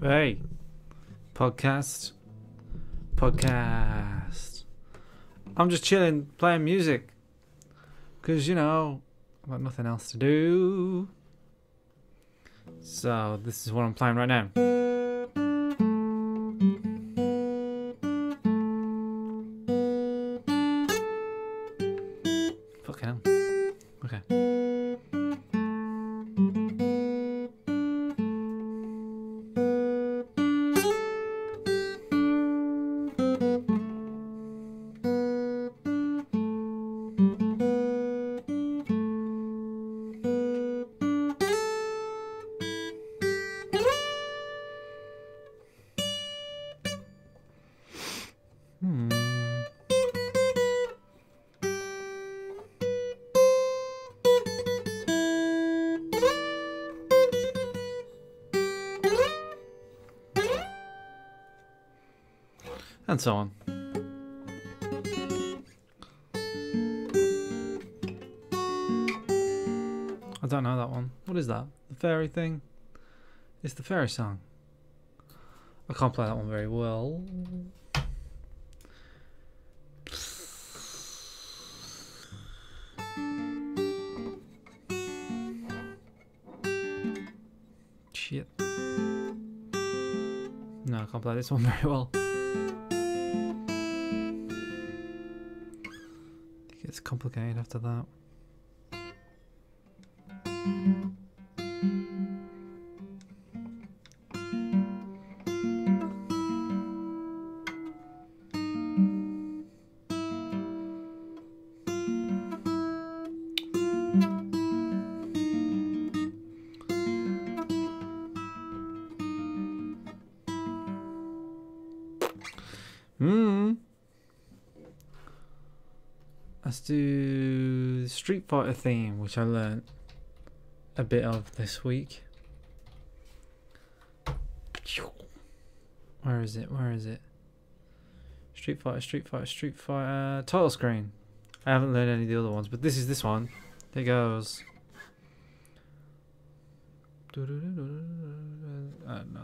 Hey, podcast. I'm just chilling, playing music. Because, I've got nothing else to do. So, this is what I'm playing right now. Fucking hell. Okay. And so on. I don't know that one. What is that? The fairy thing? It's the fairy song. I can't play that one very well. Shit. No, I can't play this one very well. It gets complicated after that. Let's do the Street Fighter theme, which I learned a bit of this week. Where is it? Street Fighter. Title screen. I haven't learned any of the other ones, but this is this one. There it goes. No,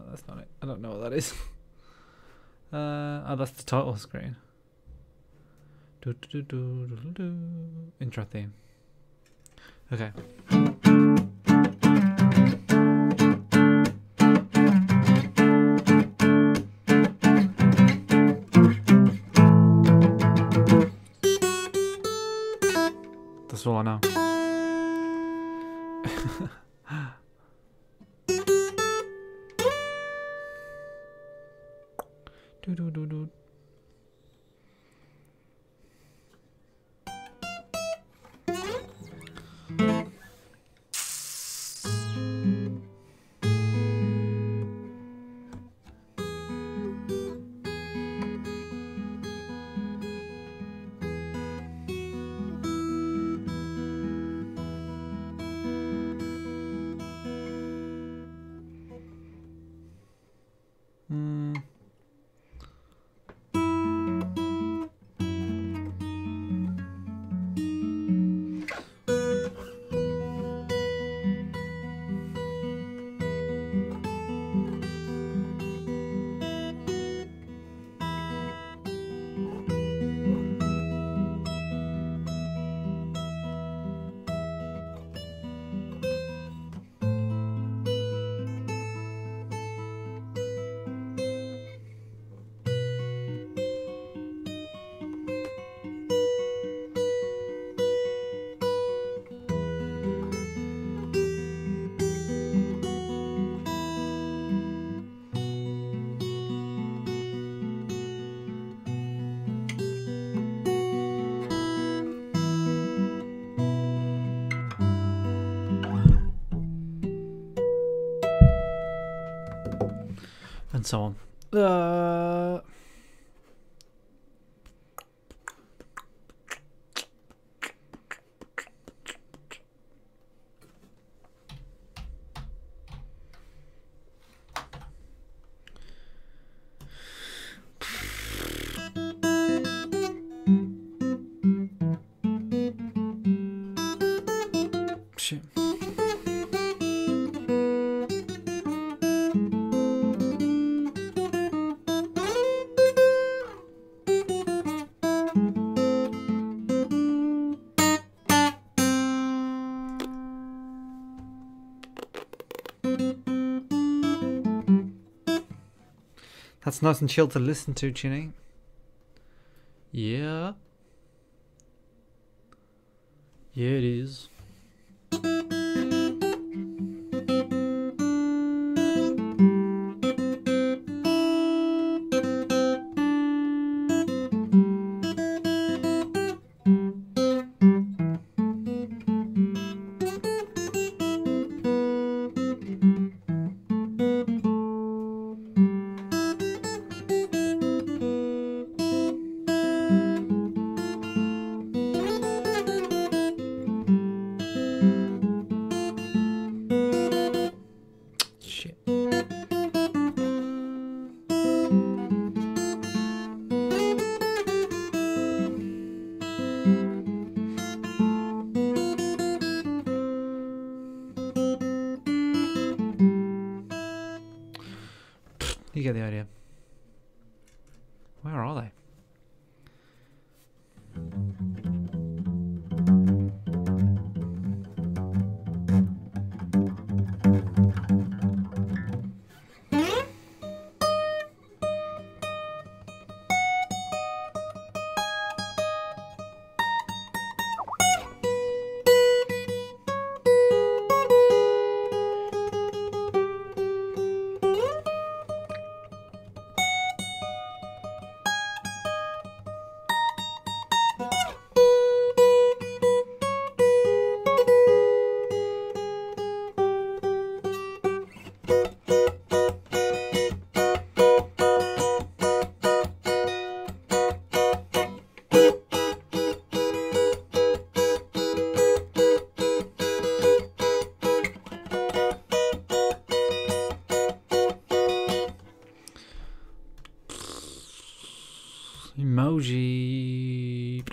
that's not it. I don't know what that is. Oh, that's the title screen. Intro theme. Okay. That's all I know. And so on. Shit. That's nice and chill to listen to, Chinny. Yeah. Yeah, it is. Shit. You get the idea. Where are they? Emoji.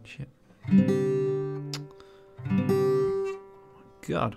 Shit. God.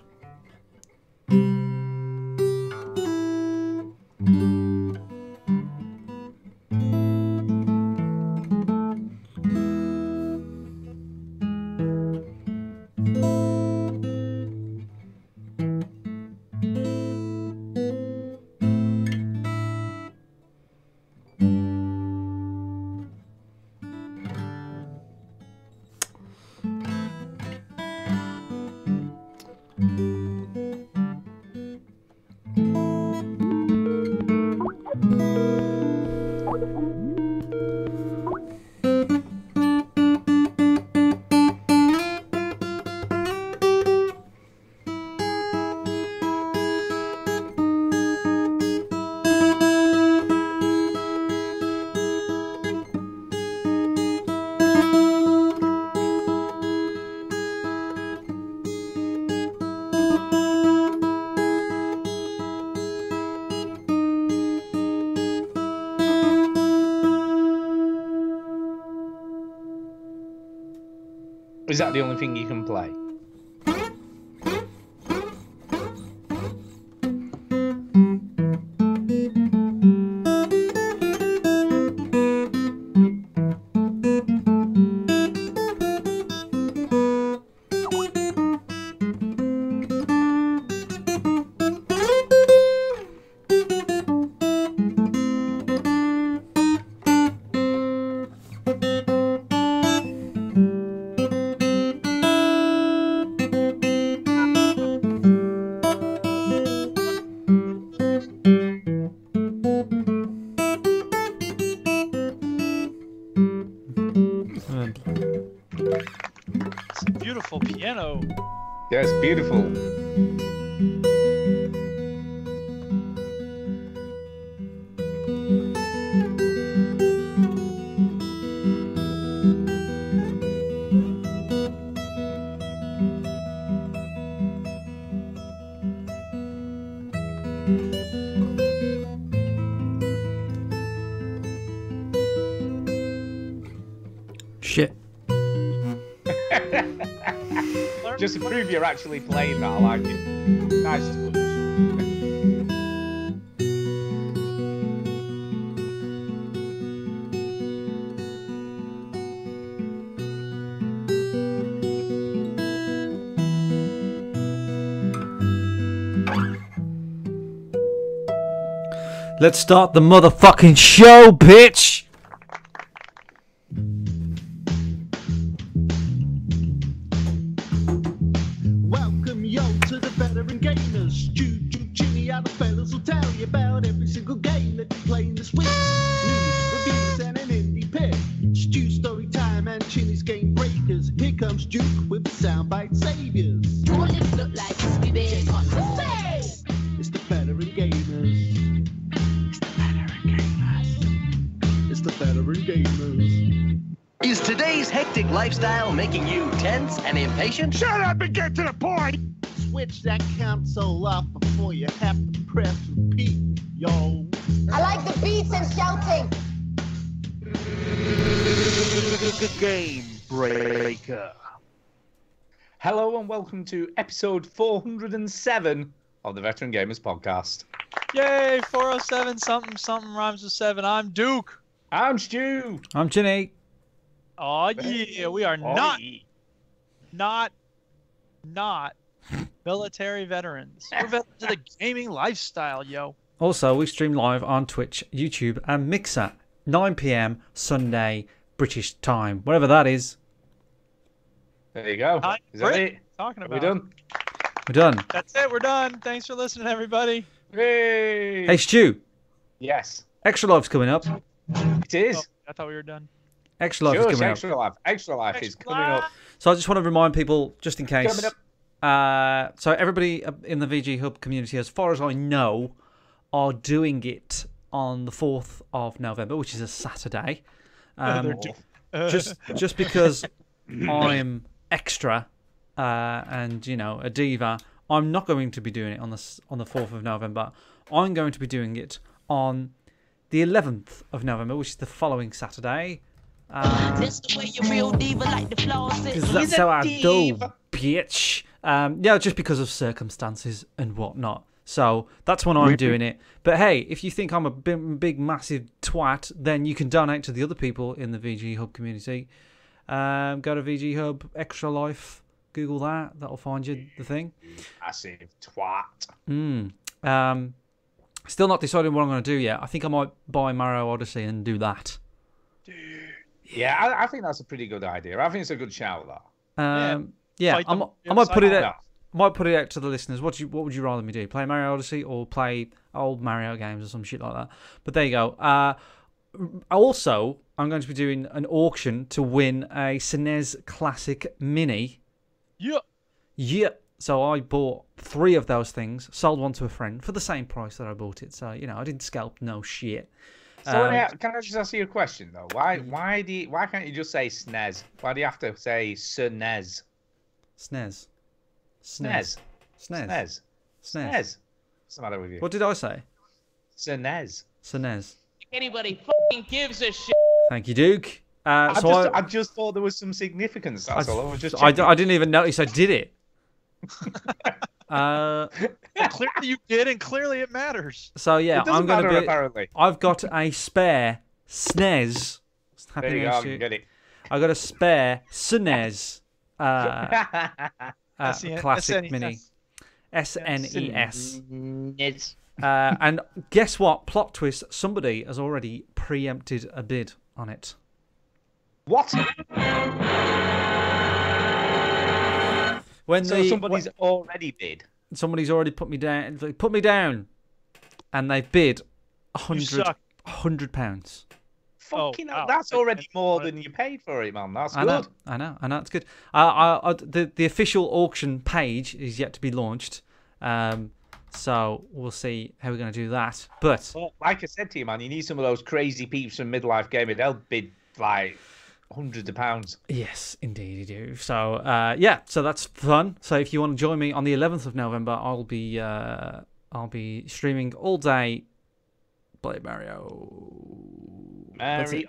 Is that the only thing you can play? It's a beautiful piano. Yeah, it's beautiful. Shit. Just to prove you're actually playing that, I like it. Nice touch. Let's start the motherfucking show, bitch! Welcome yo to the veteran gamers. Juju, Jimmy, other fellas will tell you about every single game that you're playing this week. News, reviews, and an indie pick. Stu story time and Chinny's game breakers. Here comes Duke with the soundbite saviors. Your lips look like Scooby on the face. It's the veteran gamers. It's the veteran gamers. It's the veteran gamers. Is today's hectic lifestyle making you tense and impatient? Shut up and get to the point! Switch that console off before you have to press repeat, yo. I like the beats and shouting. Game breaker. Hello and welcome to episode 407 of the Veteran Gamers Podcast. Yay, 407 something something rhymes with 7. I'm Duke. I'm Stu. I'm Ginny. Oh yeah, we are not military veterans. We're veterans of the gaming lifestyle, yo. Also, we stream live on Twitch, YouTube, and Mixer, 9 PM Sunday British time, whatever that is. There you go. Hi, Is that Brit. it? Talking Are about. we done? We're done. That's it. We're done. Thanks for listening, everybody. Hey. Hey, Stu, Yes, Extra Life's coming up. it is. Oh, I thought we were done. Extra Life Sure, is coming up. Extra Life. Extra Life is Extra coming up. Life. So I just want to remind people, just in case. Coming So everybody in the VG Hub community, as far as I know, are doing it on the 4th of November, which is a Saturday. Just because I'm extra and a diva, I'm not going to be doing it on the 4th of November. I'm going to be doing it on the 11th of November, which is the following Saturday. That's the way your real diva like the flaws. Because that's how I do, bitch. Yeah, just because of circumstances and whatnot. So that's when I'm doing it. But hey, if you think I'm a big massive twat, then you can donate to the other people in the VG Hub community. Go to VG Hub, Extra Life, Google that. That'll find you the thing. Massive twat. Still not decided what I'm going to do yet. I think I might buy Mario Odyssey and do that. Yeah, I think that's a pretty good idea. I think it's a good shout, that. Yeah, Fight I them might put it inside out. Might put it out to the listeners. What would you rather me do? Play Mario Odyssey or play old Mario games or some shit like that? But there you go. Also, I'm going to be doing an auction to win a SNES Classic Mini. Yeah. Yeah. So I bought 3 of those things, sold one to a friend for the same price that I bought it. So I didn't scalp no shit. So can I just ask you a question though? Why can't you just say SNES? Why do you have to say SNES? SNES. SNES. SNES. SNES. SNES. What's the matter with you? What did I say? SNES. SNES. Anybody fucking gives a shit. Thank you, Duke. I just thought there was some significance. That's all. I was just I checking. didn't even notice I did it. Clearly you did, and clearly it matters. So yeah, It doesn't I'm gonna matter, be. apparently. I've got a spare SNES. There you go. I can get it. I got a spare SNES Classic Mini. SNES. And guess what? Plot twist: somebody has already preempted a bid on it. What? So somebody's already bid. Somebody's already put me down. Put me down, and they've bid suck. £100. Fucking hell, wow. that's already more than you paid for it, man. That's I good. know, it's good. The official auction page is yet to be launched, so we'll see how we're going to do that. But Well, like I said to you, man, you need some of those crazy peeps from Midlife Gaming. They'll bid like hundreds of pounds. yes, indeed you do. So yeah, so that's fun. So if you want to join me on the 11th of November, I'll be streaming all day. Play Mario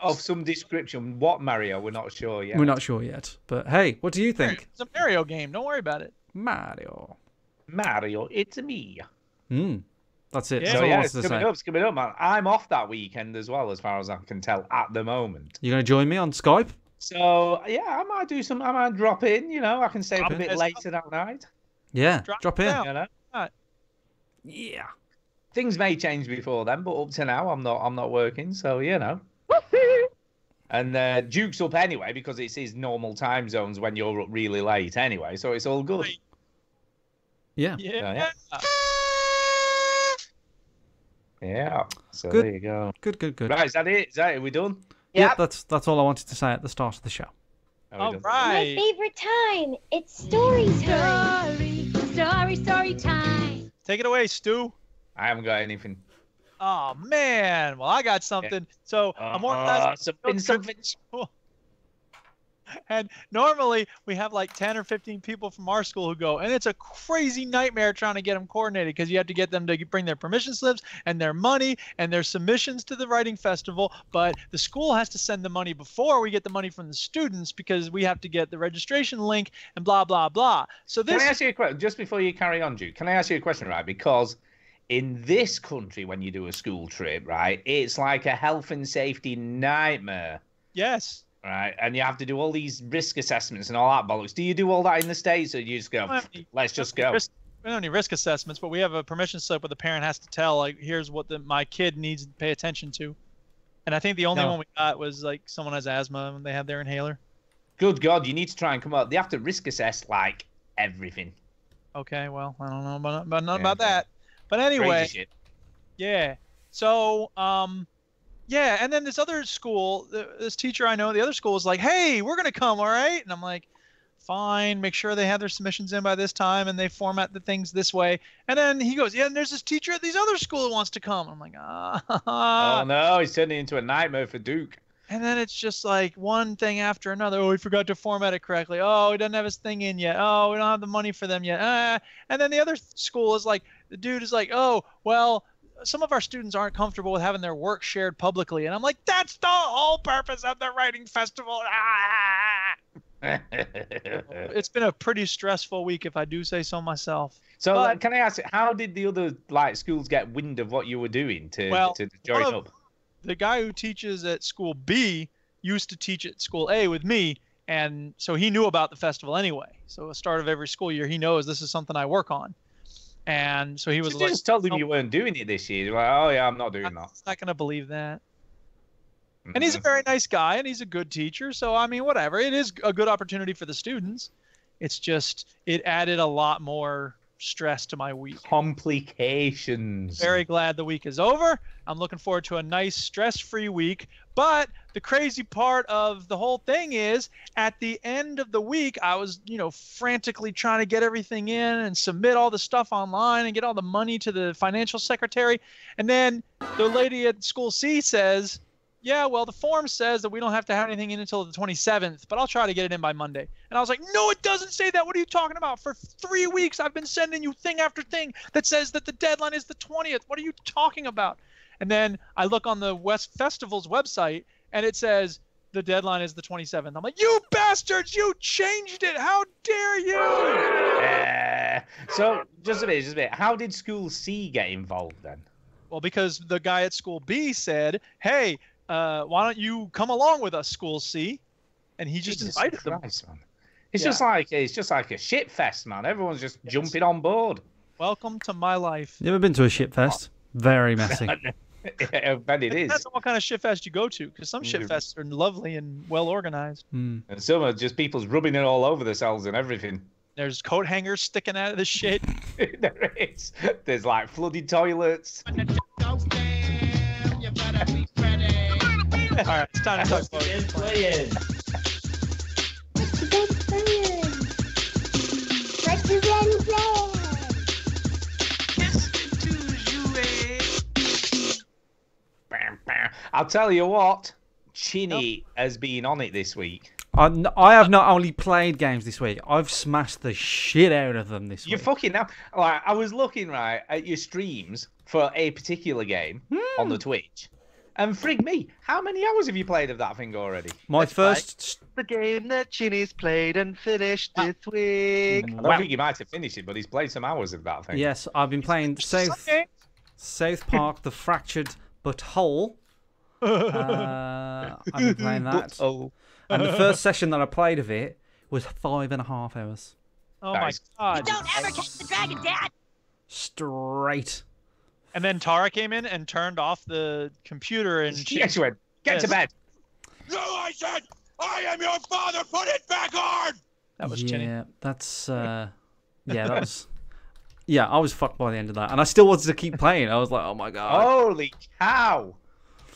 Of some description. What Mario? We're not sure yet. We're not sure yet. But hey, what do you think? It's a Mario game. Don't worry about it. Mario. Mario, it's me. That's it. Yeah. That's So all I yeah, wanted it's to say. coming up, man. I'm off that weekend as well, as far as I can tell at the moment. You going to join me on Skype? So yeah, I might drop in. You know, I can stay up a Drop bit in. later that night. Yeah, drop in. down. You know, Yeah. things may change before then, but up to now, I'm not working. So you know. And Duke's up anyway because it's his normal time zones when you're up really late anyway, so it's all good. Yeah. Yeah. Yeah. So Good. there you go. Good. Right, is that it? Is that it? Are we done? Yeah, that's all I wanted to say at the start of the show. Are we All done? My right. favorite time. It's story time. Story time. Take it away, Stu. I haven't got anything. Oh man. Well, I got something. So I'm organizing Something. school. And normally we have like 10 or 15 people from our school who go, and it's a crazy nightmare trying to get them coordinated because you have to get them to bring their permission slips and their money and their submissions to the writing festival. But the school has to send the money before we get the money from the students because we have to get the registration link and blah, blah, blah. So Can this I ask you a question just before you carry on, Duke? Can I ask you a question, right? Because in this country, when you do a school trip, right, it's like a health and safety nightmare. yes. Right, and you have to do all these risk assessments and all that bollocks. Do you do all that in the States, or do you just go, let's just go? We don't need risk assessments, but we have a permission slip where the parent has to tell, like, here's what my kid needs to pay attention to. And I think the only one we got was like someone has asthma and they have their inhaler. Good God, you need to try and come up. They have to risk assess like everything. Okay, well, I don't know about that. But anyway, Crazy shit. yeah. So, yeah, and then this other school, this teacher I know, the other school was like, hey, we're going to come, all right? And I'm like, fine, make sure they have their submissions in by this time and they format the things this way. And then he goes, yeah, and there's this teacher at these other school who wants to come. I'm like, Oh, no, he's turning into a nightmare for Duke. And then it's just like one thing after another. Oh, he forgot to format it correctly. Oh, he doesn't have his thing in yet. Oh, we don't have the money for them yet. And then the other school is like, the dude is like, oh, well, some of our students aren't comfortable with having their work shared publicly. And I'm like, that's the whole purpose of the writing festival. It's been a pretty stressful week, if I do say so myself. So But- can I ask, how did the other schools get wind of what you were doing to join one of- up? The guy who teaches at school B used to teach at school A with me, and so he knew about the festival anyway. So at the start of every school year, he knows this is something I work on. And so he was So like, you just told him "Oh, you weren't doing it this year. You're like, oh yeah, I'm not doing that. he's not going to believe that. And he's a very nice guy, and he's a good teacher. So, I mean, whatever. It is a good opportunity for the students. It's just, it added a lot more stress to my week. Complications. Very glad the week is over. I'm looking forward to a nice stress-free week. But the crazy part of the whole thing is at the end of the week, I was, frantically trying to get everything in and submit all the stuff online and get all the money to the financial secretary. And then the lady at school C says, yeah, well, the form says that we don't have to have anything in until the 27th, but I'll try to get it in by Monday. And I was like, no, it doesn't say that. What are you talking about? For 3 weeks, I've been sending you thing after thing that says that the deadline is the 20th. What are you talking about? And then I look on the West Festival's website, and it says the deadline is the 27th. I'm like, you bastards, you changed it. How dare you? So, just a bit. How did School C get involved then? Well, because the guy at School B said, hey, why don't you come along with us, School C? And he just Jesus invited them. Christ, man. It's just like a shit fest, man. Everyone's just jumping on board. Welcome to my life. You ever been to a shit fest? Very messy. I bet it is. Depends on what kind of shit fest you go to, because some shit fests are lovely and well organized. And some are just people's rubbing it all over themselves and everything. There's coat hangers sticking out of the shit. There is. There's like flooded toilets. All right, it's time to talk about it. I'll tell you what, Chinny has been on it this week. I have not only played games this week, I've smashed the shit out of them this You week. fucking now. Like, I was looking right at your streams for a particular game on the Twitch, And frig me, how many hours have you played of that thing already? My first. The game that Chinny's played and finished this week. I don't think he might have finished it, but he's played some hours of that thing. Yes, I've been playing South Park: The Fractured But Whole. I've been playing that. And the first session that I played of it was 5.5 hours. Oh Nice. my You god. don't ever catch the dragon, Dad. Straight. And then Tara came in and turned off the computer and Yes, you went. Get to bed. No, I said, I am your father. Put it back on. that was Chinny. Yeah, that's yeah, that was. Yeah, I was fucked by the end of that, and I still wanted to keep playing. I was like, oh my god. Holy cow.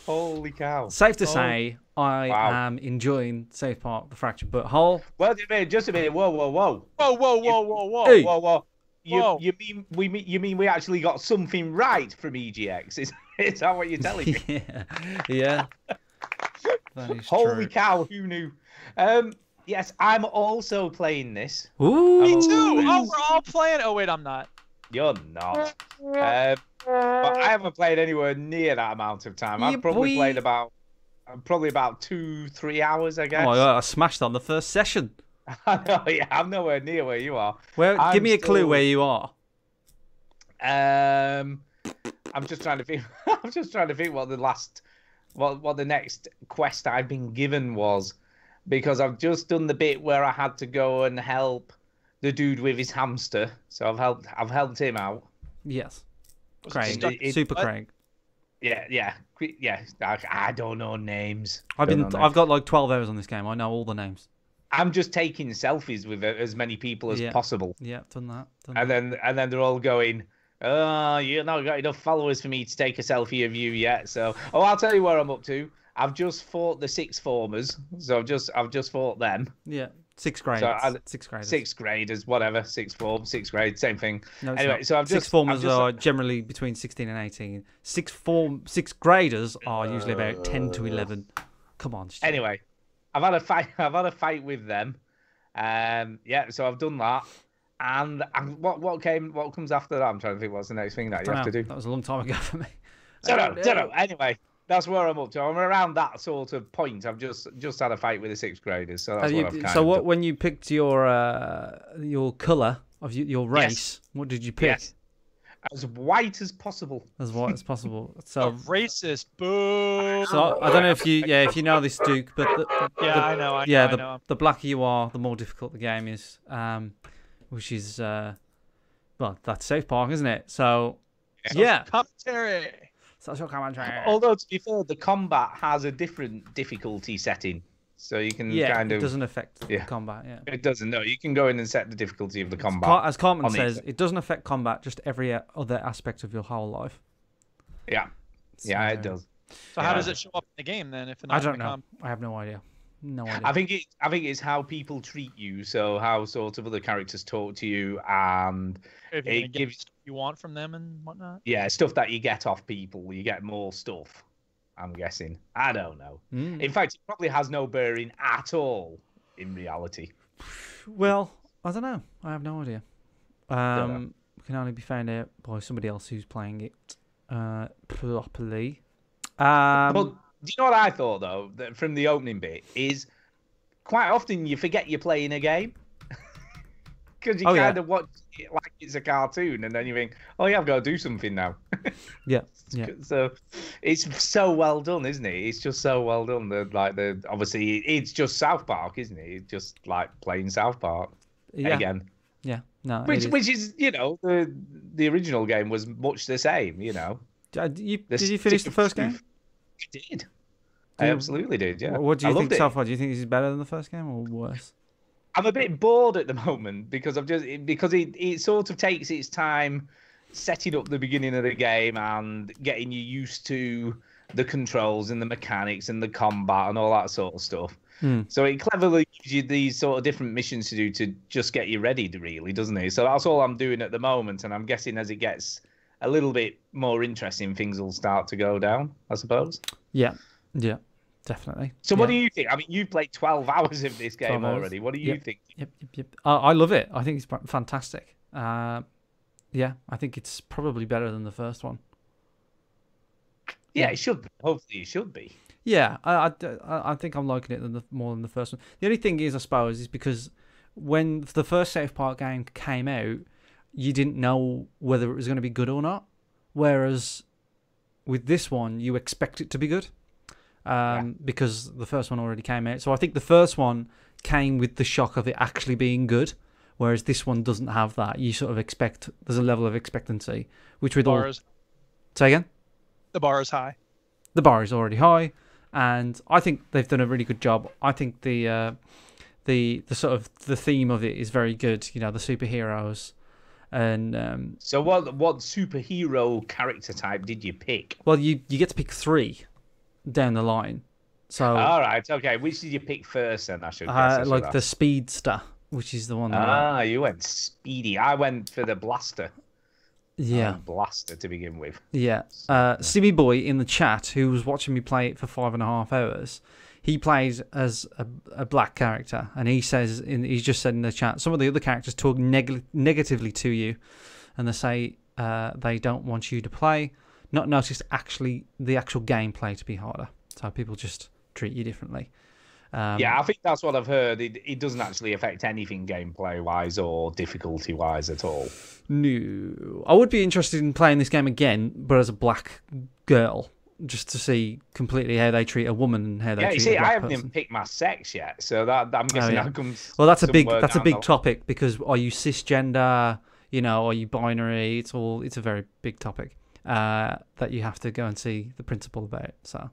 Holy cow. Safe to say, I Wow. am enjoying South Park: The Fractured But Whole. Well, just a minute. Whoa. Whoa, whoa, whoa, whoa, whoa. Hey. Whoa. Whoa. You mean we actually got something right from EGX? Is that what you're telling me? yeah. That is Holy true. cow, who knew? Yes, I'm also playing this. Ooh. Me too. Oh, we're all playing. Oh wait, I'm not. You're not. But I haven't played anywhere near that amount of time. I've Yeah, probably boy. played about 2-3 hours, I guess. Oh my god, I smashed on the first session. I know, yeah, I'm nowhere near where you are. Well, I'm give me a clue still- where you are. I'm just trying to think. I'm just trying to think what the next quest I've been given was, because I've just done the bit where I had to go and help the dude with his hamster. So I've helped him out. Yes. Was it Craig. stuck- Super what? Craig. Yeah. I don't know names. I've Don't know names. I've got like 12 hours on this game. I know all the names. I'm just taking selfies with as many people as Yeah. possible, Yeah, done that. and then they're all going, "Oh, you're not got enough followers for me to take a selfie of you yet." So, I'll tell you where I'm up to. I've just fought the sixth formers, so I've just fought them. Yeah, sixth grade. So Sixth graders. Sixth graders, whatever, sixth form, sixth grade, same thing. No, it's Anyway, not. so I've Sixth just formers I've just- are generally between 16 and 18. Sixth graders are usually about 10 to 11. Come on. Stu. Anyway, I've had a fight. I've had a fight with them. Yeah, so I've done that. And what comes after that? I'm trying to think what's the next thing that you have to do. That was a long time ago for me. Don't know. Anyway, that's where I'm up to. I'm around that sort of point. I've just had a fight with the sixth graders, so that's what I've kind of done. When you picked your colour of your race, what did you pick? Yes. As white as possible. As white as possible. A So, racist. Boo. so I don't know if you know this, Duke, but I know. I yeah, know. the blacker you are, the more difficult the game is. Which is well, that's South Park, isn't it? So yeah, Commentary. social commentary. Although to be fair, the combat has a different difficulty setting, so you can Yeah, kind it of. doesn't affect Yeah. combat. Yeah. It doesn't. No, you can go in and set the difficulty of the combat. As Cartman on the says, internet. it doesn't affect combat, just every other aspect of your whole life. Yeah, yeah, it So- does. So how Yeah. does it show up in the game then? If I don't know. I have no idea. No idea. I think it's how people treat you. So how sort of other characters talk to you, and If you it get gives stuff you want from them and whatnot. stuff that you get off people. You get more stuff. I'm guessing. I don't know. Mm. In fact, it probably has no bearing at all in reality. Well, I don't know. I have no idea. know. Can only be found out by somebody else who's playing it properly. But do you know what I thought though? That from the opening bit is quite often you forget you're playing a game because you Oh, yeah. kind of watch it like it's a cartoon, and then you think, "Oh yeah, I've got to do something now." Yeah, yeah. So it's so well done, isn't it? It's just so well done. Obviously it's just South Park, isn't it? It's just like playing South Park Yeah. again. Yeah. No. Which it is. which is the original game was much the same. Did you finish the first game? I did. I absolutely did. Yeah. What do I you think loved it. so far? Do you think this is better than the first game or worse? I'm a bit bored at the moment because it sort of takes its time setting up the beginning of the game and getting you used to the controls and the mechanics and the combat and all that sort of stuff. So it cleverly gives you these sort of different missions to do to just get you ready, really, doesn't it? So that's all I'm doing at the moment, and I'm guessing as it gets a little bit more interesting, things will start to go down, I suppose. Yeah. Yeah. Definitely. So what do Yeah. you think? I mean, you've played 12 hours of this 12 game hours. already. What do you Yep. think? Yep. I love it. I think it's fantastic. Yeah, I think it's probably better than the first one. Yeah, it should be. Hopefully, it should be. Yeah, I think I'm liking it more than the first one. The only thing is, I suppose, is because when the first South Park game came out, you didn't know whether it was going to be good or not. Whereas with this one, you expect it to be good because the first one already came out. So I think the first one came with the shock of it actually being good, whereas this one doesn't have that. You sort of expect, there's a level of expectancy, which with all... Say again? The bar is high. The bar is already high, and I think they've done a really good job. I think the sort of the theme of it is very good. You know, the superheroes, and so what superhero character type did you pick? Well, you get to pick 3 down the line. So all right, okay. Which did you pick first? Then I should guess like the speedster, which is the one. That you went speedy. I went for the blaster. Yeah, blaster to begin with. Yeah, Simmy Boy in the chat, who was watching me play it for 5.5 hours, he plays as a black character, and he says he's just said in the chat, some of the other characters talk negatively to you, and they say they don't want you to play. Not noticed the actual gameplay to be harder, so people just treat you differently. Yeah, I think that's what I've heard. It doesn't actually affect anything gameplay-wise or difficulty-wise at all. No. I would be interested in playing this game again, but as a black girl, just to see completely how they treat a woman and how they treat a black person. I haven't even picked my sex yet, so that I'm guessing that comes. Well, that's a big topic, because are you cisgender? You know, are you binary? It's a very big topic that you have to go and see the principal about. So.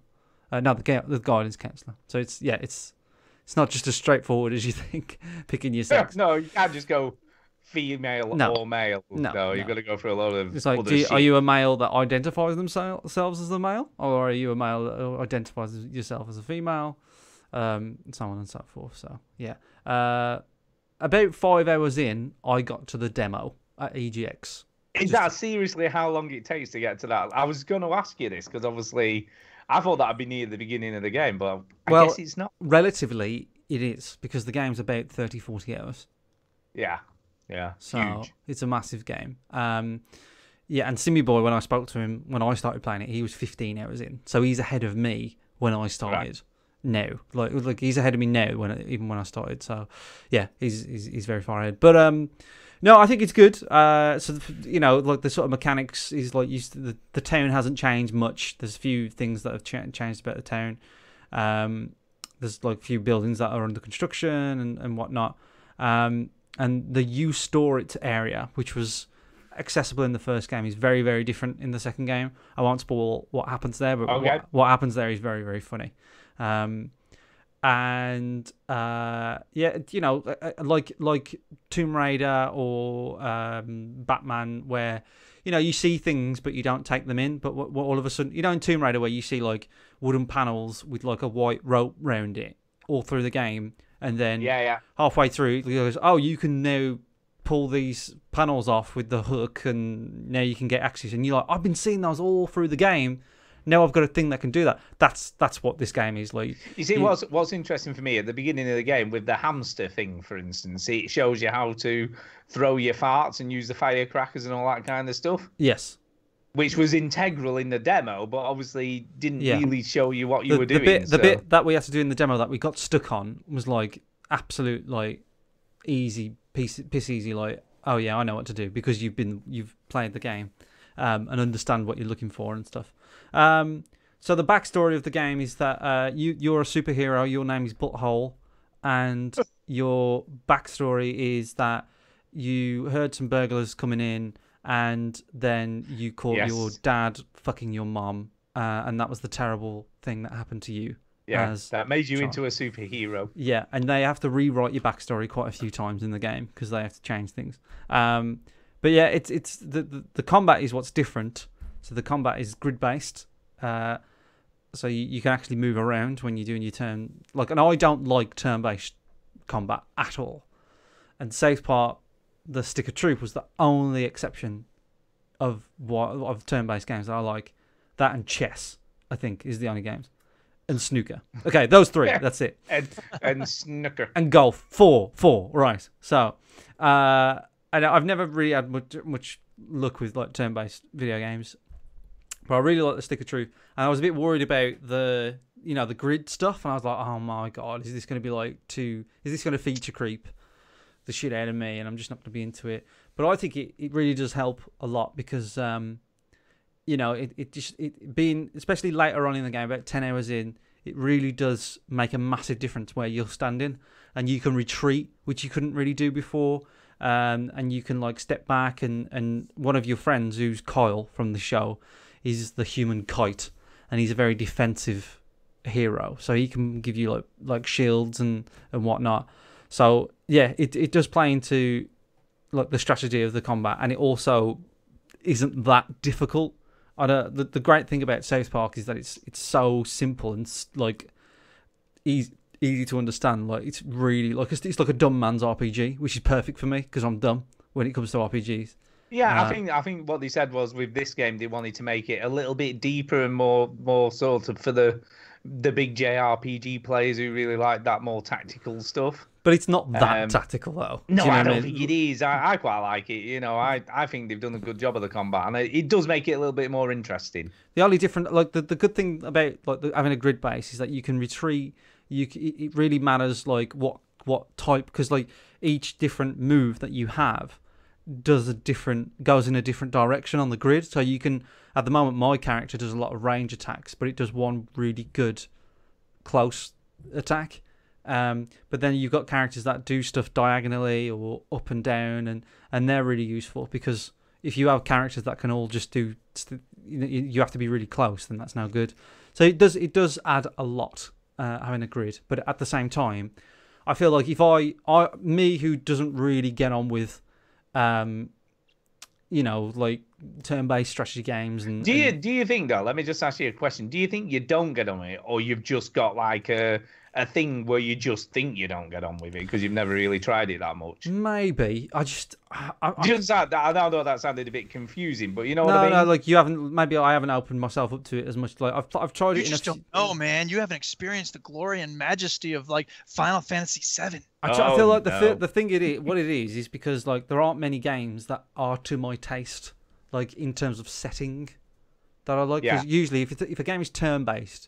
No, the guidance counsellor. So it's not just as straightforward as you think picking your sex. No, you can't just go female or male. No, you've got to go for a lot of. It's like, are you a male that identifies themselves as a male, or are you a male that identifies yourself as a female? So on and so forth. So yeah, about 5 hours in, I got to the demo at EGX. Is that seriously how long it takes to get to that? I was going to ask you this because obviously. I thought that would be near the beginning of the game, but I guess it's not. Relatively, it is, because the game's about 30, 40 hours. Yeah. So huge. It's a massive game. Yeah, and Simmy Boy, when I spoke to him, when I started playing it, he was 15 hours in. So he's ahead of me when I started. Now, like he's ahead of me now even when I started. So yeah, he's very far ahead. But no, I think it's good. So you know, like the sort of mechanics is like the town hasn't changed much. There's a few things that have changed about the town. There's like a few buildings that are under construction and whatnot. And the you store it area, which was accessible in the first game, is very, very different in the second game. I won't spoil what happens there, but what happens there is very, very funny. Yeah, you know, like Tomb Raider or Batman, where you know you see things but you don't take them in. But what all of a sudden, you know, in Tomb Raider, where you see like wooden panels with like a white rope round it all through the game, and then halfway through, it goes, oh, you can now pull these panels off with the hook, and now you can get access. And you're like, I've been seeing those all through the game. Now I've got a thing that can do that. That's what this game is like. You see, what's interesting for me at the beginning of the game with the hamster thing, for instance, it shows you how to throw your farts and use the firecrackers and all that kind of stuff. Yes. Which was integral in the demo, but obviously didn't really show you what you were doing. The bit that we had to do in the demo that we got stuck on was like absolute like easy piss easy, like, oh yeah, I know what to do, because you've played the game and understand what you're looking for and stuff. So the backstory of the game is that you're a superhero. Your name is Butthole, and your backstory is that you heard some burglars coming in, and then you caught your dad fucking your mom, and that was the terrible thing that happened to you. Yeah, that made you into a superhero. Yeah, and they have to rewrite your backstory quite a few times in the game because they have to change things. But yeah, it's the combat is what's different. So the combat is grid based. So you can actually move around when you're doing your turn. And I don't like turn based combat at all. And South Park, the Stick of Truth, was the only exception of turn based games that I like. That and chess, I think, is the only games. And snooker. Okay, those three. That's it. And snooker. And golf. Four. Right. So, and I've never really had much luck with like turn-based video games, But I really like the Stick of Truth, and I was a bit worried about the grid stuff, and I was like, oh my god, is this going to be like is this going to feature creep the shit out of me, and I'm just not going to be into it. But I think it really does help a lot because it being, especially later on in the game, about 10 hours in, it really does make a massive difference where you're standing, and you can retreat, which you couldn't really do before. And you can like step back, and one of your friends, who's Kyle from the show, is the human kite, and he's a very defensive hero, so he can give you like shields and whatnot. So yeah, it does play into like the strategy of the combat, and it also isn't that difficult. The great thing about South Park is that it's so simple and like easy to understand. Like it's really like it's like a dumb man's RPG, which is perfect for me because I'm dumb when it comes to RPGs. Yeah, I think what they said was with this game they wanted to make it a little bit deeper and more sort of for the big JRPG players who really like that more tactical stuff. But it's not that tactical though. No, I don't think it is. I quite like it. I think they've done a good job of the combat, and it does make it a little bit more interesting. The only different, like the good thing about like having a grid base is that you can retreat. It really matters like what type, because like each different move that you have goes in a different direction on the grid. So you can, at the moment, my character does a lot of range attacks, but it does one really good close attack. But then you've got characters that do stuff diagonally or up and down, and they're really useful because if you have characters that can all just do, you have to be really close, then that's no good. So it does add a lot having a grid, but at the same time, I feel like if me who doesn't really get on with, like turn-based strategy games and. Do you think though? Let me just ask you a question. Do you think you don't get on with it, or you've just got like a thing where you just think you don't get on with it because you've never really tried it that much? Maybe I know that sounded a bit confusing, but you know what I mean. No, like you haven't. Maybe I haven't opened myself up to it as much. Like I've tried it. You just don't know, man. You haven't experienced the glory and majesty of like Final Fantasy VII. I feel like the thing what it is because like there aren't many games that are to my taste, like in terms of setting, that I like. Because usually, if a game is turn-based,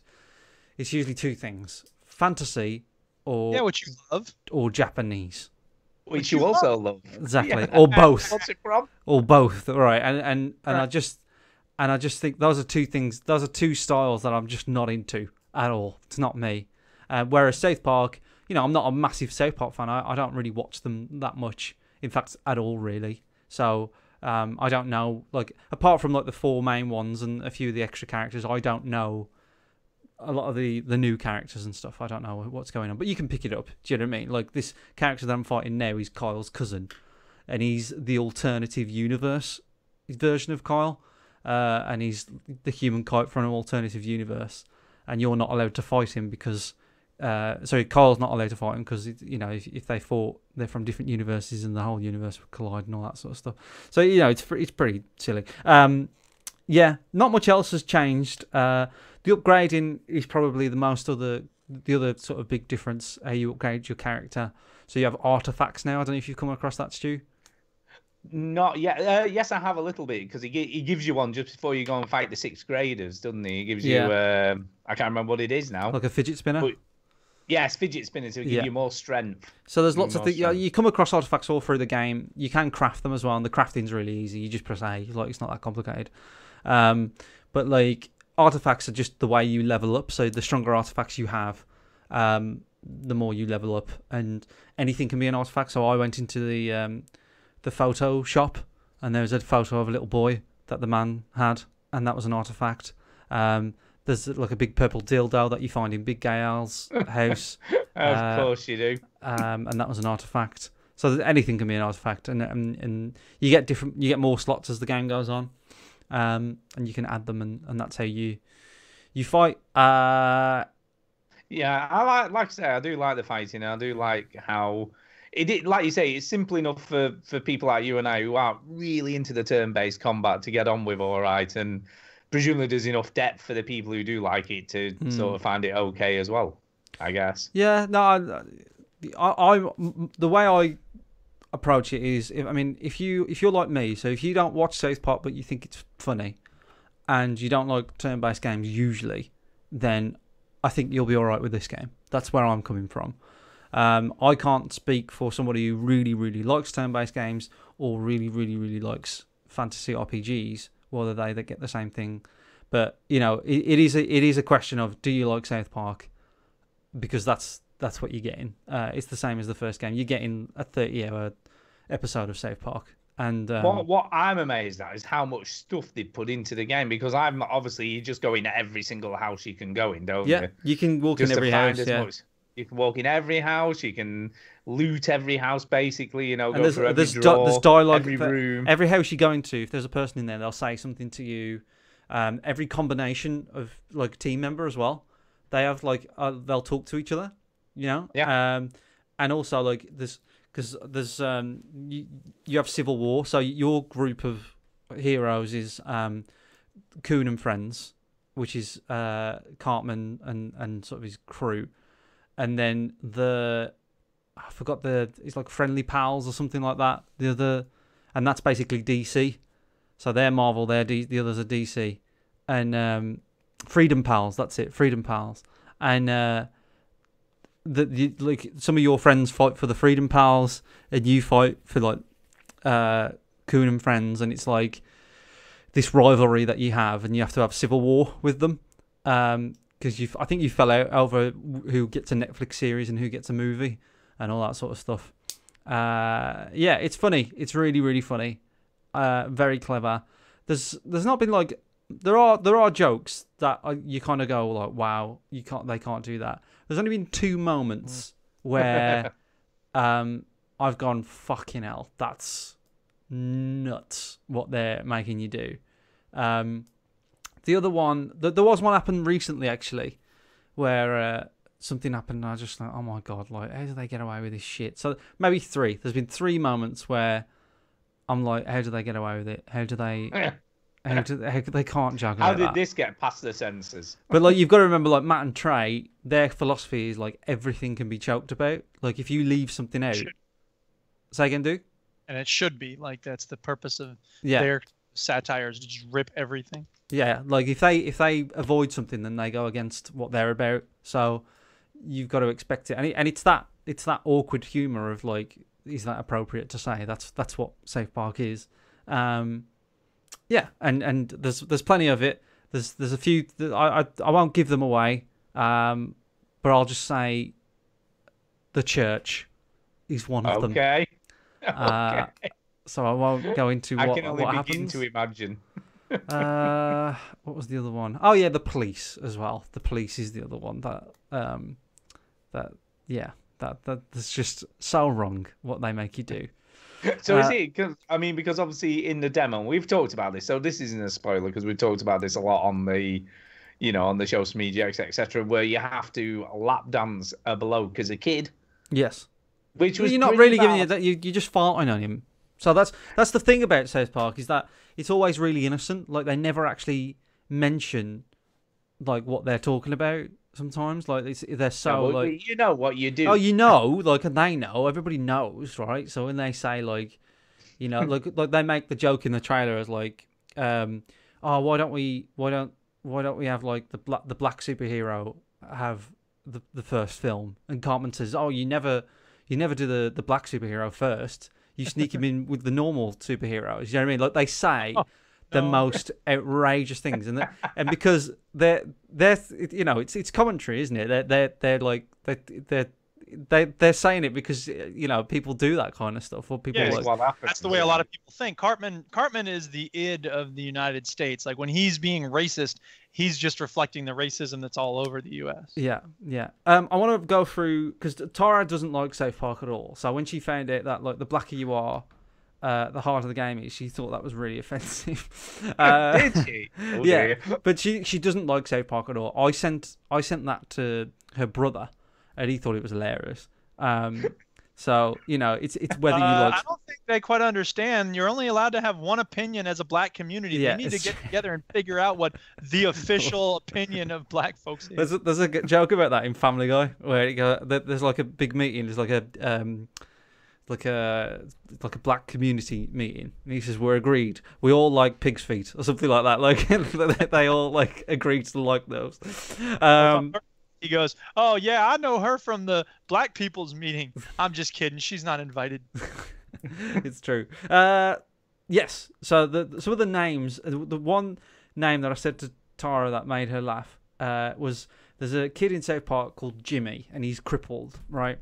it's usually two things: fantasy or which you love, or Japanese, which you also love. Exactly, or both. What's it from? Or both, right? And I just think those are two things. Those are two styles that I'm just not into at all. It's not me. Whereas South Park, I'm not a massive South Park fan. I don't really watch them that much. In fact, at all really. So I don't know. Like apart from like the four main ones and a few of the extra characters, I don't know a lot of the new characters and stuff. I don't know what's going on, but you can pick it up. Do you know what I mean? Like this character that I'm fighting now is Kyle's cousin, and he's the alternative universe version of Kyle, and he's the human kite from an alternative universe, and you're not allowed to fight him because Kyle's not allowed to fight him because if they fought, they're from different universes and the whole universe would collide and all that sort of stuff. So it's pretty silly. Not much else has changed. The upgrading is probably the other sort of big difference. You upgrade your character, so you have artifacts now. I don't know if you've come across that, Stu. Not yet. Yes, I have a little bit because he gives you one just before you go and fight the sixth graders, doesn't he? He gives you I can't remember what it is now. Like a fidget spinner. But, yes, fidget spinner to give you more strength. So there's lots of things. You come across artifacts all through the game. You can craft them as well, and the crafting's really easy. You just press A. Like it's not that complicated. But like artifacts are just the way you level up. So the stronger artifacts you have, the more you level up, and anything can be an artifact. So I went into the photo shop, and there was a photo of a little boy that the man had, and that was an artifact. There's like a big purple dildo that you find in Big Gale's house. Of course you do. And that was an artifact. So anything can be an artifact, and you get more slots as the game goes on, and you can add them, and that's how you fight. Yeah, I like I say, I do like the fighting. I do like how like you say, it's simple enough for people like you and I who aren't really into the turn-based combat to get on with, all right, and presumably there's enough depth for the people who do like it to sort of find it okay as well, I guess. Yeah, no, I the way I approach it is, if you're like me, so if you don't watch South Park but you think it's funny, and you don't like turn-based games usually, then I think you'll be all right with this game. That's where I'm coming from. I can't speak for somebody who really, really likes turn-based games or really, really, really likes fantasy RPGs, whether they get the same thing. But it is a question of, do you like South Park? Because that's what you're getting. It's the same as the first game. You're getting a 30-hour episode of South Park. And what I'm amazed at is how much stuff they put into the game, because I'm obviously you just go in every single house you can go in, don't you? Yeah, you can walk in every house. Yeah. You can walk in every house. You can loot every house, basically. Go there's, through every there's drawer, there's dialogue. every room. Every house you go into, if there's a person in there, they'll say something to you. Every combination of like team member as well, they have they'll talk to each other. Yeah. And also there's you have Civil War, so your group of heroes is Coon and Friends, which is Cartman and sort of his crew, and then I forgot it's like Friendly Pals or something like that. And that's basically DC. So they're Marvel, the others are DC, and Freedom Pals. That's it, Freedom Pals, and. Some of your friends fight for the Freedom Pals, and you fight for Coon and Friends, and it's like this rivalry that you have, and you have to have civil war with them, because I think you fell out over who gets a Netflix series and who gets a movie and all that sort of stuff. Yeah, it's funny. It's really, really funny. Very clever. There's not been there are jokes that you kind of go like, wow, they can't do that. There's only been 2 moments where I've gone, fucking hell, that's nuts what they're making you do. The other one, there was one happened recently actually, where something happened and I just like, oh my god, how do they get away with this shit? So maybe 3. There's been 3 moments where I'm like, how do they get away with it? How do they? They can't juggle. How did this get past the censors? But you've got to remember, Matt and Trey, their philosophy is everything can be joked about. If you leave something out, say again, do. And it should be that's the purpose of their satires, to just rip everything. Yeah, if they avoid something, then they go against what they're about. So you've got to expect it, and it's that awkward humor of is that appropriate to say? That's what South Park is. Yeah, and there's plenty of it. There's a few I won't give them away, but I'll just say the church is one of them. Okay. So I won't go into what happens. I can only begin to imagine. What was the other one? Oh yeah, the police as well. The police is the other one that's just so wrong what they make you do. So is it because obviously in the demo we've talked about this, so this isn't a spoiler because we've talked about this a lot on the on the show's media, etc., where you have to lap dance a bloke as a kid. Yes. Which was you're not really giving you that. You're just farting on him. So that's the thing about South Park, is that it's always really innocent. They never actually mention what they're talking about. Sometimes they're so you know what you do. Oh, and they know. Everybody knows, right? So when they say they make the joke in the trailer as oh, why don't we have the black superhero have the first film? And Cartman says, oh, you never do the black superhero first. You sneak him in with the normal superheroes. You know what I mean? They say the most outrageous things, and because they're it's commentary, isn't it? They're saying it because people do that kind of stuff, or people that's the way a lot of people think. Cartman is the id of the United States. When he's being racist, he's just reflecting the racism that's all over the U.S. Yeah. I want to go through, because Tara doesn't like South Park at all. So when she found out that the blacker you are, the harder the game is, she thought that was really offensive. Did she? Oh, yeah, dear. But she doesn't like South Park at all. I sent that to her brother, and he thought it was hilarious. So it's whether you like. I don't think they quite understand. You're only allowed to have one opinion as a black community. Yeah, they need to get together and figure out what the official opinion of black folks is. There's a joke about that in Family Guy, where there's a big meeting. There's like a black community meeting, and he says we're agreed. We all like pig's feet or something like that. Like they all like agreed to like those. He goes, "Oh yeah, I know her from the black people's meeting." I'm just kidding. She's not invited. It's true. Yes. So some of the names. The one name that I said to Tara that made her laugh was there's a kid in South Park called Jimmy, and he's crippled, right?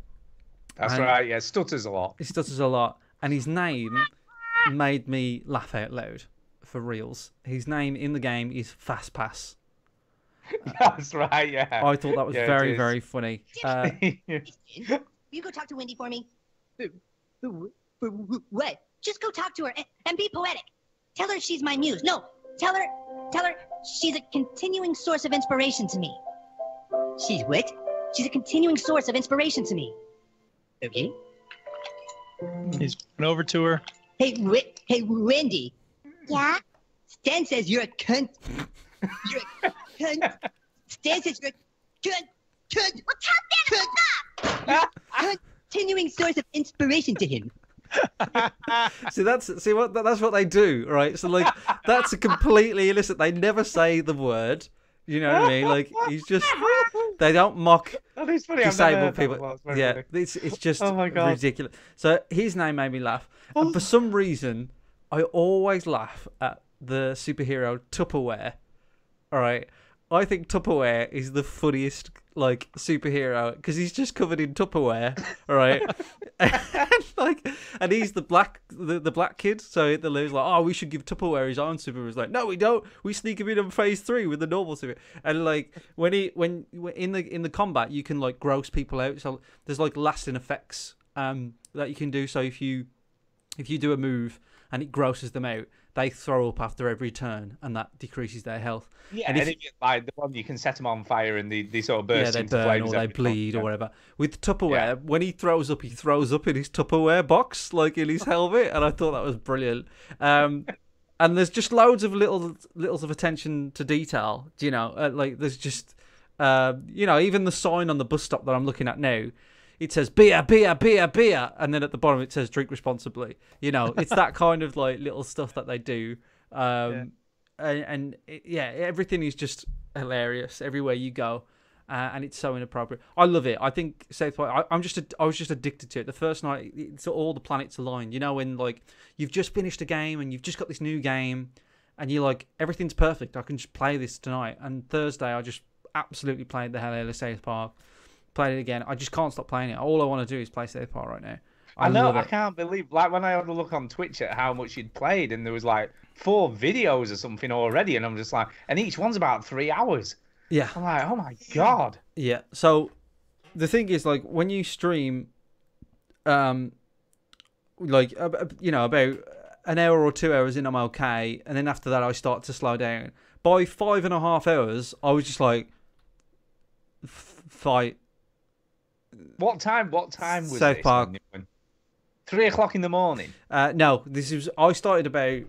That's right. Yeah, stutters a lot. He stutters a lot, and his name made me laugh out loud for reals. His name in the game is Fast Pass. That's right. Yeah. I thought that was very, very funny. You go talk to Wendy for me. What? Just go talk to her and be poetic. Tell her she's my muse. No, tell her she's a continuing source of inspiration to me. She's what? She's a continuing source of inspiration to me. Okay. He's going over to her. Hey, Wendy. Yeah? Stan says you're a cunt. You're a cunt. Stan says you're a cunt. Well, tell Stan to stop! Continuing source of inspiration to him. That's what they do, right? So like that's a completely illicit. They never say the word. You know what I mean? Like he's just they don't mock disabled people. Yeah, it's just ridiculous. So his name made me laugh, and for some reason, I always laugh at the superhero Tupperware. All right, I think Tupperware is the funniest like superhero because he's just covered in Tupperware, all right? and he's the black kid. So the Lou's like, oh, we should give Tupperware his own superhero. He's like, no, we don't. We sneak him in on phase 3 with the normal superhero. And like when in the combat, you can like gross people out. So there's like lasting effects that you can do. So if you do a move and it grosses them out, they throw up after every turn, and that decreases their health. Yeah, and if like the one you can set them on fire and they sort of burst into burn flames or they bleed or whatever. With Tupperware, when he throws up in his Tupperware box, like in his helmet, and I thought that was brilliant. And there's just loads of littles of attention to detail. You know, like there's just even the sign on the bus stop that I'm looking at now. It says beer, beer, beer, beer, and then at the bottom it says drink responsibly. You know, it's that kind of like little stuff that they do. Everything is just hilarious everywhere you go, and it's so inappropriate. I love it. I think South Park. I was just addicted to it. The first night, it's all the planets aligned. You know, when like you've just finished a game and you've just got this new game, and you're like, everything's perfect. I can just play this tonight. And Thursday, I just absolutely played the hell out of South Park. Played it again. I just can't stop playing it. All I want to do is play South Park right now. I know. I can't believe, like, when I had a look on Twitch at how much you'd played, and there was like 4 videos or something already, and I'm just like, and each one's about 3 hours. Yeah. I'm like, oh my god. Yeah. So the thing is, like, when you stream, about an hour or 2 hours in, I'm okay, and then after that, I start to slow down. By 5.5 hours, I was just like, fight. What time was South this? Park. 3 o'clock in the morning? No, I started about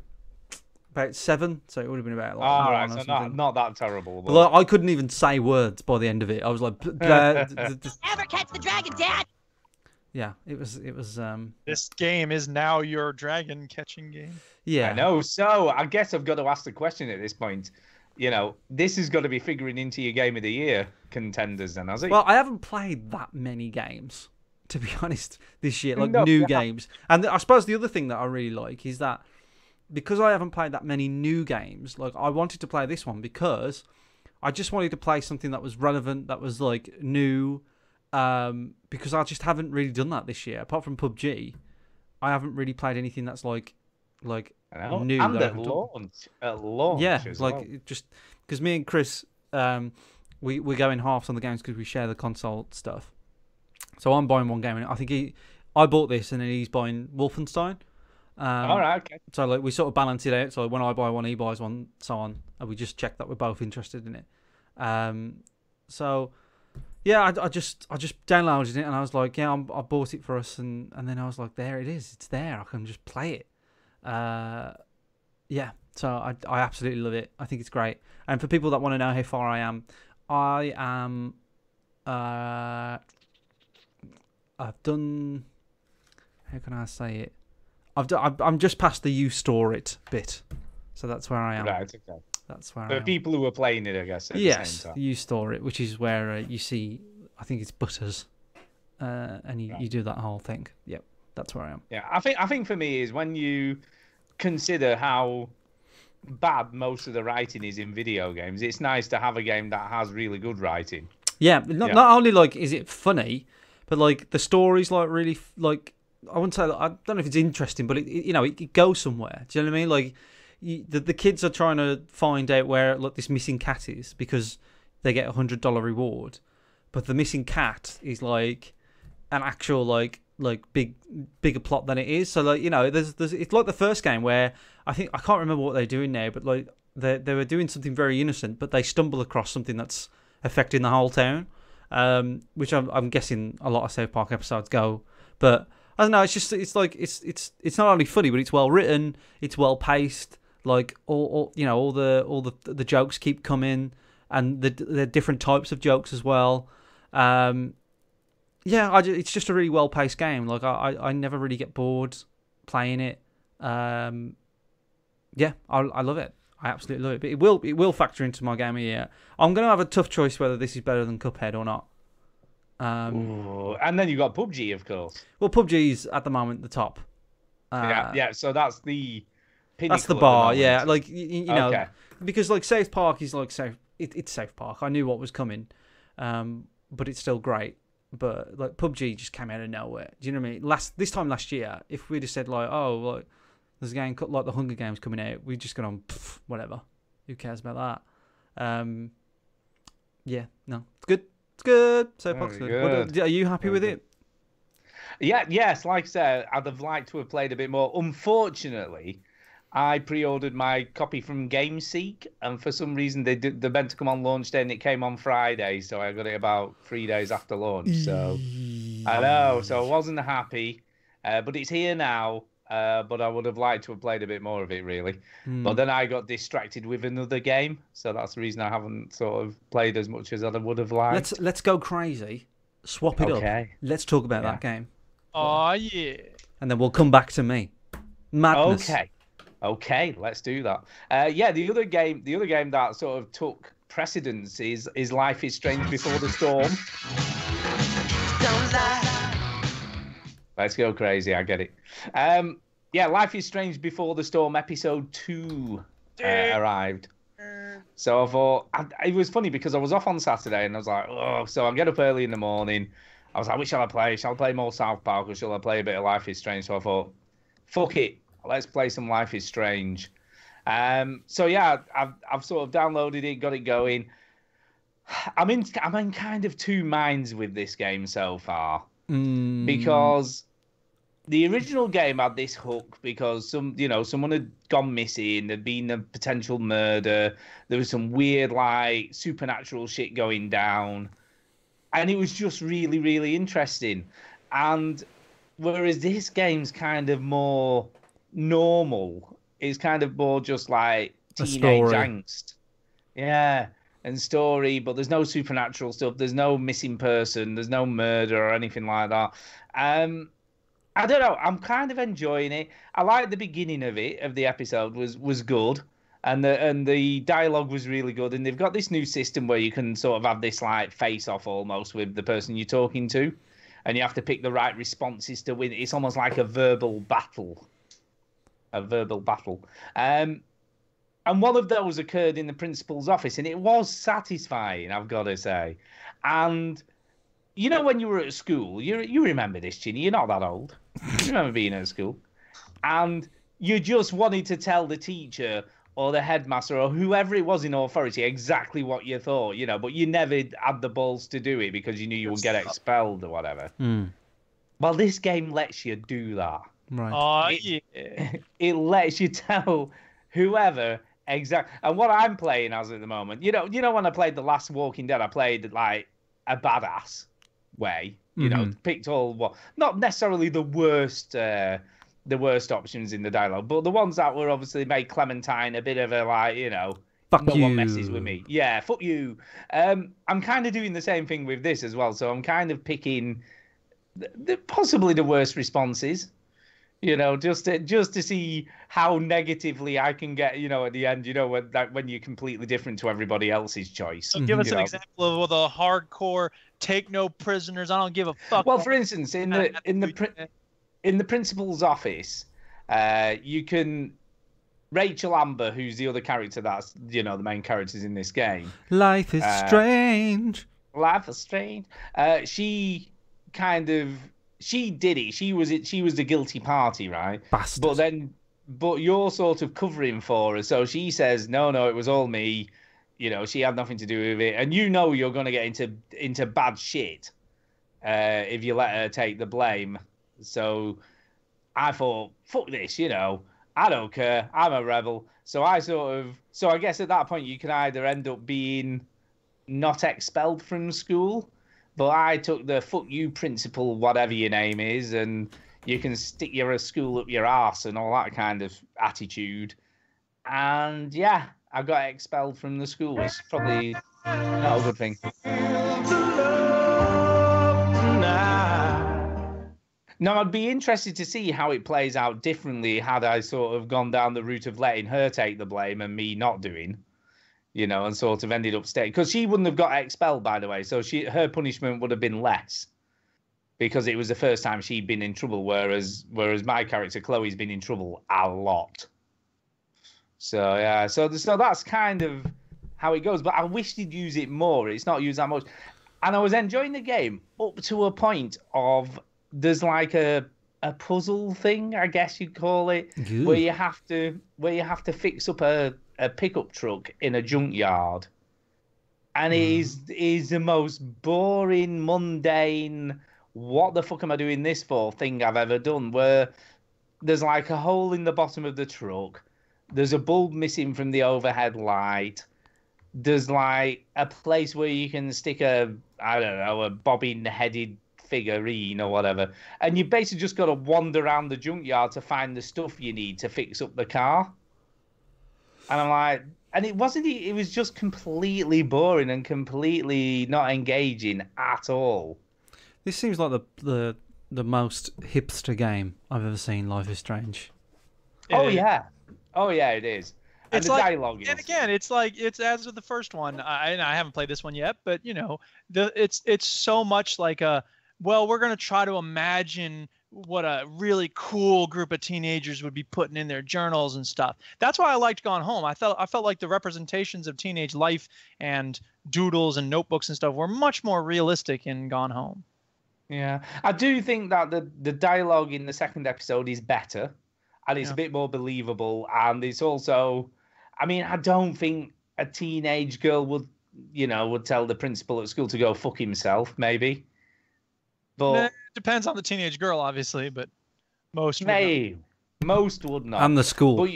7, so it would have been about like all right, so not that terrible. But... Well, I couldn't even say words by the end of it. I was like, Ever catch the dragon, Dad? Yeah, it was. This game is now your dragon catching game. Yeah, I know. So I guess I've got to ask the question at this point. You know, this is going to be figuring into your Game of the Year contenders, then, has it? Well, I haven't played that many games, to be honest, this year, like new games. And I suppose the other thing that I really like is that because I haven't played that many new games, like I wanted to play this one because I just wanted to play something that was relevant, that was like new, because I just haven't really done that this year. Apart from PUBG, I haven't really played anything that's like new. And at launch. Yeah, like well. Just because me and Chris, we go in halves on the games because we share the console stuff. So I'm buying one game, and I think I bought this, and then he's buying Wolfenstein. All right, okay. So like we sort of balance it out. So when I buy one, he buys one, so on, and we just check that we're both interested in it. So yeah, I just downloaded it, and I was like, yeah, I bought it for us, and then I was like, there it is, it's there. I can just play it. Yeah, so I absolutely love it. I think it's great. And for people that want to know how far I am, I've done how can I say it? I'm just past the you store it bit, so that's where I am. Right, okay. That's where I The am. people who are playing it, I guess. At the Yes, same time. you store it, which is where you see. I think it's Butters, and you do that whole thing. Yep, that's where I am. Yeah, I think for me is when you consider how bad most of the writing is in video games, it's nice to have a game that has really good writing. Yeah, not only like is it funny, but like the story's like really like I wouldn't say I don't know if it's interesting, but it goes somewhere. Do you know what I mean? Like the kids are trying to find out where like this missing cat is because they get $100 reward, but the missing cat is like an actual like bigger plot than it is. So like there's it's like the first game where I can't remember what they're doing now, but like they were doing something very innocent, but they stumble across something that's affecting the whole town, which I'm guessing a lot of South Park episodes go. But I don't know. It's not only funny, but it's well written. It's well paced. Like all the jokes keep coming, and the different types of jokes as well. It's just a really well paced game. Like I never really get bored playing it. I love it. I absolutely love it. But it will factor into my game of the year. I'm going to have a tough choice whether this is better than Cuphead or not. And then you got PUBG, of course. Well, PUBG's at the moment the top. Yeah. So that's the pinnacle. That's the bar. At the Yeah, moment. like you know, Okay. because like South Park is like it's South Park. I knew what was coming, but it's still great. But like PUBG just came out of nowhere. Do you know what I mean? This time last year, if we'd have said like, oh, like there's a game like the Hunger Games coming out, we'd just gone on whatever. Who cares about that? Yeah, no, it's good. It's good. South Park's good. Are you happy with it? Yeah, yes. Like I said, I'd have liked to have played a bit more. Unfortunately, I pre-ordered my copy from GameSeek, and for some reason they're meant to come on launch day, and it came on Friday, so I got it about 3 days after launch. So I know, so I wasn't happy, but it's here now. But I would have liked to have played a bit more of it, really. But then I got distracted with another game, so that's the reason I haven't sort of played as much as I would have liked. Let's go crazy, swap it up. Let's talk about that game. Oh yeah. And then we'll come back to me. Madness. Okay, let's do that. The other game that sort of took precedence is Life is Strange Before the Storm. Don't lie. Let's go crazy. I get it. Life is Strange Before the Storm episode 2 arrived. So I thought it was funny because I was off on Saturday and I was like, oh, so I get up early in the morning. I was like, which shall I play? Shall I play more South Park or shall I play a bit of Life is Strange? So I thought, fuck it, let's play some Life is Strange. I've sort of downloaded it, got it going. I'm in kind of two minds with this game so far because the original game had this hook because someone had gone missing, there'd been a potential murder, there was some weird like supernatural shit going down, and it was just really, really interesting. And whereas this game's kind of more normal, it's kind of more just like teenage angst. Yeah. And story, but there's no supernatural stuff. There's no missing person. There's no murder or anything like that. I don't know. I'm kind of enjoying it. I like the beginning of it, of the episode was good, and the dialogue was really good. And they've got this new system where you can sort of have this like face off almost with the person you're talking to, and you have to pick the right responses to win. It's almost like a verbal battle. And one of those occurred in the principal's office, and it was satisfying, I've got to say. And you know when you were at school, you remember this, Ginny, you're not that old. You remember being at school. And you just wanted to tell the teacher or the headmaster or whoever it was in authority exactly what you thought, but you never had the balls to do it because you knew you would get expelled or whatever. Well, this game lets you do that. Right. It lets you tell whoever... Exactly. And what I'm playing as at the moment, when I played The Last Walking Dead, I played like a badass way, picked not necessarily the worst options in the dialogue, but the ones that were obviously made Clementine a bit of a fuck no you. one messes with me. Yeah, fuck you. I'm kind of doing the same thing with this as well. So I'm kind of picking possibly the worst responses You know, just to see how negatively I can get, you know, at the end, you know, when you're completely different to everybody else's choice. So give us you an know. example of the hardcore take no prisoners. I don't give a fuck. Well, for instance, in the principal's office, you can Rachel Amber, who's the other character that's, you know, the main characters in this game. Life is strange. Life is strange. She did it. She was the guilty party, right? Bastard. But you're sort of covering for her. So she says, no, it was all me. You know, she had nothing to do with it. And you know you're going to get into bad shit if you let her take the blame. So I thought, fuck this, you know. I don't care. I'm a rebel. So I guess at that point you can either end up being not expelled from school, but I took the fuck you principal, whatever your name is, and you can stick your school up your arse and all that kind of attitude. And yeah, I got expelled from the school. It's probably not a good thing. Now, I'd be interested to see how it plays out differently had I sort of gone down the route of letting her take the blame and me not doing, you know, and sort of ended up staying. Because she wouldn't have got expelled, by the way, so her punishment would have been less because it was the first time she'd been in trouble, whereas my character, Chloe's been in trouble a lot. So, yeah, so that's kind of how it goes. But I wish they'd use it more. It's not used that much. And I was enjoying the game up to a point of... There's like a puzzle thing, I guess you'd call it, where you have to fix up a pickup truck in a junkyard, and it is the most boring, mundane, what the fuck am I doing this for thing I've ever done. Where there's like a hole in the bottom of the truck, there's a bulb missing from the overhead light. There's like a place where you can stick a bobbin-headed figurine or whatever, and you basically just got to wander around the junkyard to find the stuff you need to fix up the car. And I'm like, and it was just completely boring and completely not engaging at all. This seems like the most hipster game I've ever seen. Life is Strange. Yeah, it is. And it's the like, dialogue is... And again, it's as with the first one. I haven't played this one yet, but you know, it's so much like well, we're going to try to imagine what a really cool group of teenagers would be putting in their journals and stuff. That's why I liked Gone Home. I felt like the representations of teenage life and doodles and notebooks and stuff were much more realistic in Gone Home. Yeah, I do think that the dialogue in the second episode is better, and it's a bit more believable, and it's also, I mean, I don't think a teenage girl would tell the principal at school to go fuck himself, maybe. But it depends on the teenage girl, obviously, but most would not. And the school.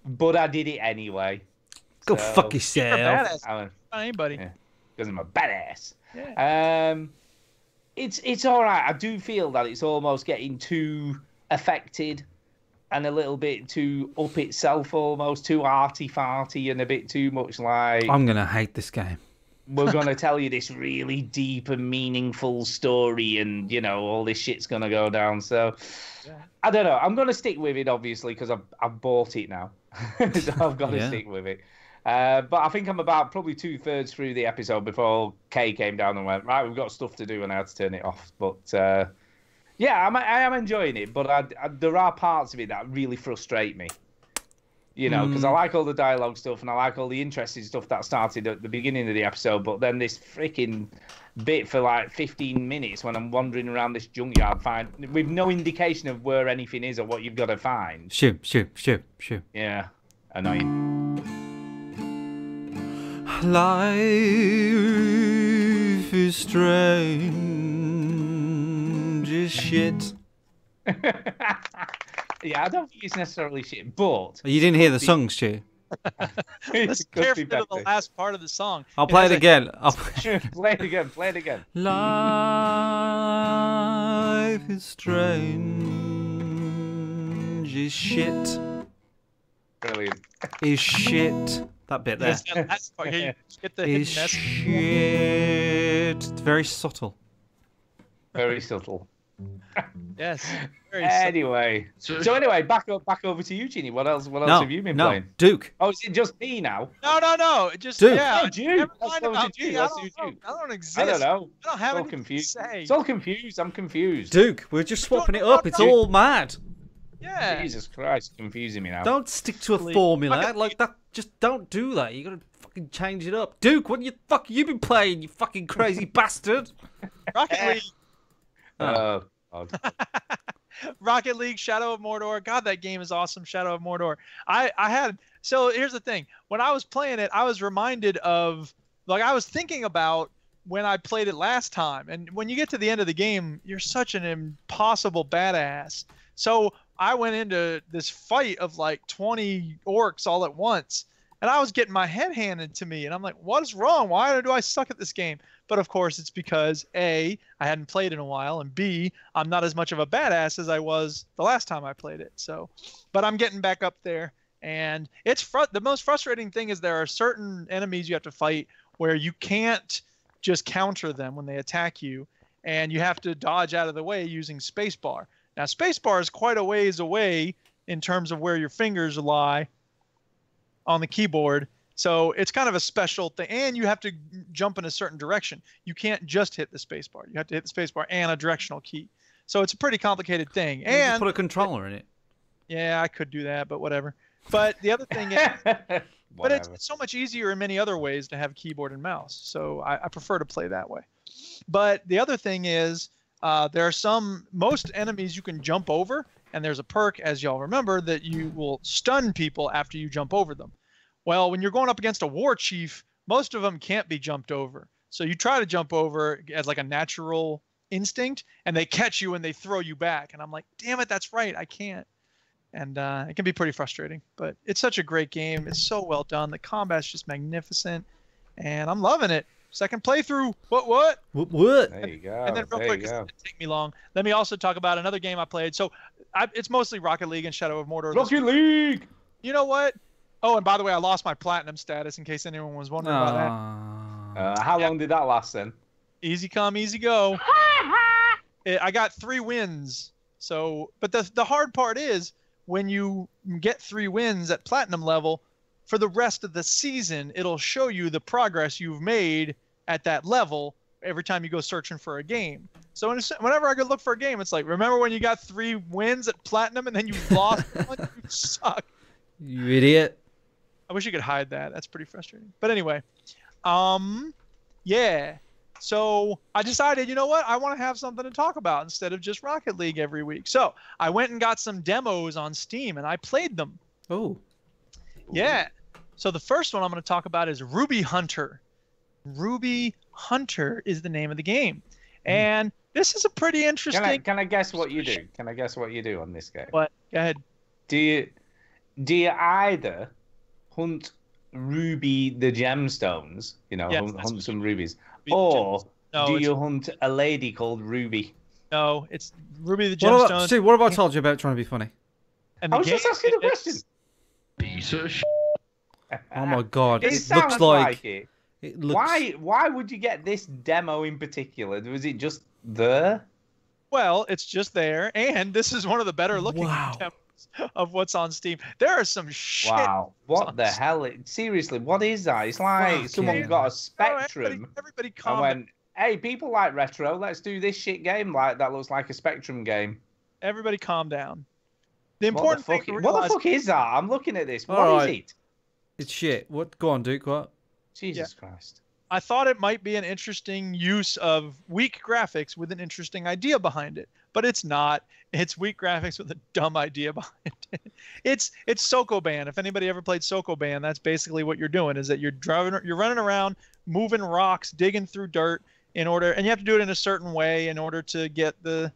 But I did it anyway. Go fuck yourself. You're a badass. Anybody. Because I'm a badass. Yeah. It's all right. I do feel that it's almost getting too affected and a little bit too up itself, almost too arty-farty and a bit too much like... I'm going to hate this game. We're going to tell you this really deep and meaningful story and, you know, all this shit's going to go down. So, I don't know. I'm going to stick with it, obviously, because I've bought it now. So I've got to stick with it. But I think I'm about probably 2/3 through the episode before Kay came down and went, right, we've got stuff to do, and I had to turn it off. But, yeah, I am enjoying it, but there are parts of it that really frustrate me. You know, because I like all the dialogue stuff and I like all the interesting stuff that started at the beginning of the episode, but then this freaking bit for like 15 minutes when I'm wandering around this junkyard with no indication of where anything is or what you've got to find. Shoo. Yeah, annoying. Life is strange as shit. Yeah, I don't think it's necessarily shit, but... You didn't hear the song, Stu? Listen carefully to the last part of the song. I'll play it again. Play it again. Life is strange is shit. Brilliant. Is shit. That bit there. Yes, that last part. You get the is hidden message. shit. It's very subtle. Very subtle. Yes. Anyway, so anyway, back over to you, Ginny. What else have you been playing? Duke. Oh, is it just me now? No. Just Duke. yeah. Oh, Duke. Never mind about me. I don't exist. I don't know. I don't have all anything confused. to say. It's all confused. I'm confused. Duke, we're just swapping it up. It's all mad. Yeah. Jesus Christ, confusing me now. Don't stick to a formula like that. Just don't do that. You gotta fucking change it up. Duke, what you been playing? You fucking crazy bastard. Rocket League. God. Rocket League, Shadow of Mordor. God, that game is awesome. Shadow of Mordor. So here's the thing. When I was playing it, I was reminded of, like, I was thinking about when I played it last time. And when you get to the end of the game, you're such an impossible badass. So I went into this fight of like 20 orcs all at once. And I was getting my head handed to me. And I'm like, what is wrong? Why do I suck at this game? But of course, it's because A, I hadn't played in a while, and B, I'm not as much of a badass as I was the last time I played it. So, but I'm getting back up there, and it's the most frustrating thing is there are certain enemies you have to fight where you can't just counter them when they attack you, and you have to dodge out of the way using spacebar. Now, spacebar is quite a ways away in terms of where your fingers lie on the keyboard. So it's kind of a special thing, and you have to jump in a certain direction. You can't just hit the spacebar. You have to hit the spacebar and a directional key. So it's a pretty complicated thing. You And just put a controller in it. Yeah, I could do that, but whatever. But the other thing is, but it's so much easier in many other ways to have keyboard and mouse. So I prefer to play that way. But the other thing is, there are most enemies you can jump over, and there's a perk, as y'all remember, that you will stun people after you jump over them. Well, when you're going up against a war chief, most of them can't be jumped over. So you try to jump over as like a natural instinct, and they catch you and they throw you back. And I'm like, damn it, that's right, I can't. And it can be pretty frustrating. But it's such a great game. It's so well done. The combat's just magnificent, and I'm loving it. Second playthrough. What? There you go. And then real quick, 'cause it didn't take me long, let me also talk about another game I played. So it's mostly Rocket League and Shadow of Mordor. Rocket League! You know what? Oh, and by the way, I lost my platinum status in case anyone was wondering about that. How long did that last then? Easy come, easy go. I got 3 wins. So, but the hard part is when you get 3 wins at platinum level, for the rest of the season, it'll show you the progress you've made at that level every time you go searching for a game. So whenever I go look for a game, it's like, remember when you got 3 wins at platinum and then you lost one? You suck. You idiot. I wish you could hide that. That's pretty frustrating. But anyway, yeah. So I decided, you know what? I want to have something to talk about instead of just Rocket League every week. So I went and got some demos on Steam, and I played them. Oh. Yeah. So the first one I'm going to talk about is Ruby Hunter. Ruby Hunter is the name of the game. And this is a pretty interesting... Can I guess what you do? Can I guess what you do on this game? What? Go ahead. Do you either hunt Ruby the gemstones, hunt some rubies, or do you hunt a lady called Ruby? No, it's Ruby the gemstones. What have I told you about trying to be funny? And I was just asking a question. Piece of shit. Oh my god! It looks like it. It looks... Why would you get this demo in particular? Was it just there? Well, it's just there, and this is one of the better looking demos of what's on Steam. There are some shit. Wow, what the hell? Seriously, what is that? It's like someone got a Spectrum. Everybody calm and went, hey, people like retro. Let's do this shit game that looks like a Spectrum game. Everybody calm down. The important thing to what realize... the fuck is that? I'm looking at this. What is it? It's shit. What? Go on, Duke. What? Jesus Christ. I thought it might be an interesting use of weak graphics with an interesting idea behind it, but it's not. It's weak graphics with a dumb idea behind it. It's Sokoban. If anybody ever played Sokoban, that's basically what you're doing. Is that you're running around, moving rocks, digging through dirt and you have to do it in a certain way in order to get the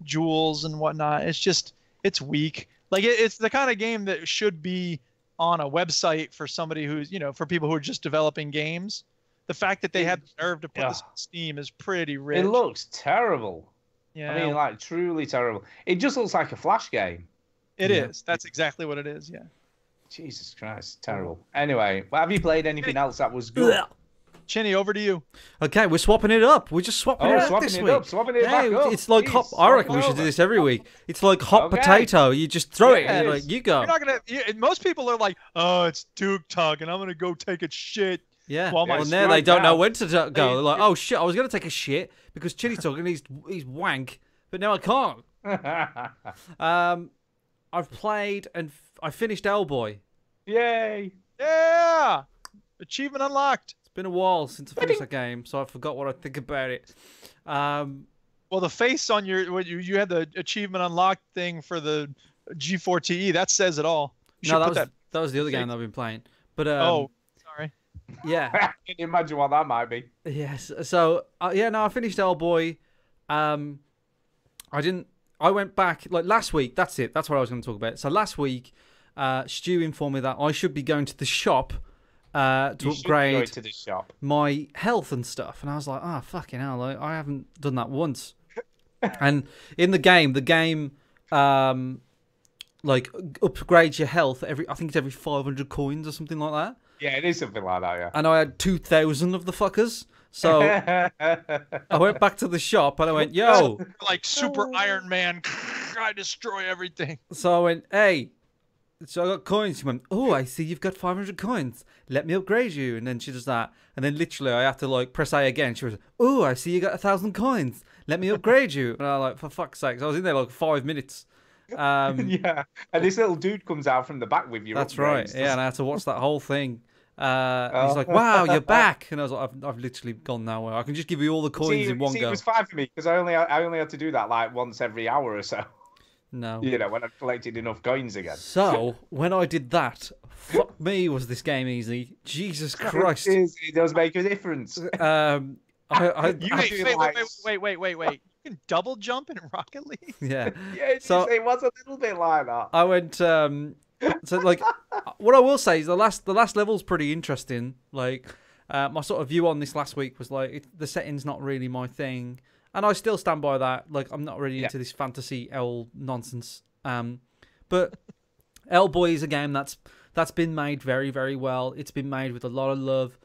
jewels and whatnot. It's weak. Like it's the kind of game that should be on a website for somebody who's, for people who are just developing games. The fact that they had the nerve to put this on Steam is pretty rich. It looks terrible. Yeah. I mean, like, truly terrible. It just looks like a Flash game. It is. That's exactly what it is, yeah. Jesus Christ, terrible. Anyway, have you played anything else that was good? Chinny, over to you. Okay, we're swapping it up. We're just swapping it up this week. Swapping it back up. It's like hot. I reckon we should do this every week. It's like hot potato. You just throw it and like you go. You're not gonna. Most people are like, "Oh, it's Duke Tug, and I'm gonna go take a shit." Yeah. Well, now they don't know when to go. They're like, "Oh shit, I was gonna take a shit because Chinny's talking. He's wank, but now I can't." I've played and I finished Hellboy. Yay! Yeah. Achievement unlocked. It's been a while since I finished that game, so I forgot what I think about it. Well, the face on you had the achievement unlocked thing for the G4TE. That says it all. No, that was the other game that I've been playing. But sorry. Yeah. Can you imagine what that might be? Yes. So I finished Hellboy. I went back like last week. That's it. That's what I was going to talk about. So last week, Stu informed me that I should be going to the shop to upgrade to the shop. my health and stuff. And I was like, oh, fucking hell, I haven't done that once. And in the game like upgrades your health I think it's every 500 coins or something like that. Yeah, it is something like that, yeah. And I had 2,000 of the fuckers. So I went back to the shop and I went, yo. Like Super Iron Man, I destroy everything. So I went, hey. So I got coins. She went, oh, I see you've got 500 coins. Let me upgrade you. And then she does that. And then literally I have to like press A again. She was, oh, I see you got 1,000 coins. Let me upgrade you. And I was like, for fuck's sake. So I was in there like 5 minutes. Yeah. And this little dude comes out from the back with you. That's right. Yeah, and I had to watch that whole thing. He's like, wow, you're back. And I was like, I've literally gone nowhere. I can just give you all the coins in one go. It was fine for me because I only had to do that like once every hour or so. No. You know, when I've collected enough coins again. So, when I did that, fuck me, was this game easy. Jesus Christ. It does make a difference. Wait. You can double jump in Rocket League? Yeah. Yeah, so, it was a little bit like that. I went, so like, what I will say is the last level's pretty interesting. Like, my sort of view on this last week was like, the setting's not really my thing. And I still stand by that. Like, I'm not really into this fantasy L nonsense. But Hellboy is a game that's been made very, very well. It's been made with a lot of love.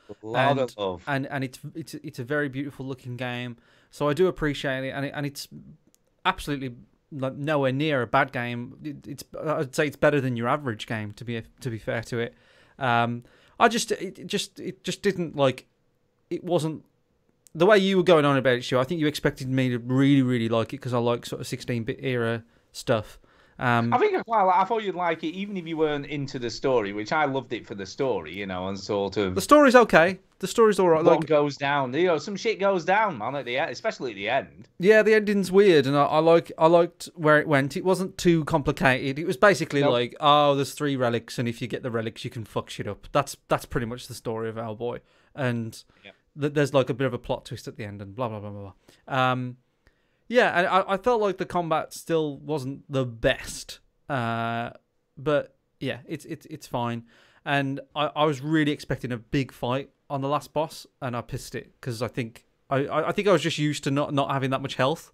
And it's a very beautiful looking game. So I do appreciate it. And it's absolutely like nowhere near a bad game. I'd say it's better than your average game, to be fair to it. It just didn't like. It wasn't. The way you were going on about it, Stu, I think you expected me to really, really like it because I like sort of 16-bit era stuff. I thought you'd like it even if you weren't into the story, which I loved it for the story, you know, and sort of. The story's okay. The story's all right. What goes down, you know, some shit goes down, man, at the end, especially at the end. Yeah, the ending's weird, and I liked where it went. It wasn't too complicated. It was basically like, oh, there's 3 relics, and if you get the relics, you can fuck shit up. That's pretty much the story of Hellboy, and. Yeah. There's like a bit of a plot twist at the end and blah blah blah blah. Yeah, and I felt like the combat still wasn't the best, but yeah, it's fine. And I was really expecting a big fight on the last boss, and I pissed it because I think I was just used to not having that much health,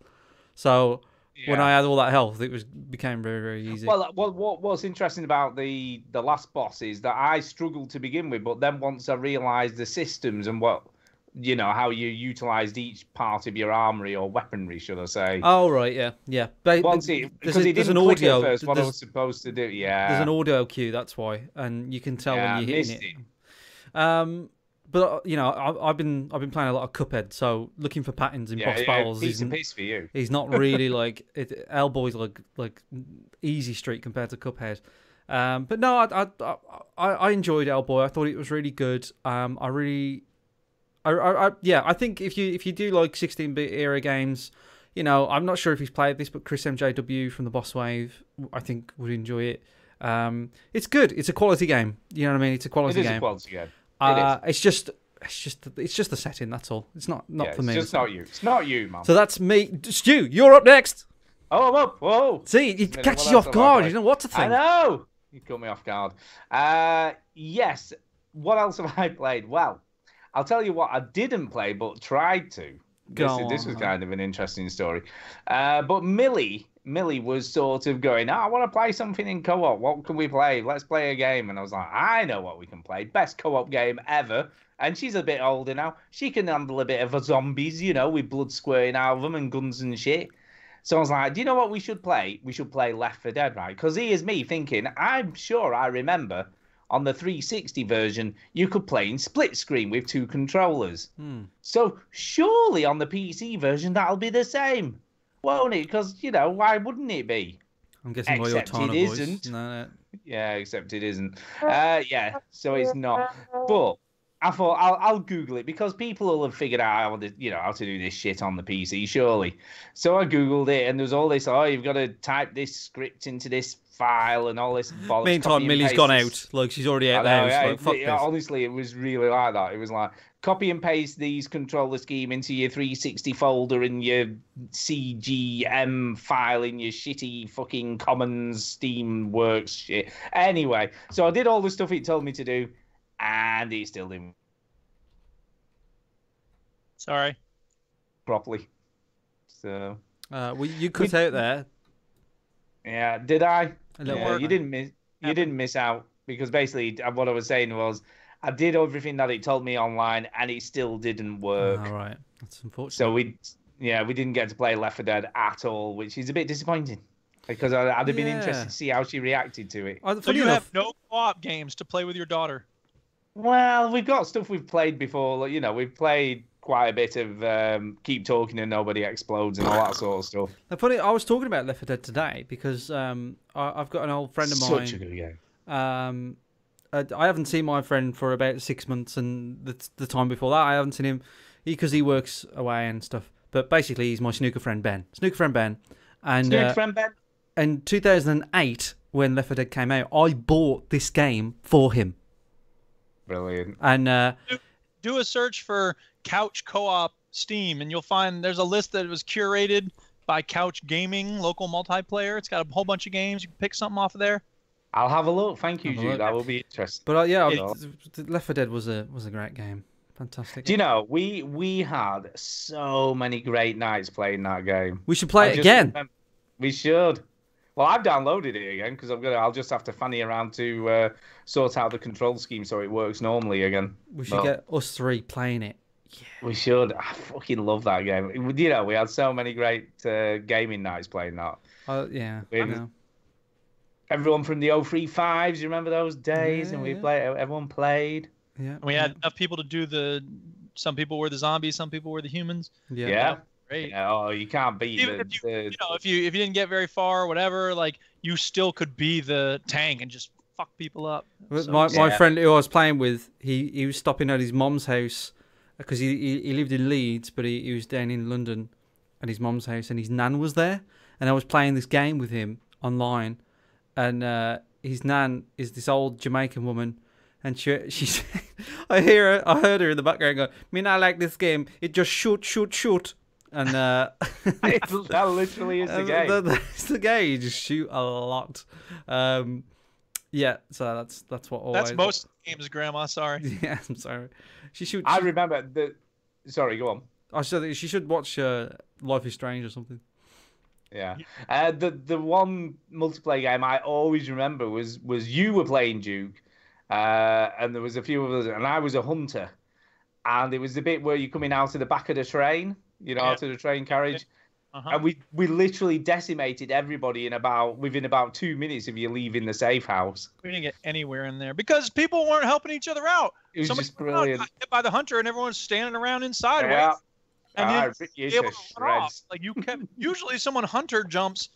so. Yeah. When I had all that health, it became very, very easy. Well, what's interesting about the last boss is that I struggled to begin with, but then once I realised the systems and how you utilised each part of your armory or weaponry, should I say? Oh right, yeah. Because it didn't click at first what I was supposed to do. Yeah, there's an audio cue, that's why, and you can tell when you're hitting it. But I've been playing a lot of Cuphead, so looking for patterns in boss battles. Piece for you. He's not really like Hellboy's like easy street compared to Cuphead. But no, I enjoyed Hellboy. I thought it was really good. I think if you do like 16-bit era games, I'm not sure if he's played this, but Chris MJW from the Boss Wave, I think would enjoy it. It's good. It's a quality game. You know what I mean? It's a quality game. It is a quality game. It's just the setting. That's all. It's not for me. It's just not you. It's not you, man. So that's me. Stu, you're up next. Oh, I'm up. Whoa. See, it catches you off guard. You don't know what to think. I know. You caught me off guard. Yes. What else have I played? Well, I'll tell you what I didn't play, but tried to. This was kind of an interesting story. But Millie was sort of going, I want to play something in co-op. What can we play? Let's play a game. And I was like, I know what we can play. Best co-op game ever. And she's a bit older now. She can handle a bit of zombies, you know, with blood squirting out of them and guns and shit. So I was like, do you know what we should play? We should play Left 4 Dead, right? Because here's me thinking, I'm sure I remember on the 360 version, you could play in split screen with 2 controllers. So surely on the PC version, that'll be the same, won't it? Because, you know, why wouldn't it be? I'm guessing by your tone of voice. Isn't. No. Yeah, except it isn't. Yeah, so it's not. But I thought I'll Google it because people will have figured out how to do this shit on the PC, surely. So I Googled it, and there's all this. Oh, you've got to type this script into this file and all this bollocks. Meantime, Millie's gone out. Like she's already out there. Yeah, like, fuck this. Honestly, it was really like that. It was like copy and paste these controller scheme into your 360 folder in your CGM file in your shitty fucking Commons Steam Works shit. Anyway, so I did all the stuff it told me to do. And he still didn't. Sorry. Properly. So. Well, you cut out there. Yeah, did I? Yeah, you didn't miss. You didn't miss out because basically what I was saying was I did everything that it told me online and it still didn't work. All right, that's unfortunate. So we didn't get to play Left 4 Dead at all, which is a bit disappointing. Because I'd have been interested to see how she reacted to it. So you have no co-op games to play with your daughter? Well, we've got stuff we've played before. You know, we've played quite a bit of Keep Talking and Nobody Explodes and all that sort of stuff. I was talking about Left 4 Dead today because I've got an old friend of mine. Such a good game. I haven't seen my friend for about 6 months, and the time before that, I haven't seen him because he works away and stuff. But basically, he's my snooker friend Ben. And Snooker friend Ben. In 2008, when Left 4 Dead came out, I bought this game for him. Brilliant. And do a search for Couch Co-op Steam, and you'll find there's a list that was curated by Couch Gaming, local multiplayer. It's got a whole bunch of games. You can pick something off of there. I'll have a look. Thank you, Jude. That will be interesting. But Left 4 Dead was a great game. Fantastic. Do you know, we had so many great nights playing that game. We should play it again. We should. Well, I've downloaded it again because I'll just have to fanny around to sort out the control scheme so it works normally again. We should get us 3 playing it. Yeah. We should. I fucking love that game. You know, we had so many great gaming nights playing that. Yeah, I know. Everyone from the 035s, you remember those days? Yeah, and everyone played. Yeah. And we had enough people to do some people were the zombies, some people were the humans. Yeah. Great. Oh, you can't beat if you didn't get very far or whatever, like you still could be the tank and just fuck people up. My friend who I was playing with, he was stopping at his mom's house because he lived in Leeds, but he was down in London at his mom's house, and his nan was there, and I was playing this game with him online, and his nan is this old Jamaican woman. And she's, I heard her in the background going, "Me not like this game. It just shoot." And that literally is the game. That's the game. You just shoot a lot. Yeah. So that's what. That's most games, Grandma. Sorry. Yeah, I'm sorry. She shoots. I remember the. Sorry, go on. I said she should watch Life is Strange or something. Yeah. The one multiplayer game I always remember was you were playing Duke. And there was a few of us, and I was a hunter, and it was the bit where you're coming out of the back of the train, out of the train carriage, and we literally decimated everybody within about 2 minutes of you leaving the safe house. We didn't get anywhere in there because people weren't helping each other out. It was just brilliant. Got hit by the hunter, and everyone's standing around inside. Yeah. And like you kept. Usually, someone hunter jumps,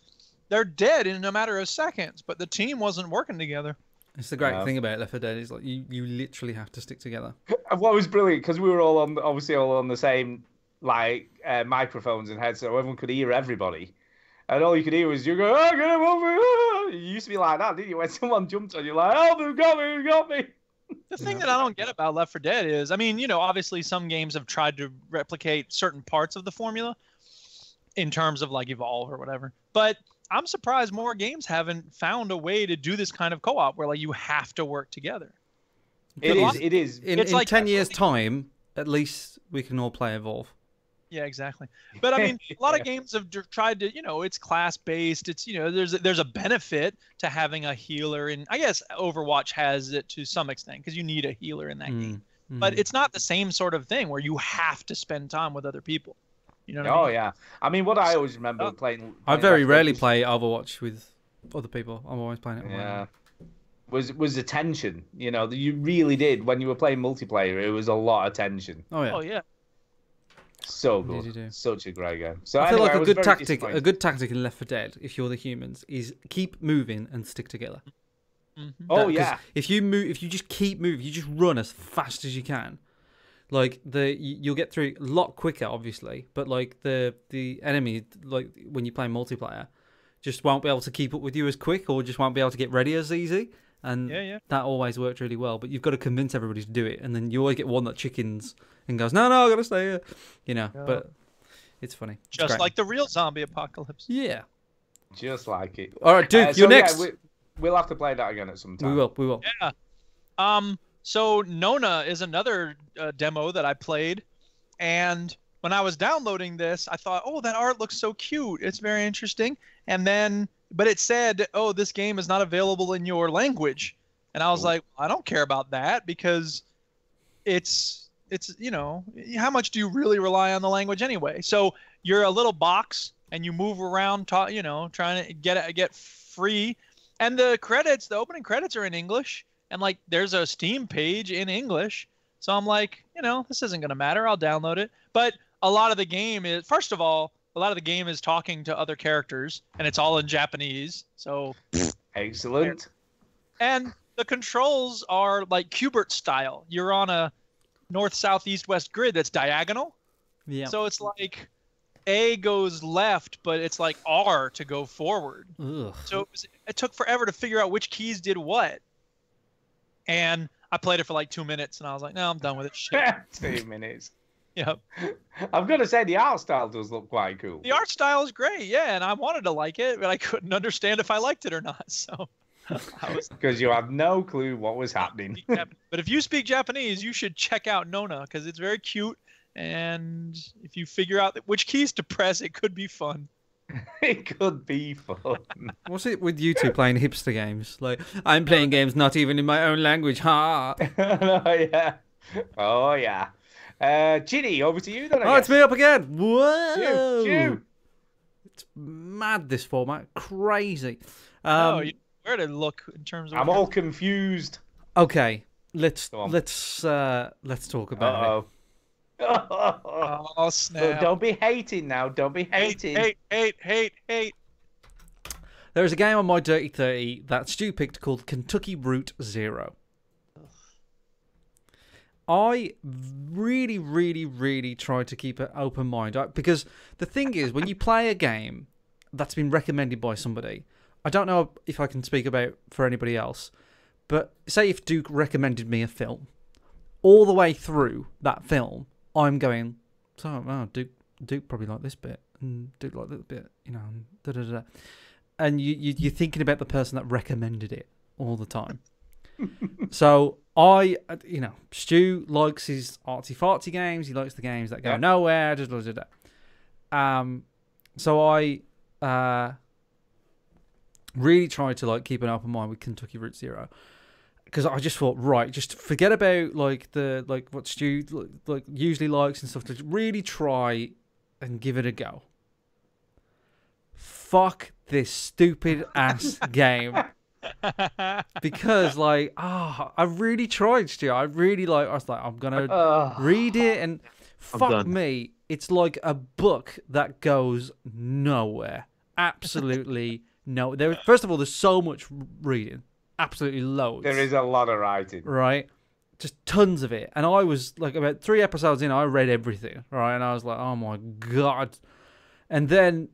they're dead in a matter of seconds, but the team wasn't working together. It's the great thing about Left 4 Dead is like you literally have to stick together. And what was brilliant because we were all on the same microphones and headsets, so everyone could hear everybody, and all you could hear was you go, "Oh, get him over!" You used to be like that, didn't you? When someone jumped on you, like, "Oh, who got me!" The thing that I don't get about Left 4 Dead is, I mean, obviously some games have tried to replicate certain parts of the formula in terms of like Evolve or whatever, but I'm surprised more games haven't found a way to do this kind of co-op where like you have to work together. It is. In 10 years' time, at least we can all play Evolve. Yeah, exactly. But I mean, a lot of games have tried to, it's class based. It's, there's a benefit to having a healer, and I guess Overwatch has it to some extent because you need a healer in that game. But it's not the same sort of thing where you have to spend time with other people. You know what I mean? yeah. I mean, what I always remember playing I very rarely play Overwatch with other people. I'm always playing it alone. Yeah. Was the tension. You really did. When you were playing multiplayer, it was a lot of tension. Oh, yeah. Oh, yeah. So good. Such a great game. So I feel anyway, like a good tactic in Left 4 Dead, if you're the humans, is keep moving and stick together. Oh yeah. If you just keep moving, you just run as fast as you can. Like you'll get through a lot quicker, obviously, but like the enemy, like when you play multiplayer, just won't be able to keep up with you as quick, or just won't be able to get ready as easy. And that always worked really well. But you've got to convince everybody to do it, and then you always get one that chickens and goes, "No, I gotta stay here," But it's funny. Just like the real zombie apocalypse. Yeah. Just like it. All right, Duke, you're next. Yeah, we'll have to play that again at some time. We will. Yeah. So Nona is another demo that I played, and when I was downloading this, I thought, oh, that art looks so cute. It's very interesting. And then, but it said, oh, this game is not available in your language. And I was like, I don't care about that because it's how much do you really rely on the language anyway? So you're a little box and you move around, trying to get free. And the opening credits are in English. And like, there's a Steam page in English. So I'm like, this isn't going to matter. I'll download it. But a lot of the game is, first of all, talking to other characters, and it's all in Japanese. So excellent. And the controls are like Qbert style. You're on a north, south, east, west grid that's diagonal. Yeah. So it's like A goes left, but it's like R to go forward. Ugh. So it took forever to figure out which keys did what. And I played it for like 2 minutes, and I was like, no, I'm done with it. Shit. 2 minutes. Yep. I've got to say, the art style does look quite cool. The art style is great, yeah, and I wanted to like it, but I couldn't understand if I liked it or not. So because you have no clue what was happening. But if you speak Japanese, you should check out Nona because it's very cute, and if you figure out which keys to press, it could be fun. It could be fun. What's it with you two playing hipster games? Like, I'm playing games not even in my own language. Ha! Oh yeah. Ginny, over to you then. It's me up again. Whoa! Stu. It's mad, this format. Crazy. Where to look in terms of? I'm all confused. Okay, let's talk about it. Oh, snap. Look, don't be hating now. Don't be hating. Hate. There is a game on my Dirty 30 that Stu picked called Kentucky Route Zero. I really, really, really try to keep an open mind. Because the thing is, when you play a game that's been recommended by somebody, I don't know if I can speak about for anybody else, but say if Duke recommended me a film, all the way through that film, I'm going, Duke probably liked this bit, and Duke liked that bit, and da-da-da. And you're thinking about the person that recommended it all the time. So Stu likes his artsy-fartsy games. He likes the games that go nowhere. So I really tried to keep an open mind with Kentucky Route Zero. Because I just thought, right, just forget about what Stu usually likes and stuff. To really try and give it a go. Fuck this stupid ass game. Because I really tried, Stu. I was like, I'm gonna read it, and fuck me, it's like a book that goes nowhere. Absolutely no. First of all, there's so much reading. Absolutely loads. There is a lot of writing. Right? Just tons of it. And I was about 3 episodes in, I read everything. Right? And I was like, oh my God. And then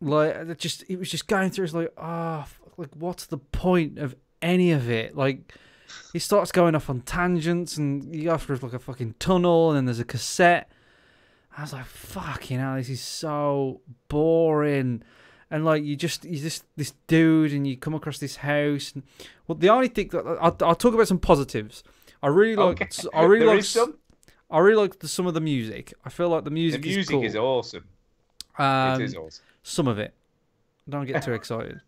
it was just going through, it's like, what's the point of any of it? He starts going off on tangents, and you go through a fucking tunnel, and then there's a cassette. I was like, fuck, this is so boring. And you just this dude, and you come across this house. And, well, the only thing that I'll talk about some positives. I really like. I really like some of the music. I feel like the music is cool. is awesome. It is awesome. Some of it. Don't get too excited.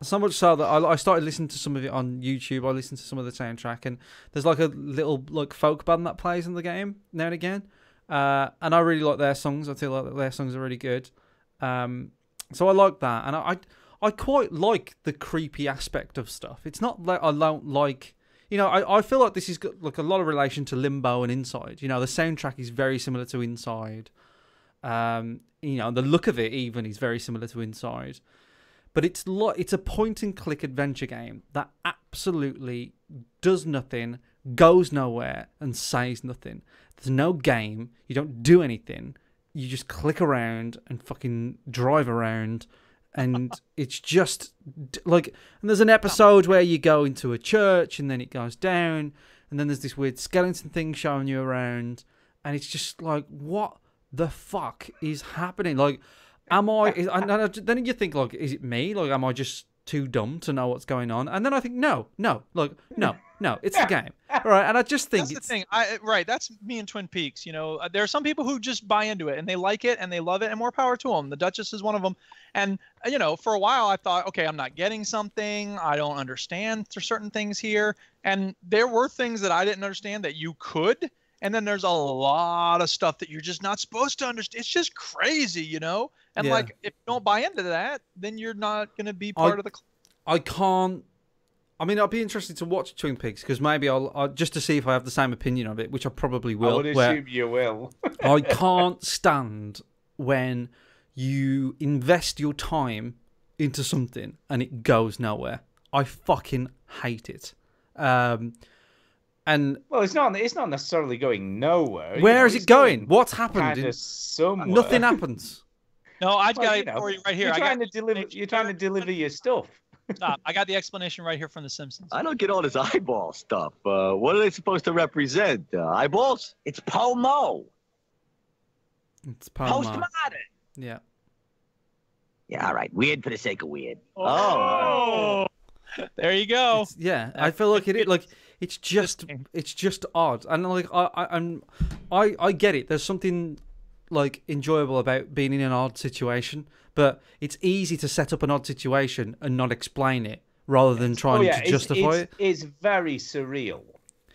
So much so that I started listening to some of it on YouTube. I listened to some of the soundtrack, and there's like a little like folk band that plays in the game now and again. And I really like their songs. I feel like their songs are really good. So I like that, and I quite like the creepy aspect of stuff. It's not like I don't like. I feel like this is got like a lot of relation to Limbo and Inside. The soundtrack is very similar to Inside. The look of it even is very similar to Inside. But it's a point-and-click adventure game that absolutely does nothing, goes nowhere, and says nothing. There's no game. You don't do anything. You just click around and fucking drive around. And it's just like, and there's an episode where you go into a church and then it goes down, and then there's this weird skeleton thing showing you around, and it's just like, what the fuck is happening? Like, then you think, like, is it me? Like, am I just too dumb to know what's going on? And then I think, no, it's the game. All right, and I just think that's the thing. That's me and Twin Peaks. There are some people who just buy into it and they like it and they love it, and more power to them. The Duchess is one of them. And for a while I thought, okay, I'm not getting something. I don't understand certain things here. And there were things that I didn't understand that you could. And then there's a lot of stuff that you're just not supposed to understand. It's just crazy, And like, if you don't buy into that, then you're not going to be part of the. I can't. I mean, I'd be interested to watch Twin Peaks because maybe I'll just to see if I have the same opinion of it, which I probably will. I would assume you will. I can't stand when you invest your time into something and it goes nowhere. I fucking hate it. And it's not necessarily going nowhere. Where is it going? What's happened? Somewhere. Nothing happens. No, I got it for you right here. You're trying to deliver your stuff. Stop. I got the explanation right here from The Simpsons. I don't get all this eyeball stuff. What are they supposed to represent? Eyeballs? It's Pomo. It's Pomo. Postmodern. Yeah. Yeah, all right. Weird for the sake of weird. Oh. There you go. I feel like it. Like it's just odd, and like I get it. There's something like enjoyable about being in an odd situation, but it's easy to set up an odd situation and not explain it rather than trying to justify it. It's very surreal.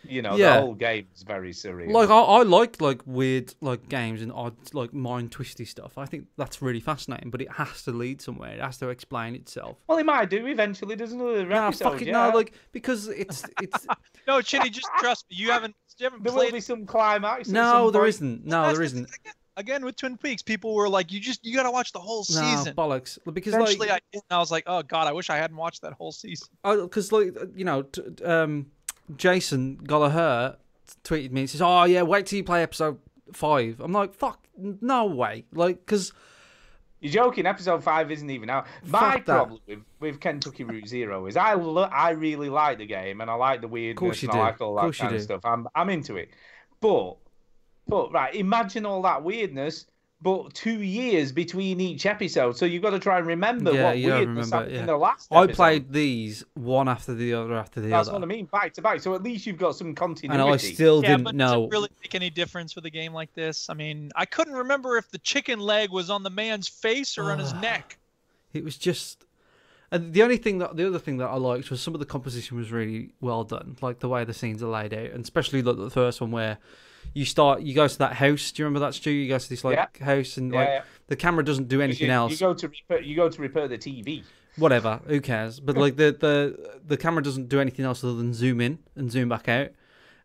The whole game is very surreal. Like I like weird like games and odd like mind twisty stuff. I think that's really fascinating, but it has to lead somewhere. It has to explain itself. Well, it might do eventually, doesn't it? No, like because it's No, Chinny, just trust me. You haven't there played. Will be some climax. No, there isn't. No, there isn't. Again, with Twin Peaks, people were like, "You got to watch the whole season." No, bollocks. Because eventually, like, I was like, "Oh God, I wish I hadn't watched that whole season." Because Jason Gallagher tweeted me and says, "Oh yeah, wait till you play episode 5." I'm like, "Fuck, no way!" Like, because you're joking. Episode 5 isn't even out. My problem with Kentucky Route Zero is I really like the game and I like the weirdness and I like all that kind of stuff. I'm into it, but right, imagine all that weirdness. But 2 years between each episode, so you've got to try and remember what weirdness happened in the last episode. I played these one after the other That's what I mean, back to back. So at least you've got some continuity. And I still didn't but know. Does it really make any difference with a game like this? I mean, I couldn't remember if the chicken leg was on the man's face or on his neck. It was just. And the other thing that I liked was some of the composition was really well done, like the way the scenes are laid out, and especially like the first one where. You go to that house. Do you remember that, Stu? You go to this house, and the camera doesn't do anything else. You go to repair the TV. Whatever, who cares? But like the camera doesn't do anything else other than zoom in and zoom back out,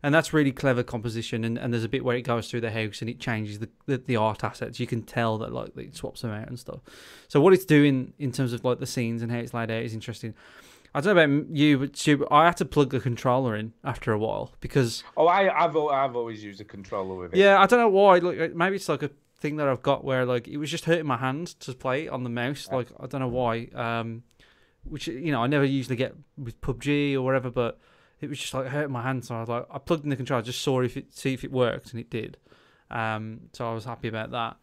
and that's really clever composition. And there's a bit where it goes through the house and it changes the art assets. You can tell that like it swaps them out and stuff. So what it's doing in terms of like the scenes and how it's laid out is interesting. I don't know about you, but Stu, I had to plug the controller in after a while because. Oh, I've always used a controller with it. Yeah, I don't know why. Like maybe it's like a thing that I've got where like it was just hurting my hand to play on the mouse. Like I don't know why. Which I never usually get with PUBG or whatever, but it was just like hurting my hand. So I was like, I plugged in the controller, just see if it worked, and it did. So I was happy about that.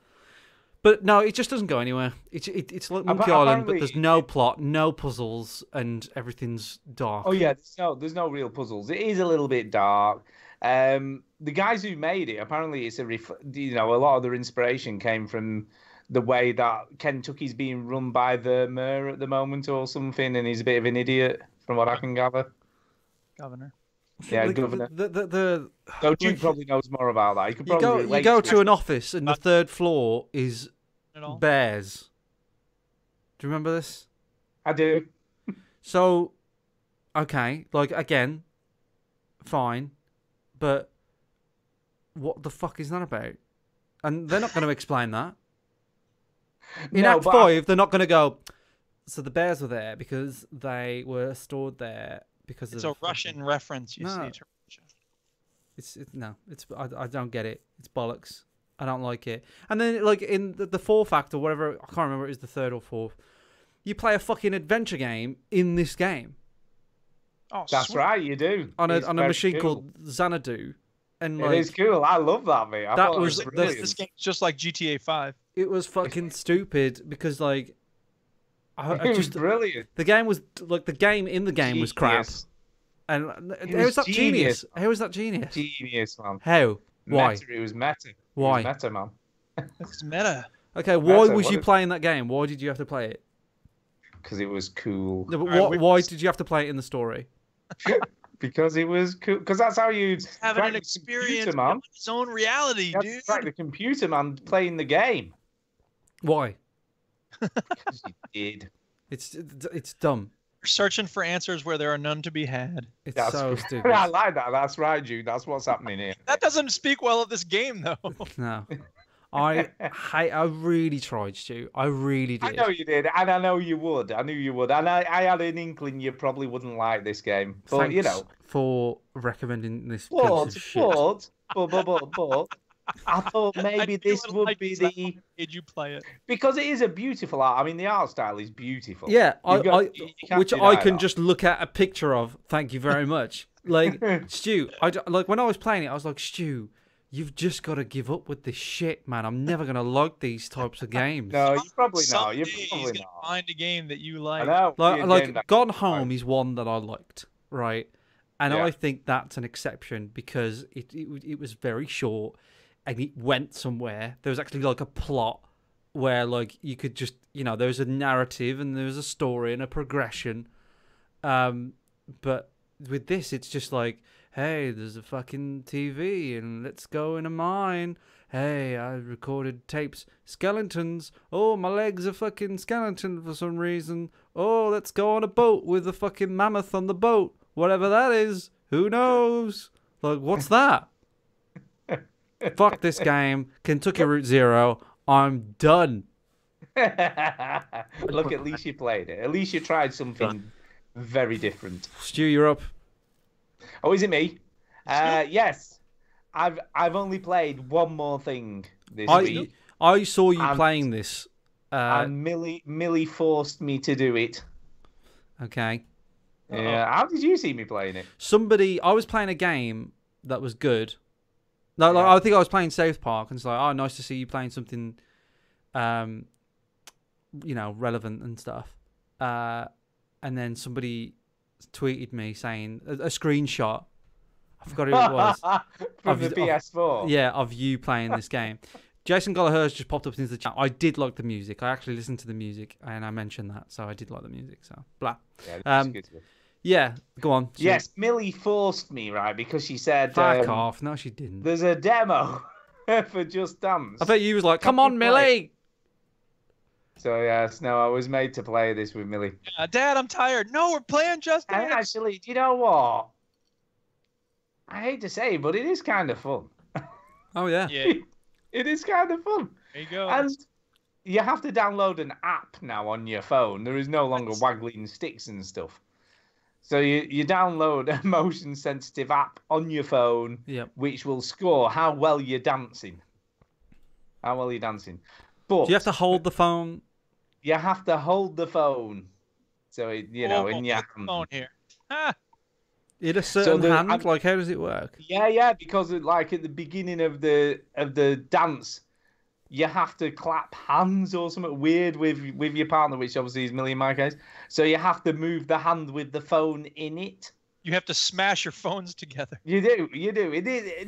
But no, it just doesn't go anywhere. It's like Monkey Island, but there's no plot, no puzzles, and everything's dark. Oh yeah, there's no real puzzles. It is a little bit dark. The guys who made it, apparently, it's a lot of their inspiration came from the way that Kentucky's being run by the mayor at the moment or something, and he's a bit of an idiot, from what I can gather. Governor. Yeah, governor. So Duke probably knows more about that. You go to an office, and the third floor is bears. Do you remember this? I do. So, okay, like again, fine, but what the fuck is that about? And they're not going to explain that. In Act 5, they're not going to go. So the bears were there because they were stored there because it's a Russian reference. You see, to Russia. I don't get it. It's bollocks. I don't like it. And then like in the fourth act or whatever, I can't remember. It was the third or fourth. You play a fucking adventure game in this game. Oh, that's right, you do. On a machine called Xanadu. And it is cool. I love that, mate. This game's just like GTA 5. It was fucking stupid because like it was brilliant. The game was like the game in the game was crap. And how is that genius? How is that genius? Genius, man. How? Why? It was meta. Why? It was meta, man. It's meta. Okay, why was you playing that game? Why did you have to play it? Because it was cool. No, but why did you have to play it in the story? Because it was cool. Because that's how you having an experience on its own reality, dude. Like the computer man playing the game. Why? Because you did. It's dumb. You're searching for answers where there are none to be had. It's so stupid. I like that. That's right, Jude. That's what's happening here. That doesn't speak well of this game, though. No. I really tried, Stu. I really did. I know you did, and I know you would. I knew you would, and I had an inkling you probably wouldn't like this game. But Thanks you know, for recommending this. But I thought maybe this would be the. Did you play it? Because it is a beautiful art. I mean, the art style is beautiful. Yeah, which I can just look at a picture of. Thank you very much. Like Stu, like when I was playing it, I was like, Stu, you've just got to give up with this shit, man. I'm never gonna like these types of games. No, you probably not. You're He's probably gonna not. find a game that you like. I know. Like Gone Home is one that I liked, right? And I think that's an exception because it was very short and it went somewhere. There was actually like a plot where like you could just, there was a narrative and there was a story and a progression. But with this, it's just like, hey, there's a fucking TV and let's go in a mine. Hey, I recorded tapes. Skeletons. Oh, my legs are fucking skeleton for some reason. Oh, let's go on a boat with a fucking mammoth on the boat. Whatever that is. Who knows? Like, what's that? Fuck this game. Kentucky Route Zero. I'm done. Look, at least you played it. At least you tried something very different. Stu, you're up. Oh, is it me? Yes. I've only played one more thing this week. I saw you playing this. And Millie forced me to do it. Okay. Yeah. How did you see me playing it? I was playing a game that was good. No, like, I think I was playing South Park, and it's like, oh, nice to see you playing something, relevant and stuff. And then somebody tweeted me saying a screenshot. I forgot who it was. From the PS4. Yeah, of you playing this game. Jason Gallagher's just popped up into the chat. I did like the music. I actually listened to the music, and I mentioned that, so I did like the music. So blah. Yeah, go on. Yes, Millie forced me, right, because she said... Fuck off. No, she didn't. There's a demo for Just Dance. I bet you was like, come on, Millie! So, yes, no, I was made to play this with Millie. Dad, I'm tired. No, we're playing Just Dance. And actually, do you know what? I hate to say it, but it is kind of fun. Oh, yeah. It is kind of fun. There you go. And you have to download an app now on your phone. There is no longer waggling sticks and stuff. So you download a motion-sensitive app on your phone, which will score how well you're dancing. How well you're dancing. But do you have to hold the phone? You have to hold the phone. So, in your hand. Phone here. In a certain hand? Like, how does it work? Yeah, because like at the beginning of the dance, you have to clap hands or something weird with your partner, which obviously is Millie in my case. So you have to move the hand with the phone in it. You have to smash your phones together. You do.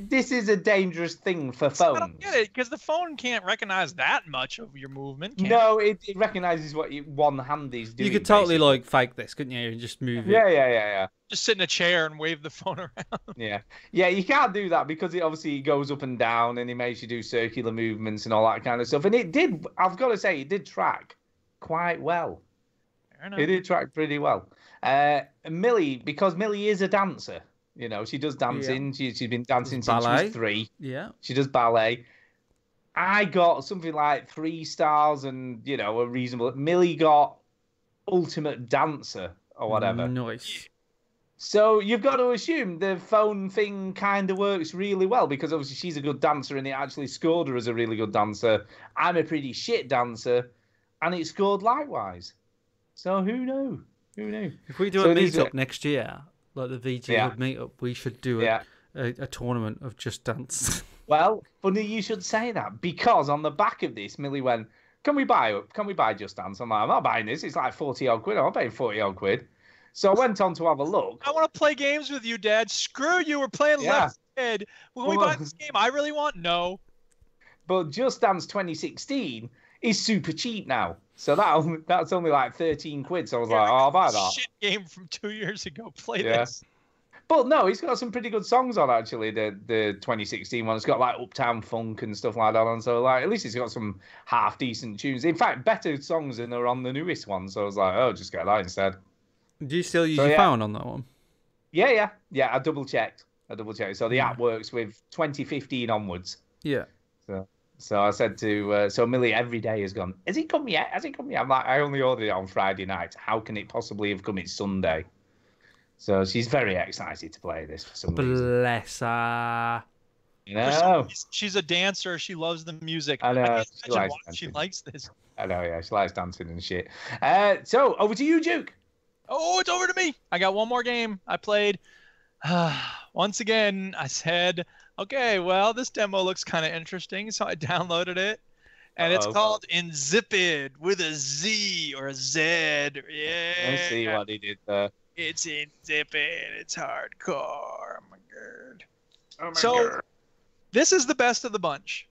This is a dangerous thing for phones. I don't get it, because the phone can't recognize that much of your movement. No, it recognizes what one hand is doing. You could totally like fake this, couldn't you? And just move it. Yeah. Just sit in a chair and wave the phone around. Yeah, you can't do that because it obviously goes up and down and it makes you do circular movements and all that kind of stuff. And it did, I've got to say, it did track quite well. Fair enough. It did track pretty well. Millie, because Millie is a dancer, you know, she does dancing. Yeah. She's been dancing since she was 3. Yeah. She does ballet. I got something like 3 stars and, you know, a reasonable. Millie got ultimate dancer or whatever. Nice. So you've got to assume the phone thing kind of works really well because obviously she's a good dancer and it actually scored her as a really good dancer. I'm a pretty shit dancer and it scored likewise. So who knew? Who knew? If we do a meetup next year, like the VG Hub meetup, we should do a tournament of Just Dance. Well, funny you should say that because on the back of this, Millie went, Can we buy Just Dance? I'm like, I'm not buying this. It's like 40 odd quid. I'm not paying 40 odd quid. So I went on to have a look. I want to play games with you, Dad. Screw you. We're playing Left Head. Will we buy this game I really want? No. But Just Dance 2016 is super cheap now. So that's only like 13 quid. So I was like, I'll buy that. Shit game from 2 years ago. Play this. But no, he's got some pretty good songs on actually. The 2016 one, it's got like Uptown Funk and stuff like that. And so like at least he's got some half decent tunes. In fact, better songs than are on the newest one. So I was like, oh, just get that instead. Do you still use your phone on that one? Yeah. I double checked. So the app works with 2015 onwards. Yeah. So I said to so Millie every day has gone, has it come yet? I'm like, I only ordered it on Friday night. How can it possibly have come? It's Sunday. So she's very excited to play this for some reason. Bless her. No. She's a dancer. She loves the music. I know. She likes this. I know, yeah. She likes dancing and shit. So over to you, Duke. Oh, it's over to me. I got one more game I played. Once again, I said, okay, well, this demo looks kind of interesting, so I downloaded it. And it's called Insipid with a Z or a Z. Yeah. Let's see what he did there. It's insipid. It's hardcore. Oh, my God. So, this is the best of the bunch.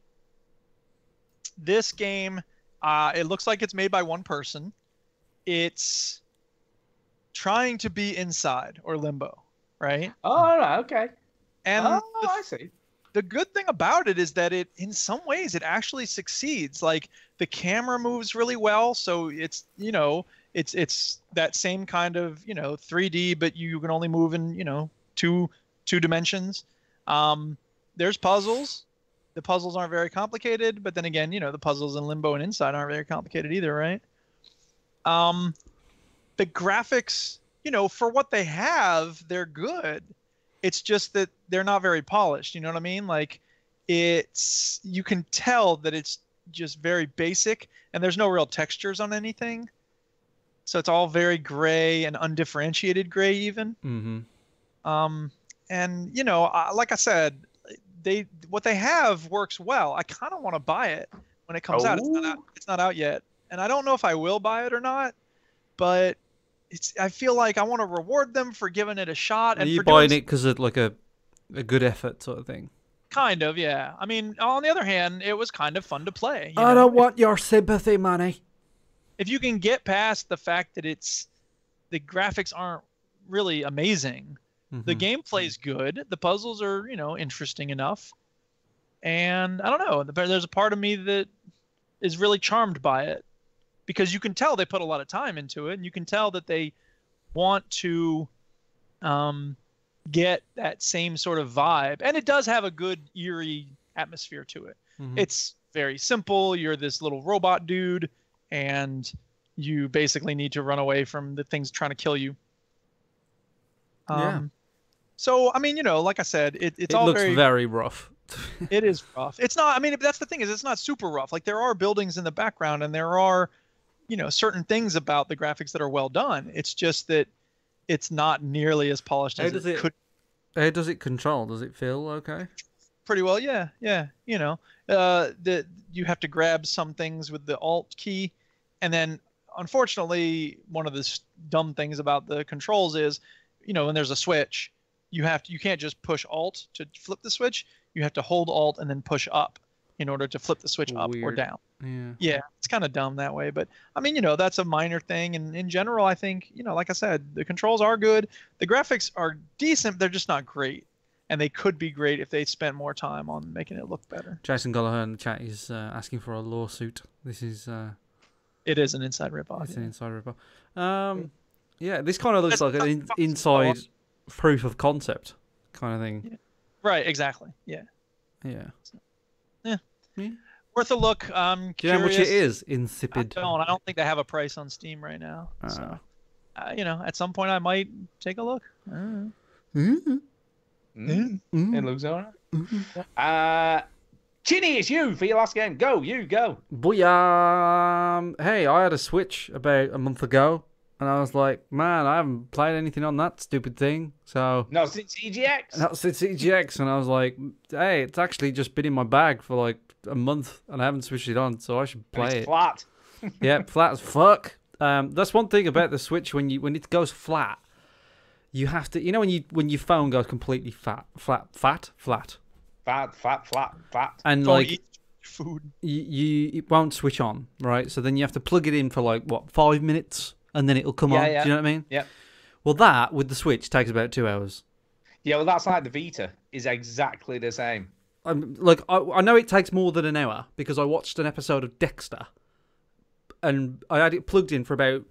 This game, it looks like it's made by one person. It's trying to be Inside or Limbo, right? Oh, okay. And I see. The good thing about it is that in some ways, it actually succeeds. Like the camera moves really well, so it's it's that same kind of 3D, but you can only move in two dimensions. There's puzzles. The puzzles aren't very complicated, but then again, the puzzles in Limbo and Inside aren't very complicated either, right? The graphics, for what they have, they're good. It's just that they're not very polished. You know what I mean? Like you can tell that it's just very basic and there's no real textures on anything. So it's all very gray and undifferentiated gray even. Mm-hmm. And like I said, what they have works well. I kind of want to buy it when it comes out. It's not out yet. And I don't know if I will buy it or not, but I feel like I want to reward them for giving it a shot. Are you buying it because of like a good effort sort of thing? Kind of, yeah. I mean, on the other hand, it was kind of fun to play. I don't want your sympathy money. If you can get past the fact that the graphics aren't really amazing, the gameplay is good. The puzzles are, interesting enough. And I don't know. There's a part of me that is really charmed by it. Because you can tell they put a lot of time into it, and you can tell that they want to get that same sort of vibe. And it does have a good, eerie atmosphere to it. Mm-hmm. It's very simple. You're this little robot dude, and you basically need to run away from the things trying to kill you. So, I mean, like I said, it all looks very rough. It is rough. It's not, I mean, that's the thing is it's not super rough. Like there are buildings in the background, and there are certain things about the graphics that are well done. It's just that it's not nearly as polished as it could. How does it control? Does it feel okay? pretty well. Yeah. You know, you have to grab some things with the Alt key, and then unfortunately, one of the dumb things about the controls is, you know, when there's a switch, you can't just push Alt to flip the switch. You have to hold Alt and then push up in order to flip the switch up or down. Yeah, it's kind of dumb that way. But I mean, you know, that's a minor thing. And in general, I think, you know, like I said, the controls are good. The graphics are decent. They're just not great. And they could be great if they spent more time on making it look better. Jason Gallagher in the chat is asking for a lawsuit. This is... It is an inside ripoff. It's an inside ripoff. Yeah, this kind of looks like an inside proof of concept kind of thing. Yeah. Right, exactly. Yeah. Yeah. Yeah. Worth a look. I'm Do you know how much curious. it is? Insipid. I don't think they have a price on Steam right now. So, you know, at some point I might take a look. I don't know. It looks alright. Chinny, it's you for your last game. Go. Booyah! Hey, I had a Switch about a month ago, and I was like, man, I haven't played anything on that stupid thing. So Not since EGX. And I was like, hey, it's actually just been in my bag for like a month, and I haven't switched it on, so I should play it. Flat. Yeah, flat as fuck. That's one thing about the Switch. When it goes flat, you have to, you know, when your phone goes completely flat, and like food, you it won't switch on, right? So then you have to plug it in for like 5 minutes, and then it'll come on. Yeah. Do you know what I mean? Yeah. Well, that with the Switch takes about 2 hours. Yeah, well, that's like the Vita is exactly the same. Like I know it takes more than an hour because I watched an episode of Dexter, and I had it plugged in for about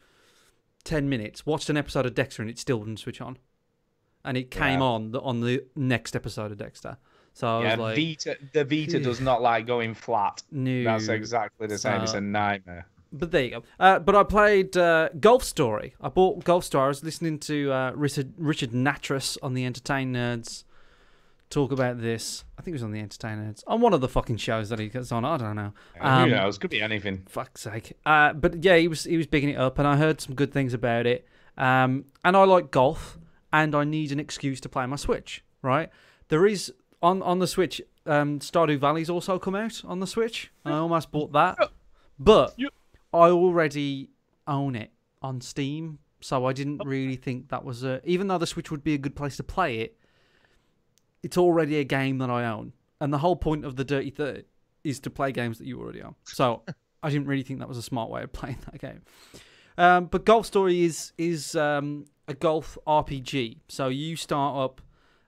10 minutes. Watched an episode of Dexter, and it still didn't switch on, and it came on the next episode of Dexter. So I was like, the Vita does not like going flat. No, that's exactly the same. It's a nightmare. But there you go. But I played Golf Story. I bought Golf Story. I was listening to Richard Natras on the Entertain Nerds talk about this. I think it was on the Entertain Nerds. On one of the fucking shows that he gets on. I don't know. Who knows? Could be anything. Fuck's sake. But yeah, he was bigging it up, and I heard some good things about it. And I like golf, and I need an excuse to play my Switch. Right? There is on the Switch. Stardew Valley's also come out on the Switch. I almost bought that, but I already own it on Steam, so I didn't really think that was even though the Switch would be a good place to play it, it's already a game that I own. And the whole point of the Dirty 30 is to play games that you already own. So I didn't really think that was a smart way of playing that game. But Golf Story is a golf RPG. So you start up,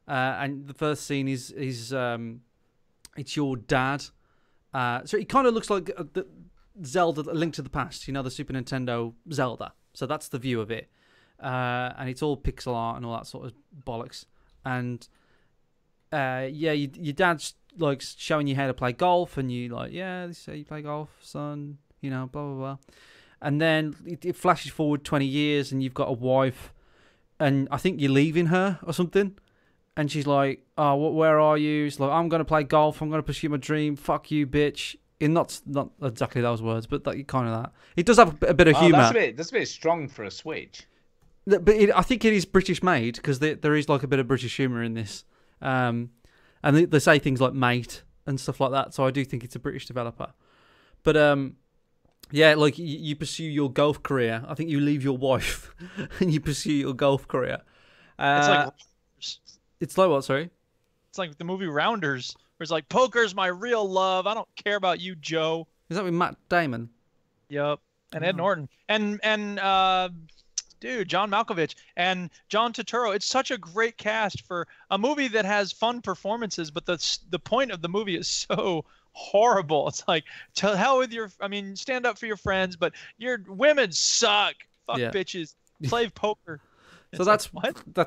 and the first scene is it's your dad. So it kind of looks like the Zelda, A Link to the Past, you know, the Super Nintendo Zelda. So that's the view of it. And it's all pixel art and all that sort of bollocks. And your dad's like showing you how to play golf, and you like, yeah, this is how you play golf, son, you know, blah, blah, blah. And then it flashes forward 20 years, and you've got a wife, and I think you're leaving her or something. And she's like, oh, where are you? She's like, I'm going to play golf. I'm going to pursue my dream. Fuck you, bitch. In not exactly those words, but kind of that. It does have a bit of humour. That's a bit strong for a Switch. But I think it is British made, because there is like a bit of British humour in this. And they say things like mate and stuff like that. So I do think it's a British developer. But yeah, like you pursue your golf career. I think you leave your wife and you pursue your golf career. It's like what? Sorry. It's like the movie Rounders, where it's like, poker's my real love. I don't care about you, Joe. Is that with Matt Damon? Yep. And Ed Norton. And dude, John Malkovich and John Turturro. It's such a great cast for a movie that has fun performances, but the point of the movie is so horrible. It's like, to hell with stand up for your friends, but your women suck. Fuck bitches. Play poker. So that's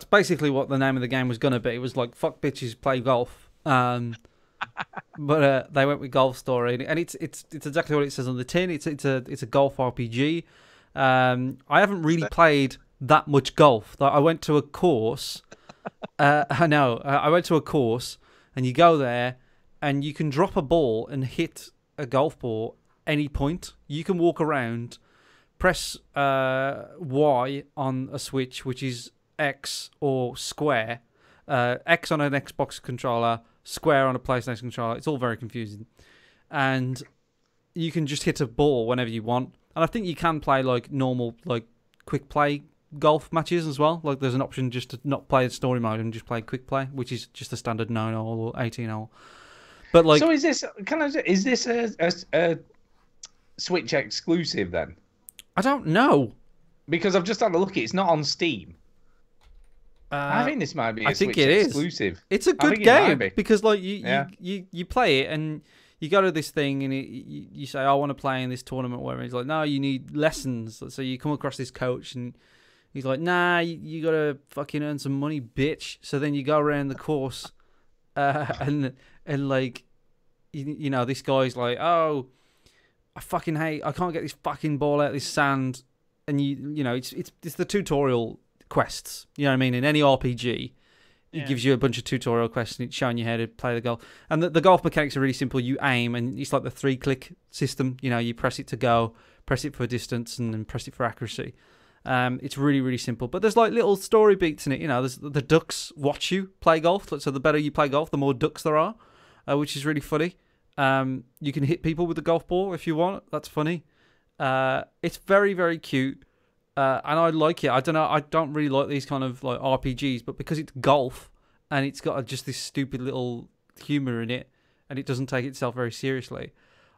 basically what the name of the game was going to be. It was like, fuck bitches, play golf. But they went with Golf Story, and it's exactly what it says on the tin. It's a golf RPG. I haven't really played that much golf. I went to a course. I went to a course, and you go there, and you can drop a ball and hit a golf ball any point. You can walk around, press Y on a Switch, which is X or square. X on an Xbox controller, square on a PlayStation controller. It's all very confusing. And you can just hit a ball whenever you want. And I think you can play like normal, like quick play golf matches as well. Like there's an option just to not play the story mode and just play quick play, which is just a standard 9-hole or 18-hole. But like, so is this a Switch exclusive then? I don't know, because I've just had a look. It's not on Steam. I think this might be a Switch exclusive. It's a good game because like you play it and you go to this thing and you say, I want to play in this tournament, whatever. He's like, no, you need lessons. So you come across this coach and he's like, nah, you got to fucking earn some money, bitch. So then you go around the course and like, you know, this guy's like, oh, I fucking hate, I can't get this fucking ball out of this sand. And you know, it's the tutorial quests. You know what I mean? In any RPG, it gives you a bunch of tutorial quests and it's showing you how to play the golf. And the golf mechanics are really simple. You aim and it's like the 3-click system. You know, you press it to go, press it for distance, and then press it for accuracy. It's really, really simple. But there's like little story beats in it. You know, there's the ducks watch you play golf. So the better you play golf, the more ducks there are, which is really funny. You can hit people with the golf ball if you want. That's funny. It's very, very cute. And I like it. I don't know. I don't really like these kind of like RPGs, but because it's golf and it's got just this stupid little humor in it, and it doesn't take itself very seriously,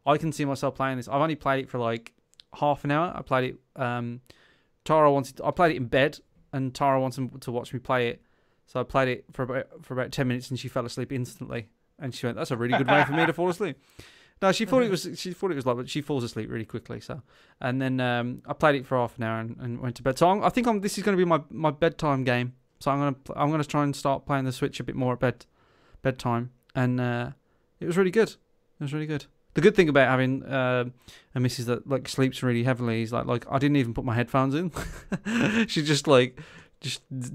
I can see myself playing this. I've only played it for like half an hour. I played it. I played it in bed, and Tara wanted to watch me play it, so I played it for about 10 minutes, and she fell asleep instantly. And she went, "That's a really good way for me to fall asleep." No, she thought it was like, but she falls asleep really quickly. So, and then I played it for half an hour and went to bed. So I think this is going to be my bedtime game. So I'm gonna try and start playing the Switch a bit more at bedtime. And it was really good. It was really good. The good thing about having a missus that like sleeps really heavily is like I didn't even put my headphones in. She just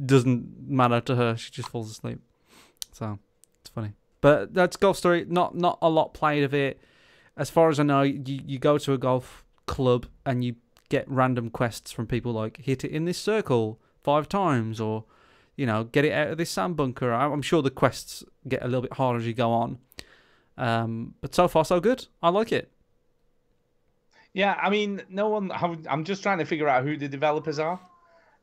doesn't matter to her. She just falls asleep. So it's funny. But that's Golf Story. Not a lot played of it. As far as I know, you go to a golf club and you get random quests from people like hit it in this circle 5 times, or you know, get it out of this sand bunker. I'm sure the quests get a little bit harder as you go on. But so far so good. I like it. Yeah, I mean, I'm just trying to figure out who the developers are.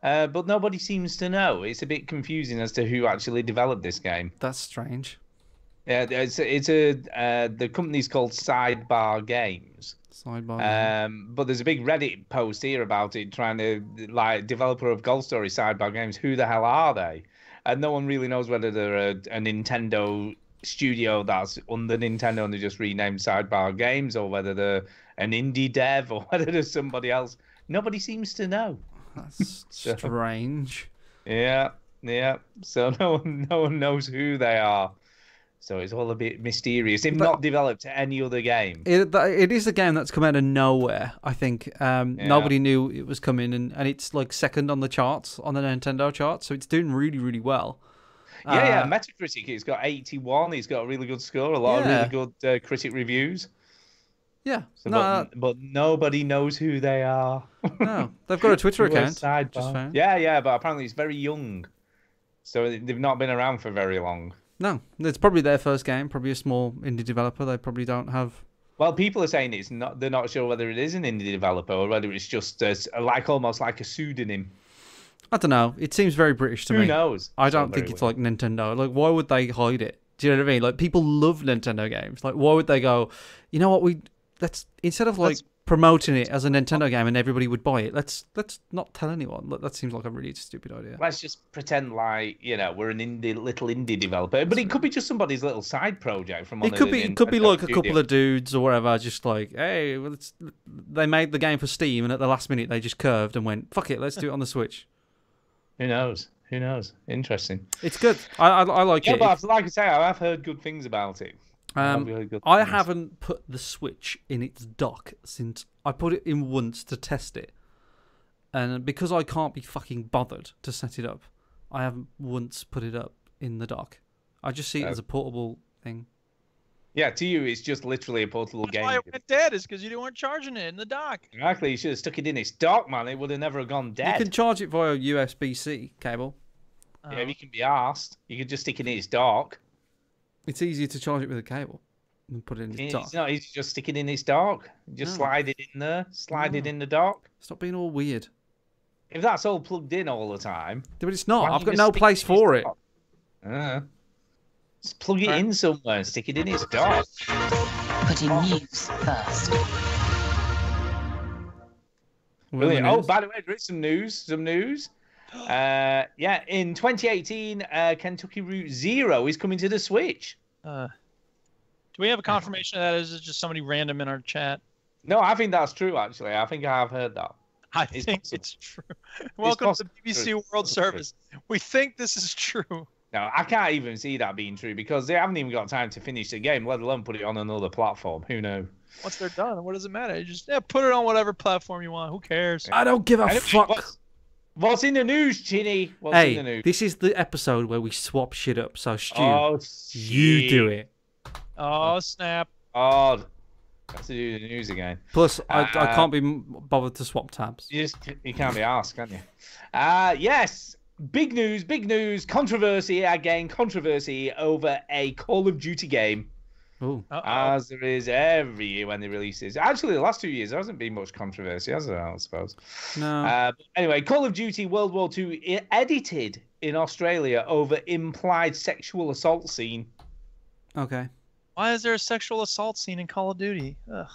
But nobody seems to know. It's a bit confusing as to who actually developed this game. That's strange. Yeah, the company's called Sidebar Games. Sidebar. But there's a big Reddit post here about it, trying to like developer of Golf Story, Sidebar Games. Who the hell are they? And no one really knows whether they're a Nintendo studio that's under Nintendo and they just renamed Sidebar Games, or whether they're an indie dev, or whether there's somebody else. Nobody seems to know. That's strange. Yeah. So no one knows who they are. So it's all a bit mysterious. They've not developed any other game. It is a game that's come out of nowhere, I think. Nobody knew it was coming, and it's like second on the charts, on the Nintendo charts, so it's doing really, really well. Yeah. Metacritic, it's got 81. It's got a really good score, a lot of really good critic reviews. Yeah. So, but nobody knows who they are. No, they've got a Twitter account. Yeah, but apparently it's very young. So they've not been around for very long. No, it's probably their first game, probably a small indie developer. They probably don't have... Well, people are saying they're not sure whether it is an indie developer or whether it's just almost like a pseudonym. I don't know. It seems very British to me. Who knows? I don't think it's like Nintendo. Like, why would they hide it? Do you know what I mean? Like, people love Nintendo games. Like, why would they go, you know what, instead of like promoting it as a Nintendo game and everybody would buy it, let's not tell anyone. That seems like a really stupid idea. Let's just pretend like, you know, we're an little indie developer, but it could be just somebody's little side project from one it could be like a couple of dudes or whatever, just like, hey, they made the game for Steam and at the last minute they just curved and went, fuck it, let's do it on the Switch. Who knows? Interesting. It's good. I like it. Yeah, but like I say, I have heard good things about it. I haven't put the Switch in its dock since I put it in once to test it, and because I can't be fucking bothered to set it up, I haven't once put it up in the dock. I just see it as a portable thing. Yeah, to you, it's just literally a portable game. That's why it went dead, is because you weren't charging it in the dock. Exactly, you should have stuck it in its dock, man. It would have never gone dead. You can charge it via USB-C cable. Yeah, if you can be arsed, you could just stick it in its dock. It's easier to charge it with a cable than put it in the dock. It's not easy to just stick it in its dock. Just slide it in there. Slide it in the dock. Stop being all weird. If that's all plugged in all the time. Yeah, but it's not. why I've don't got you no just stick place it in for its it. dock? Just plug it in somewhere and stick it in its dock. Putting news first. Brilliant. Oh, by the way, there is some news. Yeah, in 2018, Kentucky Route Zero is coming to the Switch. Do we have a confirmation of that? Or is it just somebody random in our chat? No, I think that's true, actually. I think I have heard that. I think it's true. Welcome to the BBC World Service. We think this is true. No, I can't even see that being true because they haven't even got time to finish the game, let alone put it on another platform. Who knows? Once they're done, what does it matter? You just put it on whatever platform you want. Who cares? I don't give a Anyway, fuck. What's in the news, Chinny? What's in the news? This is the episode where we swap shit up. So, Stu, Oh, you do it. Oh, snap. Oh, let's do the news again. Plus, I can't be bothered to swap tabs. You can't be asked, can you? Yes. Big news, controversy over a Call of Duty game. Ooh. As there is every year when they release this. Actually, the last 2 years, there hasn't been much controversy, has there, I suppose? No. But anyway, Call of Duty World War II edited in Australia over implied sexual assault scene. Okay. Why is there a sexual assault scene in Call of Duty? Ugh.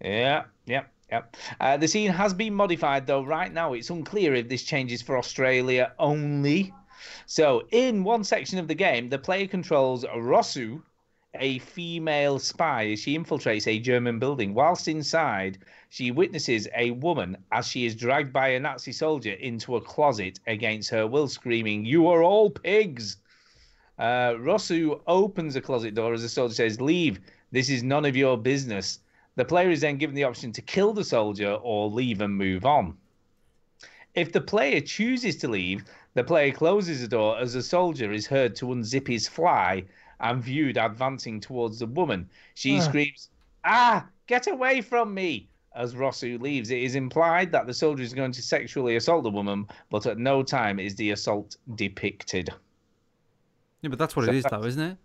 Yeah. The scene has been modified, though. Right now, it's unclear if this changes for Australia only. So, in one section of the game, the player controls Rosu, a female spy, as she infiltrates a German building. Whilst inside, she witnesses a woman as she is dragged by a Nazi soldier into a closet against her will, screaming, "You are all pigs!" Rosu opens the closet door as the soldier says, "Leave. This is none of your business." The player is then given the option to kill the soldier or leave and move on. If the player chooses to leave, the player closes the door as the soldier is heard to unzip his fly and viewed advancing towards the woman. She screams, "Ah, get away from me!" As Rosu leaves. It is implied that the soldier is going to sexually assault the woman, but at no time is the assault depicted. Yeah, but that's what it is, though, isn't it?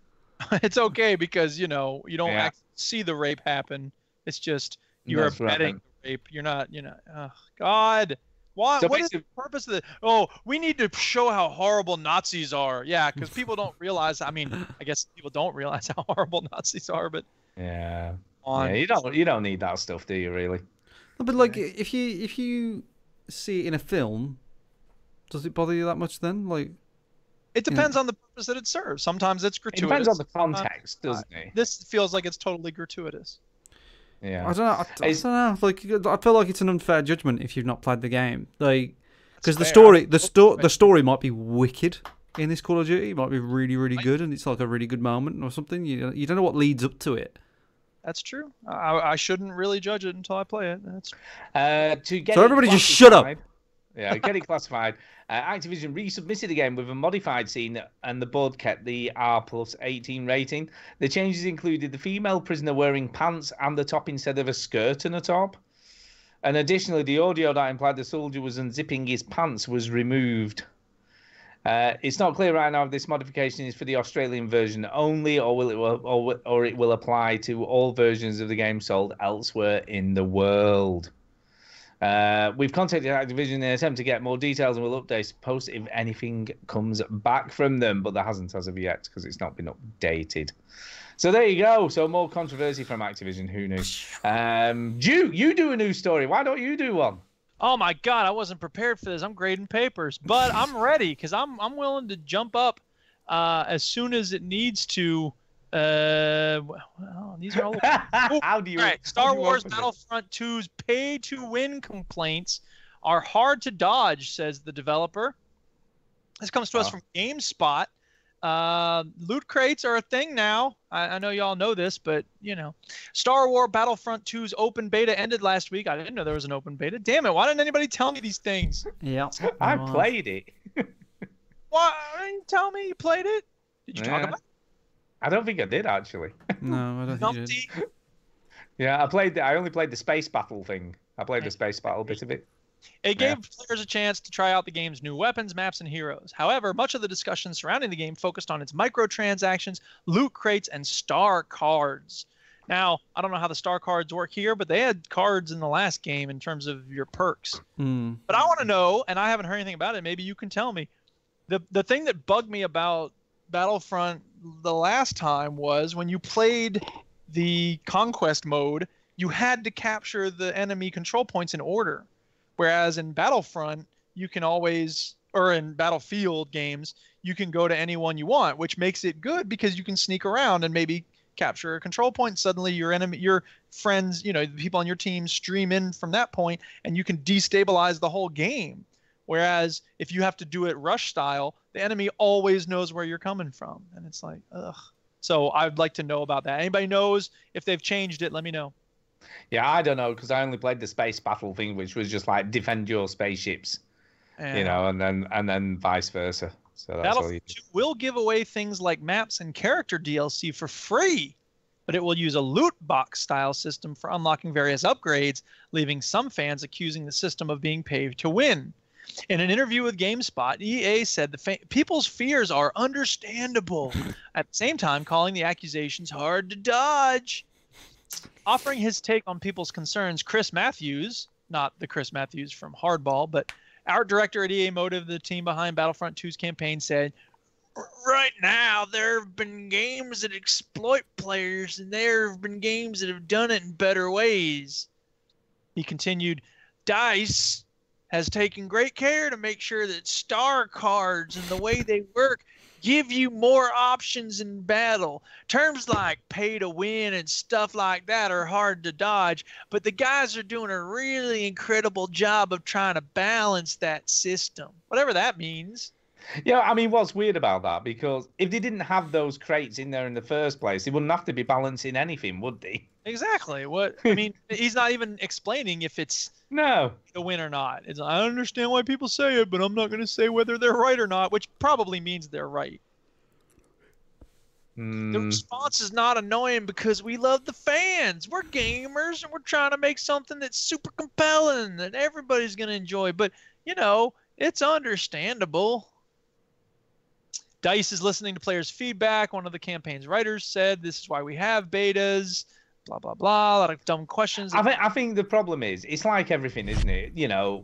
It's okay because, you don't actually see the rape happen. It's just you're abetting the rape. You're not, oh, God. Why? So what is the purpose of the? Oh, we need to show how horrible Nazis are. Yeah, because people don't realize. I mean, I guess people don't realize how horrible Nazis are, but yeah, you don't need that stuff, do you? Really? No, but like, if you see it in a film, does it bother you that much then? Like, it depends on the purpose that it serves. Sometimes it's gratuitous. It depends on the context, doesn't it? This feels like it's totally gratuitous. Yeah. I don't know. I don't know. Like, I feel like it's an unfair judgment if you've not played the game. Like, because the story might be wicked in this Call of Duty. It might be really, really good, and it's like a really good moment or something. You don't know what leads up to it. That's true. I shouldn't really judge it until I play it. That's to get so everybody just shut up. Yeah, get it classified. Activision resubmitted the game with a modified scene, and the board kept the R+18 rating. The changes included the female prisoner wearing pants and the top instead of a skirt and a top. And additionally, the audio that implied the soldier was unzipping his pants was removed. It's not clear right now if this modification is for the Australian version only, or it will apply to all versions of the game sold elsewhere in the world. We've contacted Activision in an attempt to get more details, and we'll update post if anything comes back from them, but there hasn't as of yet because it's not been updated. So there you go. So more controversy from Activision. Who knew? You do a news story. Why don't you do one? Oh my God, I wasn't prepared for this. I'm grading papers, but I'm ready because I'm willing to jump up as soon as it needs to. These are all. How do you? All right, Star Wars Battlefront 2's pay-to-win complaints are hard to dodge, says the developer. This comes to us from GameSpot. Loot crates are a thing now. I know y'all know this, but Star Wars Battlefront 2's open beta ended last week. I didn't know there was an open beta. Damn it! Why didn't anybody tell me these things? Yeah, I played it. Why didn't you tell me you played it? Did you talk about it? I don't think I did actually. No, I don't think you did. Yeah, I only played the space battle thing. I played the space battle bit of it. It gave players a chance to try out the game's new weapons, maps, and heroes. However, much of the discussion surrounding the game focused on its microtransactions, loot crates, and star cards. Now, I don't know how the star cards work here, but they had cards in the last game in terms of your perks. But I want to know, and I haven't heard anything about it, maybe you can tell me. The thing that bugged me about Battlefront the last time was when you played the conquest mode, you had to capture the enemy control points in order. Whereas in Battlefront, you can always, or in Battlefield games, you can go to any one you want, which makes it good because you can sneak around and maybe capture a control point. Suddenly your friends, the people on your team stream in from that point, and you can destabilize the whole game. Whereas if you have to do it rush style, the enemy always knows where you're coming from. And it's like, ugh. So I'd like to know about that. Anybody knows if they've changed it, let me know. Yeah, I don't know, because I only played the space battle thing, which was just like defend your spaceships, and then vice versa. So that's all you do. Battlefield 2 will give away things like maps and character DLC for free, but it will use a loot box style system for unlocking various upgrades, leaving some fans accusing the system of being paid to win. In an interview with GameSpot, EA said people's fears are understandable, at the same time calling the accusations hard to dodge. Offering his take on people's concerns, Chris Matthews, not the Chris Matthews from Hardball, but art director at EA Motive, the team behind Battlefront 2's campaign, said, right now there have been games that exploit players, and there have been games that have done it in better ways. He continued, DICE has taken great care to make sure that star cards and the way they work give you more options in battle. Terms like pay to win and stuff like that are hard to dodge, but the guys are doing a really incredible job of trying to balance that system, whatever that means. Yeah, I mean, what's weird about that, because if they didn't have those crates in there in the first place, they wouldn't have to be balancing anything, would they? Exactly. What I mean, he's not even explaining if it's a win or not. I understand why people say it, but I'm not going to say whether they're right or not, which probably means they're right. The response is not annoying because we love the fans. We're gamers, and we're trying to make something that's super compelling that everybody's going to enjoy. But, it's understandable. DICE is listening to players' feedback. One of the campaign's writers said, this is why we have betas, blah, blah, blah. A lot of dumb questions. I think the problem is, it's like everything, isn't it?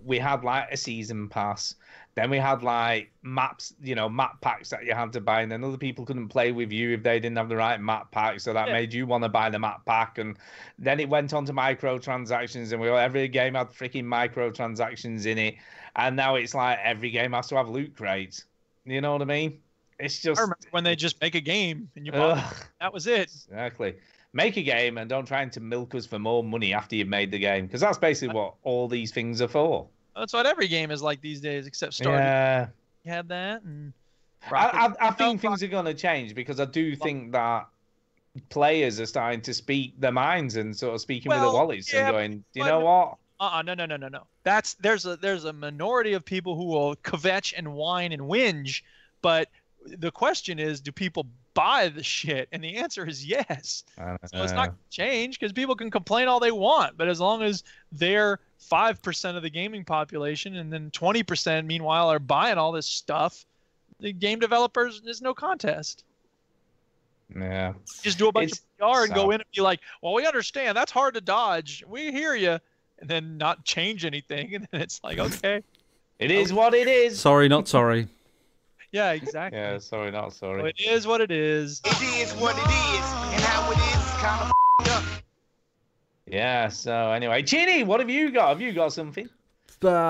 We had like a season pass. Then we had like maps, map packs that you had to buy. And then other people couldn't play with you if they didn't have the right map pack. So that made you want to buy the map pack. And then it went on to microtransactions. And every game had freaking microtransactions in it. And now it's like every game has to have loot crates. You know what I mean? It's just, I remember when they just make a game and you bought it. That was it. Exactly. Make a game and don't try to milk us for more money after you've made the game, because that's basically what all these things are for. That's what every game is like these days, except Stardew. Yeah. You had that. And I think things are going to change, because I do think that players are starting to speak their minds and sort of speaking with their wallets and going, do you know what? No. There's a minority of people who will kvetch and whine and whinge, but the question is, do people buy the shit? And the answer is yes. So it's not going to change, because people can complain all they want, but as long as they're 5% of the gaming population and then 20% meanwhile are buying all this stuff, the game developers, there's no contest. Yeah. Just do a bunch of PR and go in and be like, well, we understand that's hard to dodge. We hear you. And then not change anything. And then it's like, okay. It is what it is. Sorry, not sorry. Yeah, exactly. Yeah, sorry, not sorry. So it is what it is. It is what it is, and how it is kind of up. Yeah, so anyway, Chinny, what have you got? Have you got something? PUBG.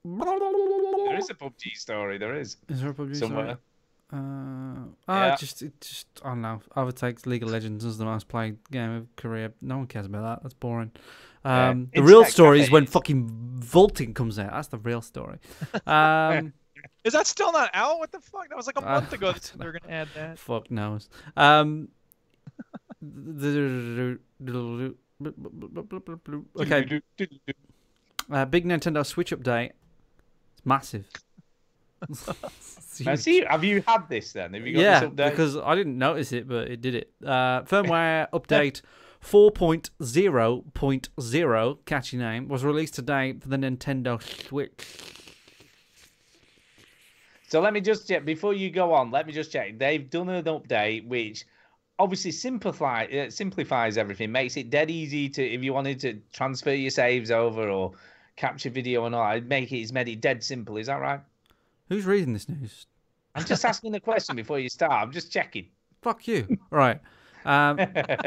There is a PUBG story, there is. Is there a PUBG somewhere? Story? Just I don't know. Overtakes League of Legends as the most played game of Korea. No one cares about that. That's boring. The real story is when fucking Vaulting comes out. That's the real story. Is that still not out? What the fuck? That was like a month ago that they were going to add that. Fuck knows. Okay. Big Nintendo Switch update. It's massive. See, have you had this then? Have you got this update? Because I didn't notice it, but it did it. Firmware update 4.0.0, catchy name, was released today for the Nintendo Switch. So let me just check, before you go on, let me just check. They've done an update which obviously simplifies everything, makes it dead easy to, if you wanted to transfer your saves over or capture video and all, it's made it dead simple. Is that right? Who's reading this news? I'm just asking the question before you start. I'm just checking. Fuck you. Right.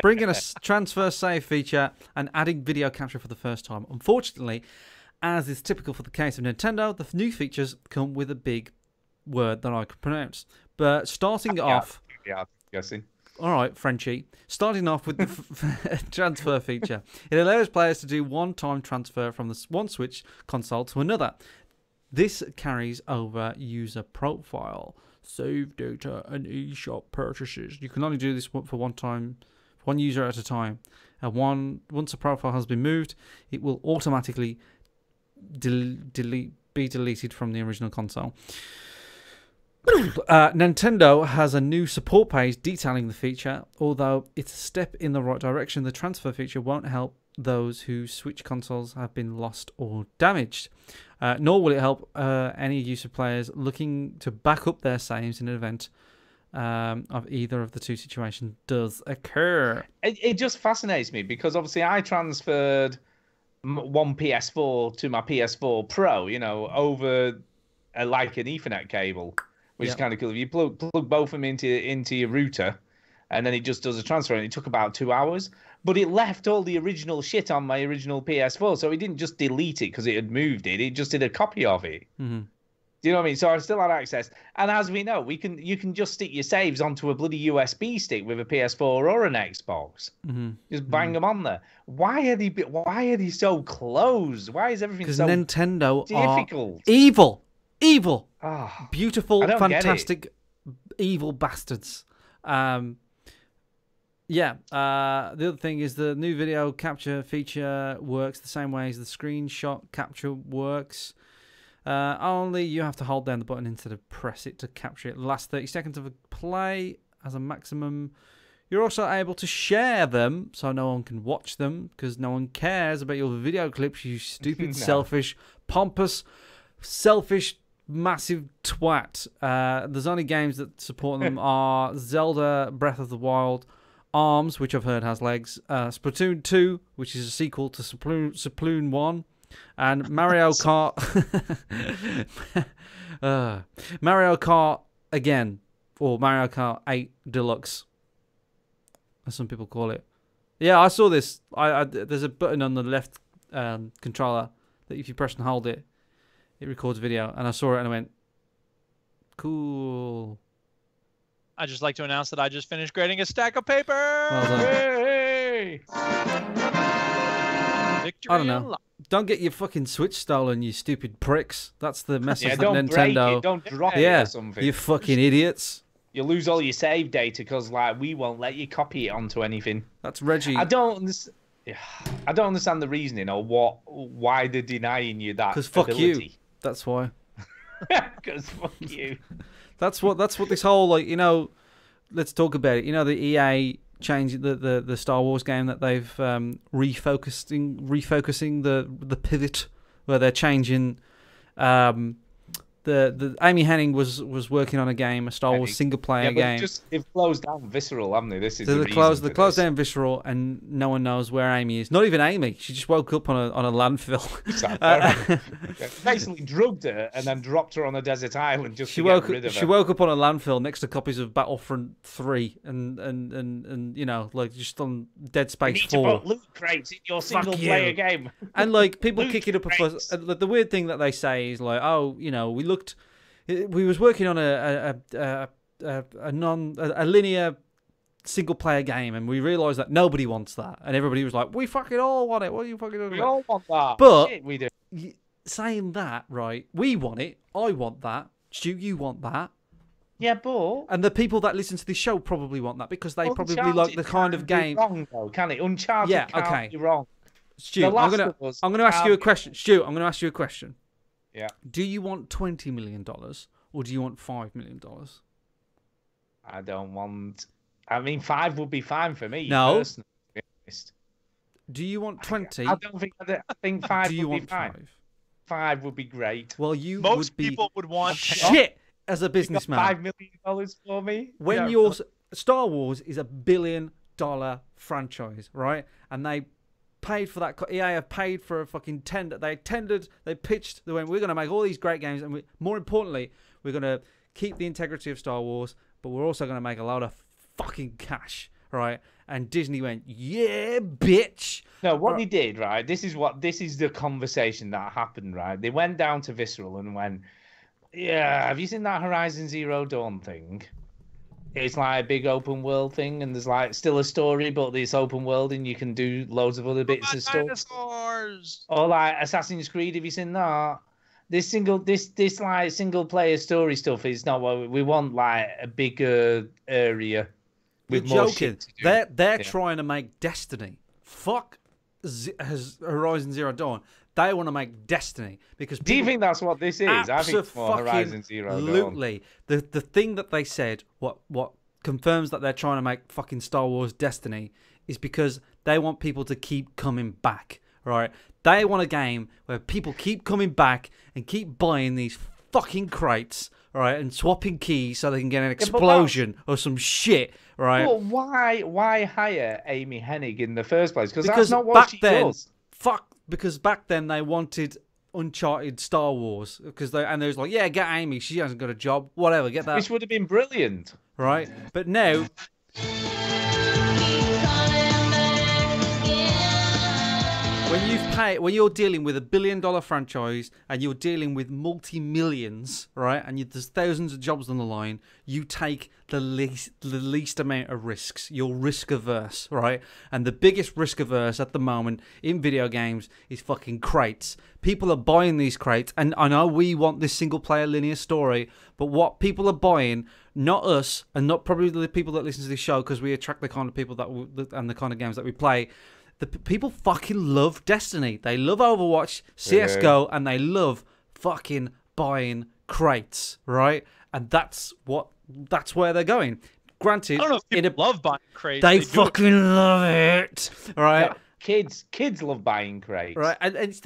Bringing a transfer save feature and adding video capture for the first time. Unfortunately, as is typical for the case of Nintendo, the new features come with a big word that I could pronounce. But starting off... Yeah, I'm guessing. All right, Frenchie. Starting off with the transfer feature. It allows players to do one-time transfer from one Switch console to another. This carries over user profile, save data, and eShop purchases. You can only do this for one user at a time. Once a profile has been moved, it will automatically be deleted from the original console. Nintendo has a new support page detailing the feature. Although it's a step in the right direction, the transfer feature won't help those whose Switch consoles have been lost or damaged. Nor will it help any user players looking to back up their saves in an event of either of the two situations does occur. It just fascinates me because obviously I transferred one PS4 to my PS4 Pro, over like an Ethernet cable. Which is kind of cool. If you plug both of them into your router, and then it just does a transfer, and it took about 2 hours. But it left all the original shit on my original PS4, so it didn't just delete it because it had moved it. It just did a copy of it. Mm-hmm. Do you know what I mean? So I still had access. And as we know, you can just stick your saves onto a bloody USB stick with a PS4 or an Xbox. Mm-hmm. Just bang them on there. Why are they so closed? Why is everything so Nintendo difficult? Evil. Oh, beautiful, fantastic, evil bastards. The other thing is the new video capture feature works the same way as the screenshot capture works. Only you have to hold down the button instead of press it to capture it. The last 30 seconds of a play as a maximum. You're also able to share them so no one can watch them because no one cares about your video clips, you stupid, selfish, pompous, selfish, massive twat. There's only games that support them are Zelda Breath of the Wild, ARMS, which I've heard has legs, Splatoon 2, which is a sequel to Splatoon 1, and Mario Kart. Mario Kart again, or Mario Kart 8 Deluxe, as some people call it. Yeah, I saw this. There's a button on the left controller that if you press and hold it, it records video, and I saw it and I went, cool. I'd just like to announce that I just finished grading a stack of paper. Well done. Hey! Victory I don't know. unlocked. Don't get your fucking Switch stolen, you stupid pricks. That's the message that don't break Nintendo. it, don't drop it or something. You fucking idiots. You lose all your save data because we won't let you copy it onto anything. That's Reggie. I don't understand the reasoning or why they're denying you that. Because fuck you. That's why. Because fuck you. That's what this whole let's talk about it. The EA change the Star Wars game that they've refocusing the pivot where they're changing the Amy Hennig was working on a game, a Star Wars single player game. They've closed down Visceral, haven't they? This is they closed down Visceral, and no one knows where Amy is. Not even Amy. She just woke up on a landfill. Basically drugged her and then dropped her on a desert island just to get rid of her. She woke up on a landfill next to copies of Battlefront 3 and just on Dead Space 4. You need to put loot crates in your single player game. And people kick it up a fuss. The weird thing that they say is we was working on a linear single player game, and we realised that nobody wants that, and everybody was like, "We fucking all want it." What are you fucking talking about? We all want that. But shit, we do. Saying that, right? We want it. I want that. Stu, you want that. Yeah, but and the people that listen to this show probably want that because they probably like the kind of game. Wrong though, can it? Uncharted can't be wrong. Stu, I'm gonna ask you a question. Stu, I'm gonna ask you a question. Yeah. Do you want $20 million or do you want $5 million? I don't want. I mean, 5 would be fine for me. No. Personally. honest. Do you want 20? I don't think. I think 5 Do you would be want fine. 5? 5 would be great. Well, you Most would be people would want shit as a You got businessman. $5 million for me. When Yeah. your Star Wars is a $1 billion franchise, right? And they paid for that. EA have paid for a fucking tender. They tendered. They pitched. They went, we're going to make all these great games, and more importantly, we're going to keep the integrity of Star Wars, but we're also going to make a lot of fucking cash, right? And Disney went, yeah, bitch. No, what they did, right? This is the conversation that happened, right? They went down to Visceral and went, yeah, have you seen that Horizon Zero Dawn thing? It's like a big open world thing, and there's like still a story, but it's open world, and you can do loads of other bits of stuff. Dinosaurs. Or like Assassin's Creed, have you seen that? This like single player story stuff is not what we want. Like a bigger area with You're more joking. shit to do. They're trying to make Destiny. Fuck Horizon Zero Dawn. They want to make Destiny because. Do you think that's what this is? I think it's more Horizon Zero Dawn. Absolutely. The thing that they said, what confirms that they're trying to make fucking Star Wars Destiny, is because they want people to keep coming back. Right? They want a game where people keep coming back and keep buying these fucking crates, right, and swapping keys so they can get an explosion or some shit, right? But why hire Amy Hennig in the first place? Because that's Because not what back she then, does. because back then they wanted Uncharted Star Wars because they was like, yeah, get Amy, she hasn't got a job, whatever, get that. Which would have been brilliant, right? But now. When you're dealing with $1 billion franchise and you're dealing with multi-millions, right, and there's thousands of jobs on the line, you take the least amount of risks. You're risk averse, right? And the biggest risk averse at the moment in video games is fucking crates. People are buying these crates, and I know we want this single player linear story, but what people are buying, not us, and not probably the people that listen to this show, because we attract the kind of people and the kind of games that we play. The people fucking love Destiny. They love Overwatch, CSGO, and they love fucking buying crates, right? And that's where they're going. Granted, I don't know if people love buying crates. They fucking love it, right? Yeah, kids love buying crates, right? And it's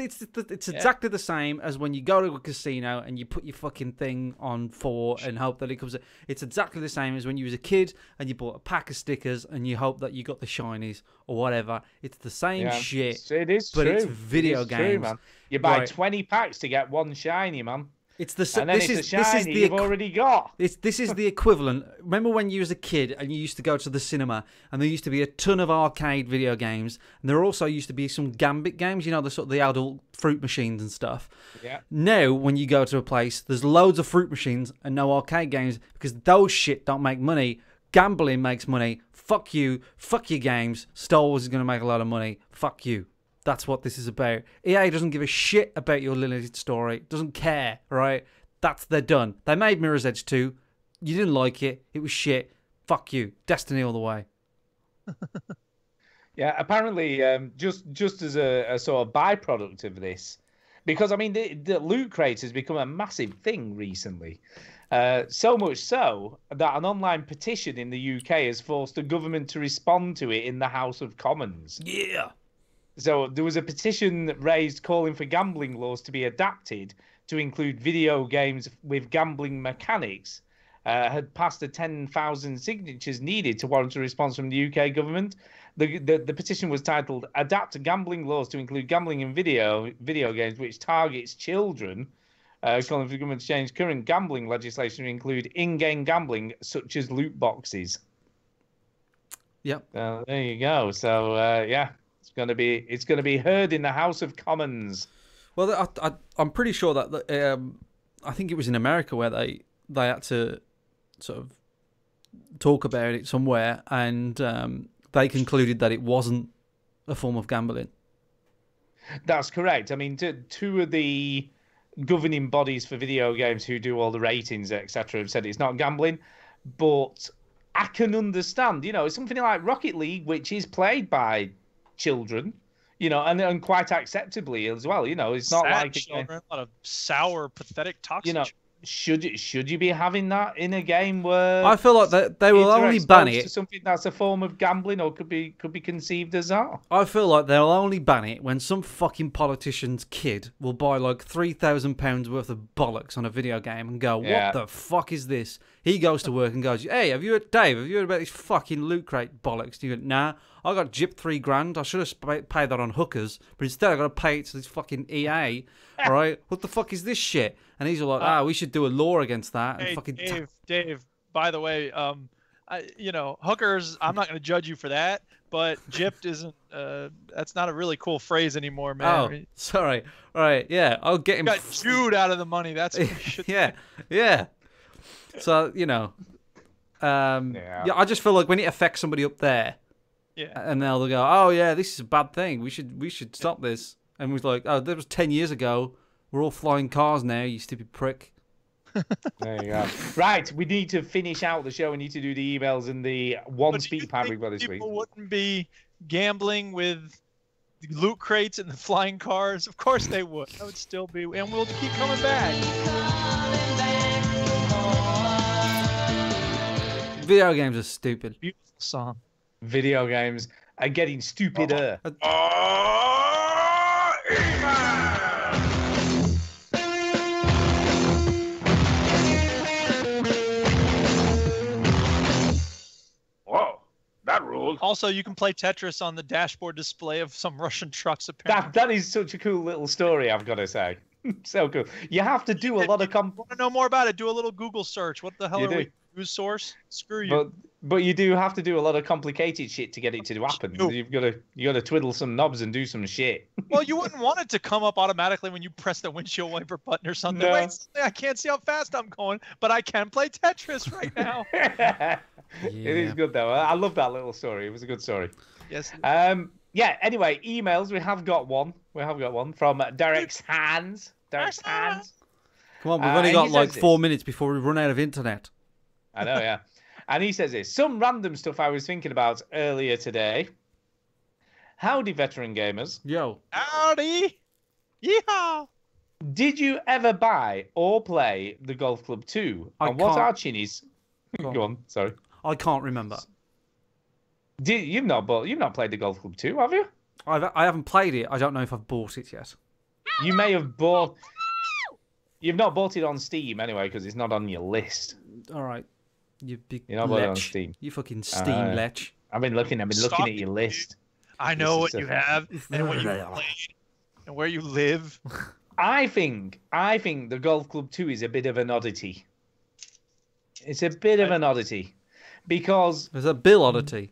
exactly the same as when you go to a casino and you put your fucking thing on 4 and hope that it comes. It's exactly the same as when you was a kid and you bought a pack of stickers and you hope that you got the shinies or whatever. It's the same shit. It is but true. it's video games. True, man. You buy Right. 20 packs to get one shiny, man. It's the and then this it's is a this shiny is the you've already got. This is the equivalent. Remember when you was a kid and you used to go to the cinema and there used to be a ton of arcade video games, and there also used to be some Gambit games, you know, the sort of the adult fruit machines and stuff. Yeah. Now when you go to a place, there's loads of fruit machines and no arcade games because those shit don't make money. Gambling makes money. Fuck you. Fuck your games. Star Wars is going to make a lot of money. Fuck you. That's what this is about. EA doesn't give a shit about your limited story. Doesn't care, right? They're done. They made Mirror's Edge 2. You didn't like it. It was shit. Fuck you. Destiny all the way. Yeah, apparently, just as a sort of byproduct of this, because I mean, the loot crate has become a massive thing recently. So much so that an online petition in the UK has forced the government to respond to it in the House of Commons. Yeah. So there was a petition raised calling for gambling laws to be adapted to include video games with gambling mechanics. Had passed the 10,000 signatures needed to warrant a response from the UK government. The petition was titled "Adapt Gambling Laws to Include Gambling in Video Games Which Targets Children," calling for the government to change current gambling legislation to include in-game gambling such as loot boxes. Yep. There you go. So yeah, it's going to be heard in the House of Commons. Well, I'm pretty sure that I think it was in America where they had to sort of talk about it somewhere, and they concluded that it wasn't a form of gambling. That's correct. I mean, two of the governing bodies for video games who do all the ratings, etc., have said it's not gambling, but I can understand. You know, something like Rocket League, which is played by children. You know, and quite acceptably as well. You know, it's not Sad like children, a lot of sour, pathetic, toxic. You know, should you be having that in a game where I feel like they will only ban it to something that's a form of gambling or could be conceived as that? I feel like they'll only ban it when some fucking politician's kid will buy like £3,000 worth of bollocks on a video game and go, "What the fuck is this?" He goes to work and goes, "Hey, Dave? Have you heard about this fucking loot crate bollocks?" And you go, "Nah, I got gypped $3,000. I should have paid that on hookers, but instead I got to pay it to this fucking EA. All right, what the fuck is this shit?" And he's all like, we should do a law against that. And Hey, fucking Dave. By the way, hookers. I'm not going to judge you for that, but gypped isn't. That's not a really cool phrase anymore, man. Oh, sorry. All right, yeah, I'll get him. Got chewed out of the money. That's what you should yeah. So yeah, I just feel like when it affects somebody up there, and they'll go, "Oh yeah, this is a bad thing. We should stop this." And we're like, "Oh, that was 10 years ago. We're all flying cars now, you stupid prick." There you go. Right, we need to finish out the show. We need to do the emails and the one speak pad we've got this week. People wouldn't be gambling with the loot crates and the flying cars. Of course they would. That would still be, and we'll keep coming back. Video games are stupid. Beautiful song. Video games are getting stupider. Whoa, that ruled. Also, you can play Tetris on the dashboard display of some Russian trucks, apparently. That is such a cool little story, I've got to say. So cool. You have to do a lot of... Want to know more about it? Do a little Google search. What the hell are we? News source? Screw you. But you do have to do a lot of complicated shit to get it to happen. You've got to twiddle some knobs and do some shit. Well, you wouldn't want it to come up automatically when you press the windshield wiper button or something. No. Wait, I can't see how fast I'm going, but I can play Tetris right now. It is good though. I love that little story. It was a good story. Yes. Yeah. Anyway, emails. We have got one. From Derek's hands. Derek's hands. Come on, we've only got like 4 minutes before we run out of internet. I know, yeah. And he says this. Some random stuff I was thinking about earlier today. Howdy, veteran gamers. Yo. Howdy. Yeehaw. Did you ever buy or play the Golf Club 2? And what are Chinny's? Go on, sorry. I can't remember. You've not played the Golf Club 2, have you? I haven't played it. I don't know if I've bought it yet. You may have bought... You've not bought it on Steam anyway, because it's not on your list. All right. You big You're not bought it on lech. Steam. You fucking Steam lech. I've been looking at your list. I know what you have and what you played and where you live. I think the Golf Club 2 is a bit of an oddity. It's a bit of an oddity. Because... There's a Bill oddity.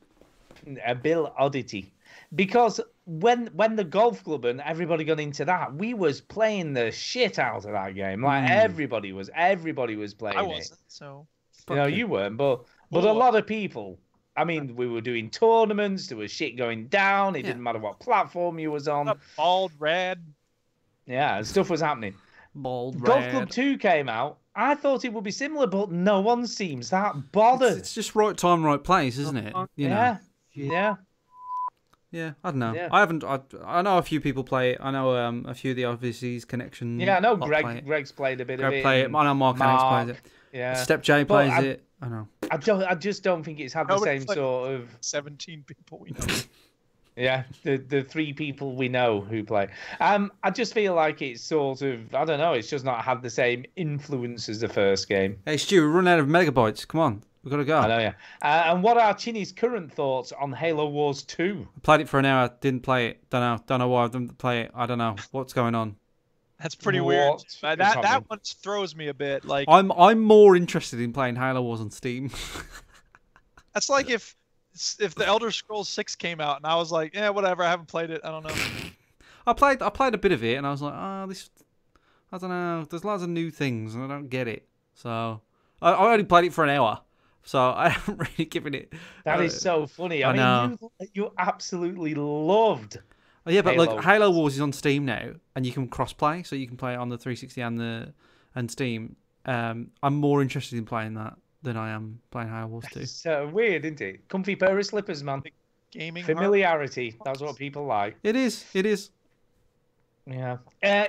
A Bill oddity. Because when the Golf Club and everybody got into that, we was playing the shit out of that game. Like everybody was playing I wasn't, it. So You weren't, but a lot of people. I mean, we were doing tournaments. There was shit going down. It didn't matter what platform you was on. Bald Rad. Yeah, stuff was happening. Bald Golf Rad. Club 2 came out. I thought it would be similar, but no one seems that bothered. It's just right time, right place, isn't it? You know? Yeah. Yeah, I don't know. Yeah. I know a few people play it. I know a few of the overseas connection. Yeah, I know Greg's played a bit of it. Play it. I know Mark plays it. Yeah. Step J plays it. I know. I just don't think it's had the same sort of 17 people we know. Yeah, the 3 people we know who play. I just feel like it's sort of, I don't know, it's just not had the same influence as the first game. Hey Stu, we're running out of megabytes. Come on, we've got to go. I know, yeah. And what are Chinny's current thoughts on Halo Wars 2? I played it for an hour, didn't play it. Don't know why I didn't play it. I don't know what's going on. That's pretty weird. That one throws me a bit. Like I'm more interested in playing Halo Wars on Steam. That's like if the Elder Scrolls 6 came out and I was like, yeah, whatever, I haven't played it, I don't know. I played a bit of it and I was like, this, I don't know. There's lots of new things and I don't get it. So I only played it for an hour, so I haven't really given it. That is so funny. I mean, you absolutely loved. Oh, yeah, but like Halo Wars is on Steam now, and you can cross-play, so you can play it on the 360 and Steam. I'm more interested in playing that than I am playing Halo Wars 2. So weird, isn't it? Comfy pair of slippers, man. Gaming familiarity. That's what people like. It is. It is. Yeah.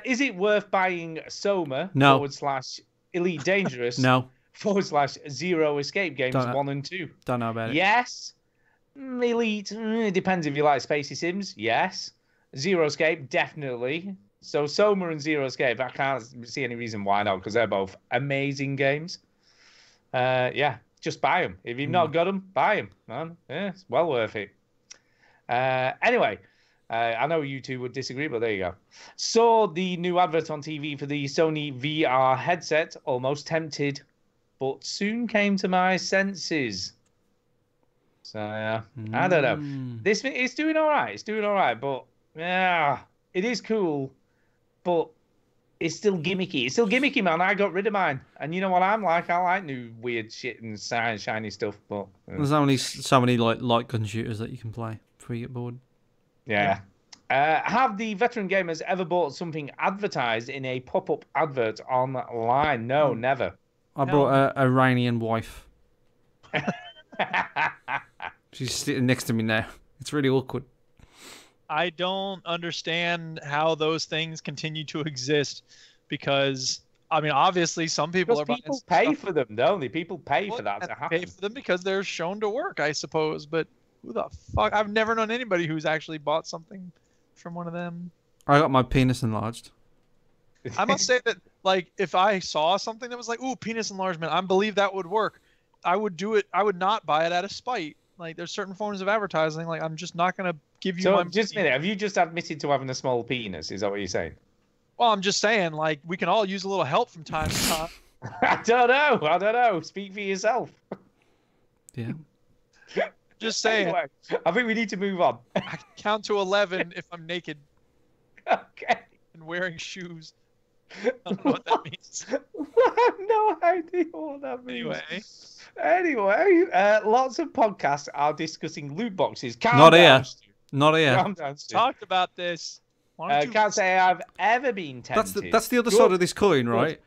Is it worth buying Soma / Elite Dangerous No. / Zero Escape Games Don't know. 1 and 2? Don't know about it. Yes. Elite, it depends if you like Spacey Sims. Yes. Zero Escape, definitely. So Soma and Zero Escape, I can't see any reason why not, because they're both amazing games. Yeah, just buy them. If you've not got them, buy them, man. Yeah, it's well worth it. Anyway, I know you two would disagree, but there you go. Saw the new advert on TV for the Sony VR headset, almost tempted, but soon came to my senses. So, I don't know. It's doing all right. It's doing all right, but yeah, it is cool, but it's still gimmicky. It's still gimmicky, man. I got rid of mine. And you know what I'm like? I like new weird shit and shiny stuff, but... There's only so many light gun shooters that you can play before you get bored. Yeah. Have the veteran gamers ever bought something advertised in a pop-up advert online? No, never. I brought a Iranian wife. She's sitting next to me now. It's really awkward. I don't understand how those things continue to exist because, I mean, obviously some people Because people pay for them, don't they? People pay for that to happen. Pay for them because they're shown to work, I suppose. But who the fuck? I've never known anybody who's actually bought something from one of them. I got my penis enlarged. I must say that, like, if I saw something that was like, ooh, penis enlargement, I believe that would work. I would do it. I would not buy it out of spite. Like, there's certain forms of advertising. Like, I'm just not going to give you So, my just a minute. Have you just admitted to having a small penis? Is that what you're saying? Well, I'm just saying, like, we can all use a little help from time to time. I don't know. Speak for yourself. Yeah. Just saying. Anyway, I think we need to move on. I can count to 11 if I'm naked. Okay. And wearing shoes. I don't know what that means. I have no idea what that means. Anyway, lots of podcasts are discussing loot boxes. Not here. Not here. Talked about this. Can't say I've ever been tempted. That's the other side of this coin, right?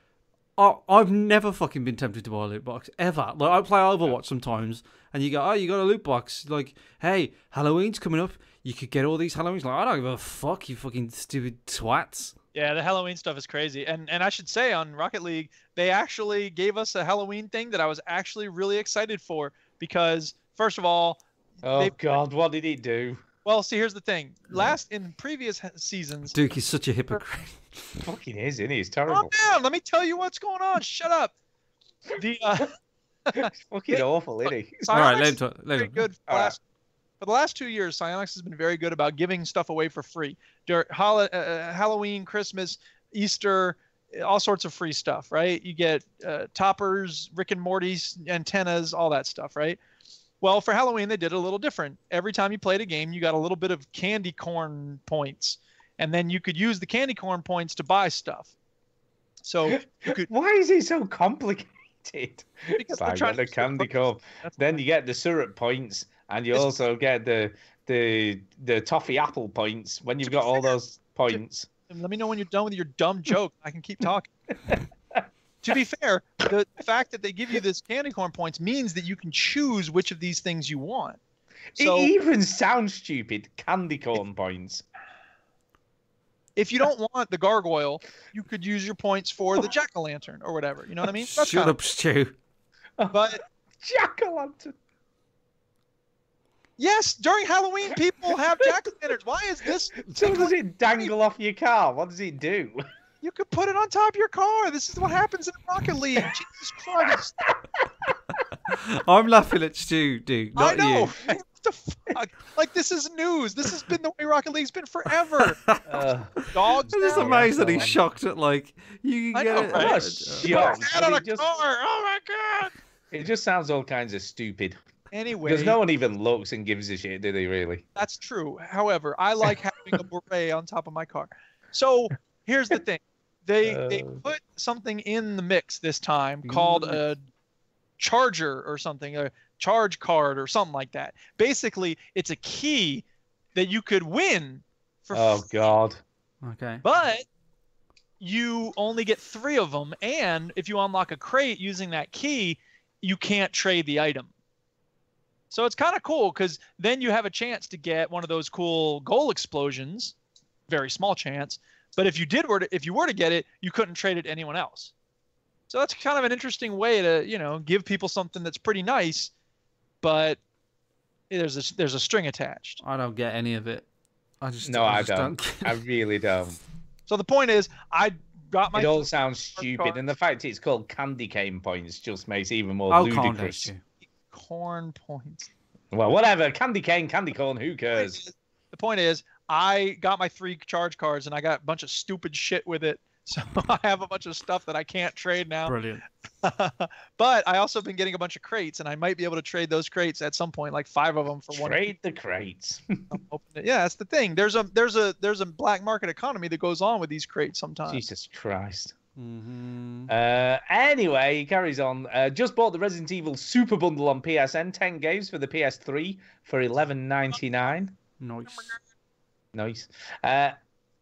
I've never fucking been tempted to buy a loot box ever. Like, I play Overwatch sometimes, and you go, "Oh, you got a loot box?" Like, hey, Halloween's coming up. You could get all these Halloweens. Like, I don't give a fuck, you fucking stupid twats. Yeah, the Halloween stuff is crazy. And I should say, on Rocket League, they actually gave us a Halloween thing that I was actually really excited for because, first of all... Oh, God, what did it do? Well, see, here's the thing. In previous seasons... Duke is such a hypocrite. Fucking is, isn't he? He's terrible. Calm down. Let me tell you what's going on. Shut up. It's fucking awful, isn't he? All right, let him talk. Good for the last 2 years, Psyonix has been very good about giving stuff away for free. Halloween, Christmas, Easter, all sorts of free stuff, right? You get toppers, Rick and Morty's antennas, all that stuff, right? Well, for Halloween, they did it a little different. Every time you played a game, you got a little bit of candy corn points, and then you could use the candy corn points to buy stuff. So you could... Why is it so complicated? Because they're trying to candy corn. Then you get the syrup points, and you also get the toffee apple points when you've got all those points. Let me know when you're done with your dumb joke. I can keep talking. To be fair, the fact that they give you this candy corn points means that you can choose which of these things you want. So, it even sounds stupid. Candy corn points. If you don't want the gargoyle, you could use your points for the jack-o'-lantern or whatever. You know what I mean? That's Shut up, Stu. But jack-o'-lantern. Yes, during Halloween, people have jack-o'-lanterns. Why is this? So does it dangle off your car? What does it do? You could put it on top of your car. This is what happens in Rocket League. Jesus Christ. I'm laughing at Stu, dude. Not I know. You. What the fuck? Like, this is news. This has been the way Rocket League's been forever. Dogs. I'm just amazed that he's shocked at, like, you can get it. Right? I'm shocked. On a car. Oh my God. It just sounds all kinds of stupid. Anyway. Because no one even looks and gives a shit, do they really? That's true. However, I like having a beret on top of my car. So here's the thing. They put something in the mix this time called a charger or something, a charge card or something like that. Basically, it's a key that you could win for Oh, God. Okay. But you only get 3 of them, and if you unlock a crate using that key, you can't trade the item. So it's kind of cool because then you have a chance to get one of those cool goal explosions. Very small chance. But if you were to get it, you couldn't trade it to anyone else. So that's kind of an interesting way to, give people something that's pretty nice, but there's a string attached. I don't get any of it. I just don't. I really don't. So the point is, I got my. It all sounds stupid, and the fact it's called candy cane points just makes it even more ludicrous. Corn points. Well, whatever. Candy cane, candy corn. Who cares? The point is, I got my 3 charge cards, and I got a bunch of stupid shit with it. So I have a bunch of stuff that I can't trade now. Brilliant. But I also been getting a bunch of crates, and I might be able to trade those crates at some point, like 5 of them for one. Trade the crates. Yeah, that's the thing. There's a black market economy that goes on with these crates sometimes. Jesus Christ. Mm-hmm. Anyway, he carries on. Just bought the Resident Evil Super Bundle on PSN. 10 games for the PS3 for $11.99. Nice.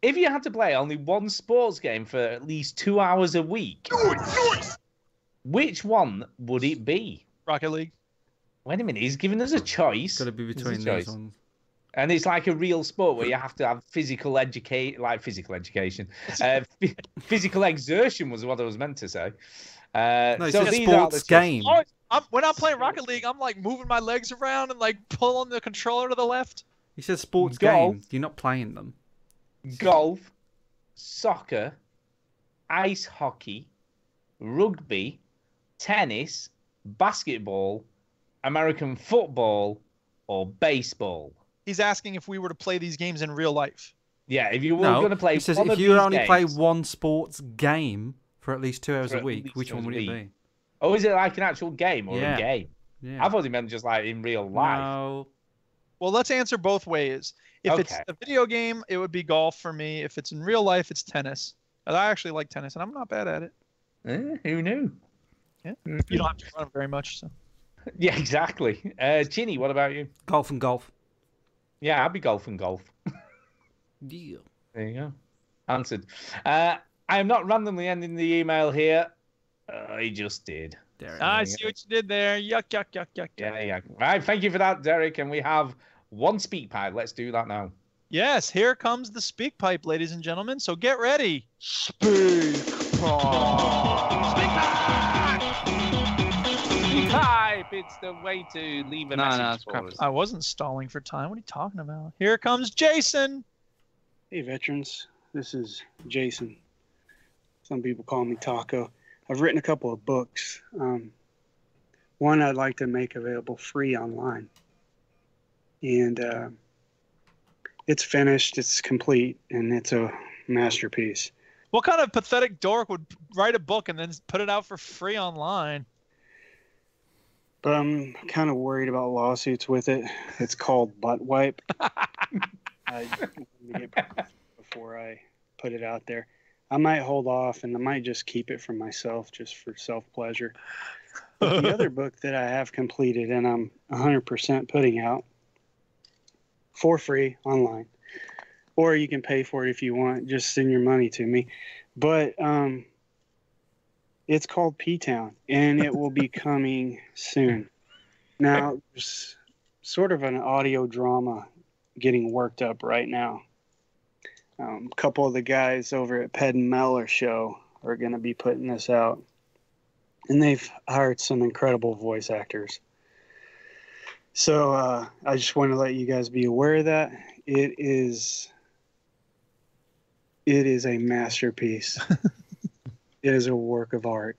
If you had to play only one sports game for at least 2 hours a week, which one would it be? Rocket League. Wait a minute, he's giving us a choice. Got to be between these ones. And it's like a real sport where you have to have physical education. Physical exertion was what I was meant to say. No, so it's a sports game. When I'm playing Rocket League, I'm like moving my legs around and like pulling the controller to the left. He says sports game. You're not playing them. Golf, soccer, ice hockey, rugby, tennis, basketball, American football, or baseball. He's asking if we were to play these games in real life. Yeah, if you were going to play he says one if of you these only games, play one sports game for at least 2 hours a week, which one would it be? Oh, is it like an actual game or Yeah. a game? Yeah. I thought he meant just like in real life. No. Well, let's answer both ways. If it's a video game, it would be golf for me. If it's in real life, it's tennis. And I actually like tennis, and I'm not bad at it. Who knew? Yeah. You don't have to run very much. So. Yeah, exactly. Chinny, what about you? Golf and golf. Yeah, I'd be golf and golf. Yeah. There you go. Answered. I am not randomly ending the email here. I just did. I see what you did there. Yuck, yuck, yuck, yuck. Yeah. Right, thank you for that, Derek. And we have one speak pipe. Let's do that now. Yes, here comes the speak pipe, ladies and gentlemen. So get ready. Speak pipe. Speak pipe. It's the way to leave a message for us. I wasn't stalling for time. What are you talking about? Here comes Jason. Hey, veterans. This is Jason. Some people call me Taco. I've written a couple of books. One I'd like to make available free online. And it's finished, it's complete, and it's a masterpiece. What kind of pathetic dork would write a book and then put it out for free online? But I'm kind of worried about lawsuits with it. It's called Butt Wipe. I get before I put it out there. I might hold off, and I might just keep it for myself, just for self-pleasure. But the other book that I have completed, and I'm 100% putting out for free online, or you can pay for it if you want. Just send your money to me. But it's called P-Town, and it will be coming soon. Now, there's sort of an audio drama getting worked up right now. A couple of the guys over at Ped and Meller show are going to be putting this out. And they've hired some incredible voice actors. So I just want to let you guys be aware of that. It is a masterpiece. It is a work of art.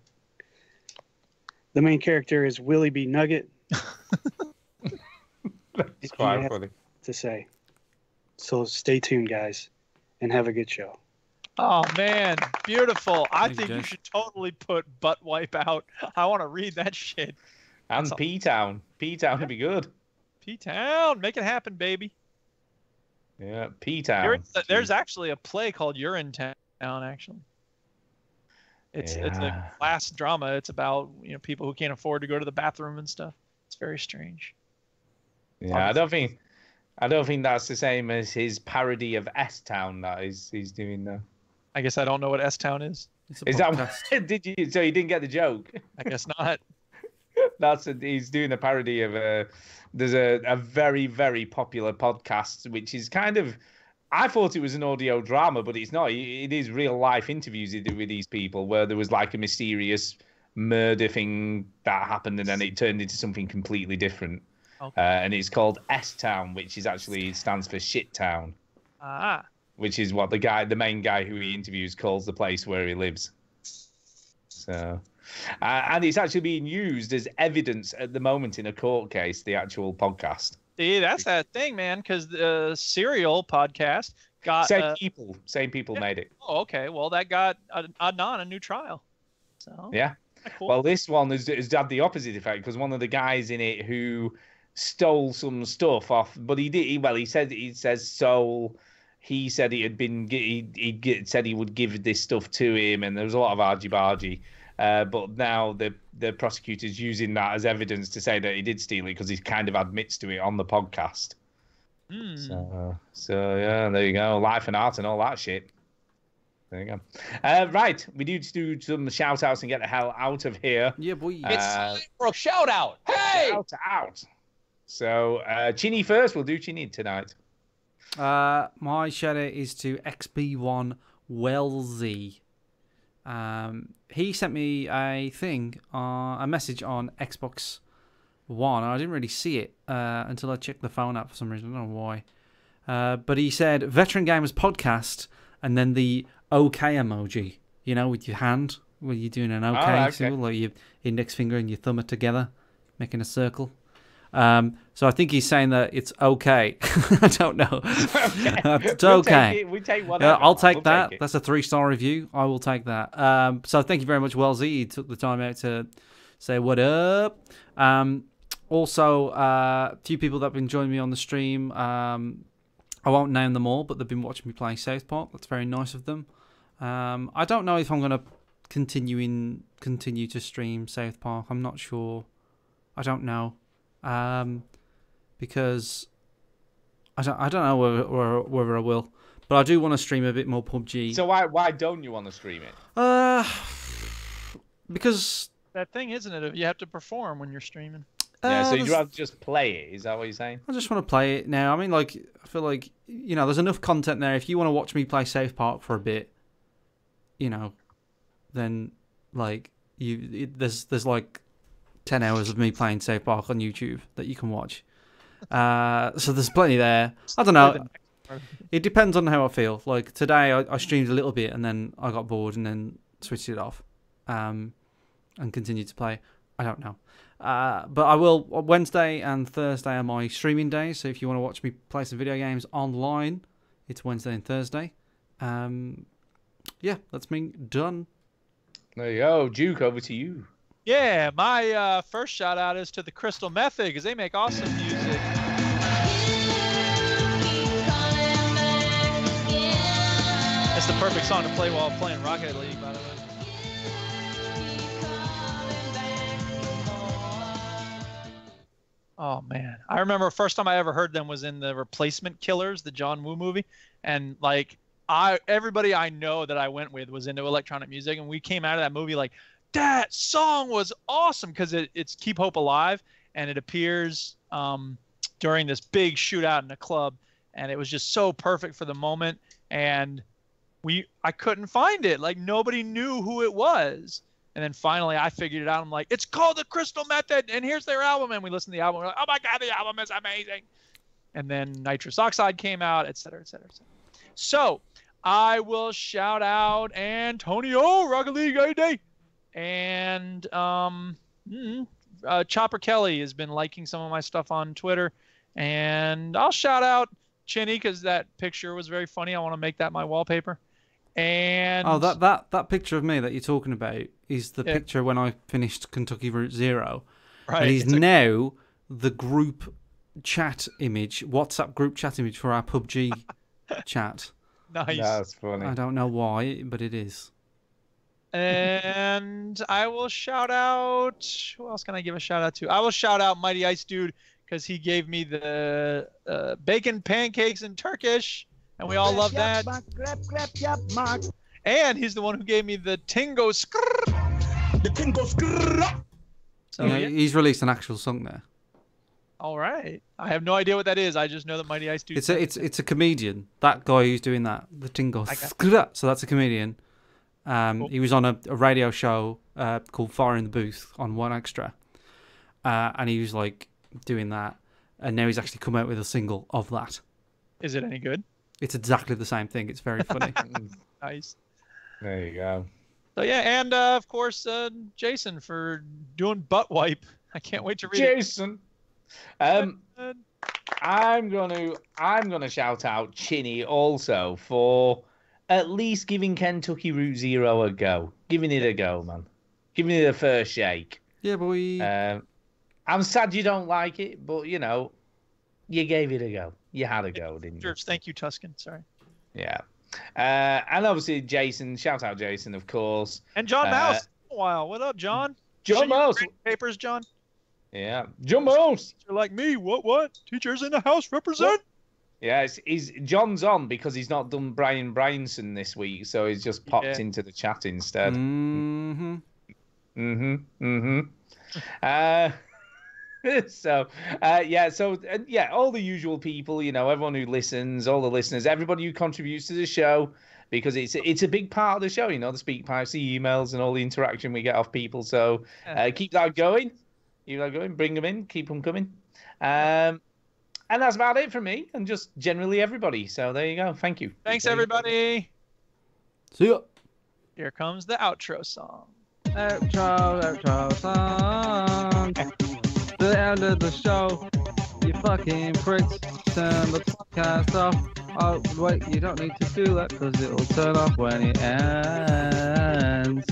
The main character is Willie B. Nugget. That's quite funny to say. So stay tuned, guys. And have a good show. Oh, man. Beautiful. I think you Jeff. should totally put Butt Wipe out. I want to read that shit. And P-Town. P-Town would be good. P-Town. Make it happen, baby. Yeah, P-Town. There's actually a play called Urine Town, actually. It's a class drama. It's about people who can't afford to go to the bathroom and stuff. It's very strange. Yeah, I don't think that's the same as his parody of S-Town that he's doing now. I guess I don't know what S-Town is. Is that what, did you? So you didn't get the joke? I guess not. He's doing a parody of there's a very, very popular podcast which is kind of I thought it was an audio drama, but it's not. It is real life interviews he did with these people where there was like a mysterious murder thing that happened and then it turned into something completely different. Okay. And it's called S-Town, which is actually stands for Shit Town. Ah. Which is what the main guy who he interviews calls the place where he lives. So, and it's actually being used as evidence at the moment in a court case, the actual podcast. See, that's that thing, man, because the Serial podcast got... Same people made it. Oh, okay. Well, that got a new trial. So yeah. Cool. Well, this one has had the opposite effect because one of the guys in it who stole some stuff off, but he says stole... He said he had been. He said he would give this stuff to him, and there was a lot of argy-bargy. But now the prosecutor's using that as evidence to say that he did steal it because he kind of admits to it on the podcast. So yeah, there you go. Life and art and all that shit. There you go. Right, we need to do some shout-outs and get the hell out of here. Yeah, boy. It's time for a shout-out. Hey! Shout-out. So, Chinny first. We'll do Chinny tonight. My shout out is to XB1 Wellesley. He sent me a message on Xbox One. I didn't really see it until I checked the phone app for some reason. I don't know why. But he said Veteran Gamers Podcast, and then the OK emoji. You know, with your hand, where you're doing an OK symbol, like your index finger and your thumb are together, making a circle. So I think he's saying that it's okay. I don't know. It's okay. We take whatever. I'll take that. That's a 3-star review. I will take that. So thank you very much, Wellesley. You took the time out to say what up. Also, a few people that have been joining me on the stream. I won't name them all, but they've been watching me play South Park. That's very nice of them. I don't know if I'm going to continue to stream South Park. I'm not sure. I don't know. Because I don't know whether I will, but I do want to stream a bit more PUBG. So why don't you want to stream it? Because that thing, isn't it? You have to perform when you're streaming. Yeah, so you'd rather just play it. Is that what you're saying? I just want to play it now. I mean, like, I feel like, you know, there's enough content there. If you want to watch me play South Park for a bit, you know, then like there's like 10 hours of me playing South Park on YouTube that you can watch. So there's plenty there. I don't know. It depends on how I feel. Like today, I streamed a little bit and then I got bored and then switched it off, and continued to play. I don't know. But I will. Wednesday and Thursday are my streaming days. So if you want to watch me play some video games online, it's Wednesday and Thursday. Yeah, that's me done. There you go, Duke. Over to you. Yeah, my first shout out is to the Crystal Method because they make awesome music. It's the perfect song to play while playing Rocket League, by the way. Oh man, I remember the first time I ever heard them was in the Replacement Killers, the John Woo movie, and like everybody I know that I went with was into electronic music, and we came out of that movie like, that song was awesome because it's Keep Hope Alive, and it appears during this big shootout in a club, and it was just so perfect for the moment, and I couldn't find it. Like nobody knew who it was. And then finally I figured it out. I'm like, it's called the Crystal Method, and here's their album. And we listened to the album. We're like, oh my God, the album is amazing. And then Nitrous Oxide came out, et cetera, et cetera, et cetera. So I will shout out Antonio, Rocket League AD. And Chopper Kelly has been liking some of my stuff on Twitter. And I'll shout out Chinny because that picture was very funny. I want to make that my wallpaper. And that picture of me that you're talking about is the picture when I finished Kentucky Route Zero. Right. And he's now the group chat image, WhatsApp group chat image for our PUBG chat. Nice. That's funny. I don't know why, but it is. And I will shout out... Who else can I give a shout out to? I will shout out Mighty Ice Dude because he gave me the bacon pancakes in Turkish. And we all love that. And he's the one who gave me the Tingo Skrrr. The Tingo Skrrr. So, yeah, he's released an actual song there. All right. I have no idea what that is. I just know that Mighty Ice Dude. It's a comedian. That guy who's doing that, the tingle. So that's a comedian. He was on a radio show called Fire in the Booth on One Extra, and he was like doing that, and now he's actually come out with a single of that. Is it any good? It's exactly the same thing. It's very funny. Nice. There you go. So yeah, and of course Jason for doing butt wipe. I can't wait to read Jason. I'm gonna shout out Chinny also for at least giving Kentucky Route Zero a go. Giving it a go, man. Giving it a first shake. Yeah, boy. I'm sad you don't like it, but you know, you gave it a go. You had a go, didn't you? Thank you, Tuscan. Sorry. Yeah. And obviously Jason, shout out Jason, of course. And John Mouse. A while. What up, John? John Mouse. Papers, John. Yeah. John Mouse. You're like me. What? Teachers in the house represent. Yeah, he's John's on because he's not done Brian Bryanson this week, so he's just popped into the chat instead. So all the usual people, you know, everyone who listens, all the listeners, everybody who contributes to the show, because it's a big part of the show, you know, the Speak Pipes, the emails, and all the interaction we get off people. So keep that going. Bring them in, keep them coming. And that's about it from me, and just generally everybody. So there you go. Thank you. Thanks, everybody. See ya. Here comes the outro song. Outro song. The end of the show. You fucking pricks. Turn the podcast off. Oh, wait, you don't need to do that because it'll turn off when it ends.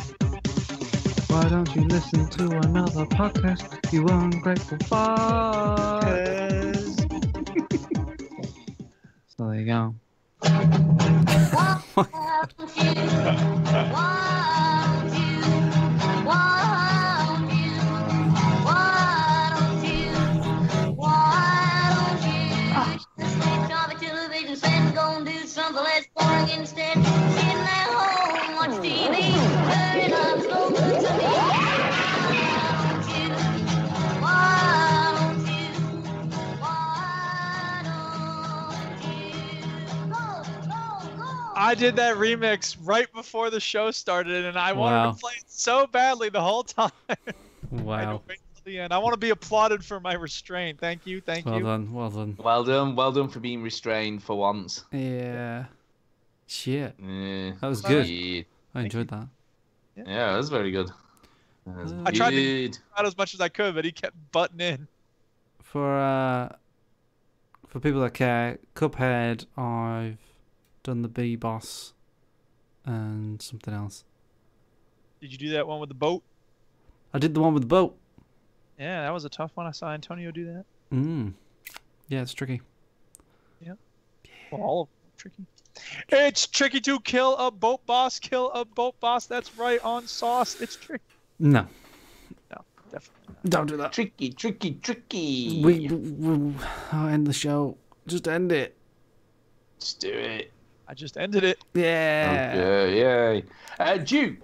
Why don't you listen to another podcast, you ungrateful fuck? So there you go. Instead, sitting at home, watch TV, turn it up, so good to me. I did that remix right before the show started, and I wanted to play it so badly the whole time. Wow. The end. I want to be applauded for my restraint. Thank you. Well done. Well done for being restrained for once. Yeah. Shit. Yeah. That was good. Yeah. I enjoyed that. Yeah, that was very good. I tried to get out as much as I could, but he kept butting in. For people that care, Cuphead, I've done the B boss and something else. Did you do that one with the boat? I did the one with the boat. Yeah, that was a tough one. I saw Antonio do that. Yeah, it's tricky. Yeah. Well, all of them are tricky. It's tricky to kill a boat boss. Kill a boat boss. That's right, on sauce. It's tricky. No. No, definitely not. Don't do that. Tricky. I'll end the show. Just end it. Just do it. I just ended it. Yeah. Okay, yay. Duke.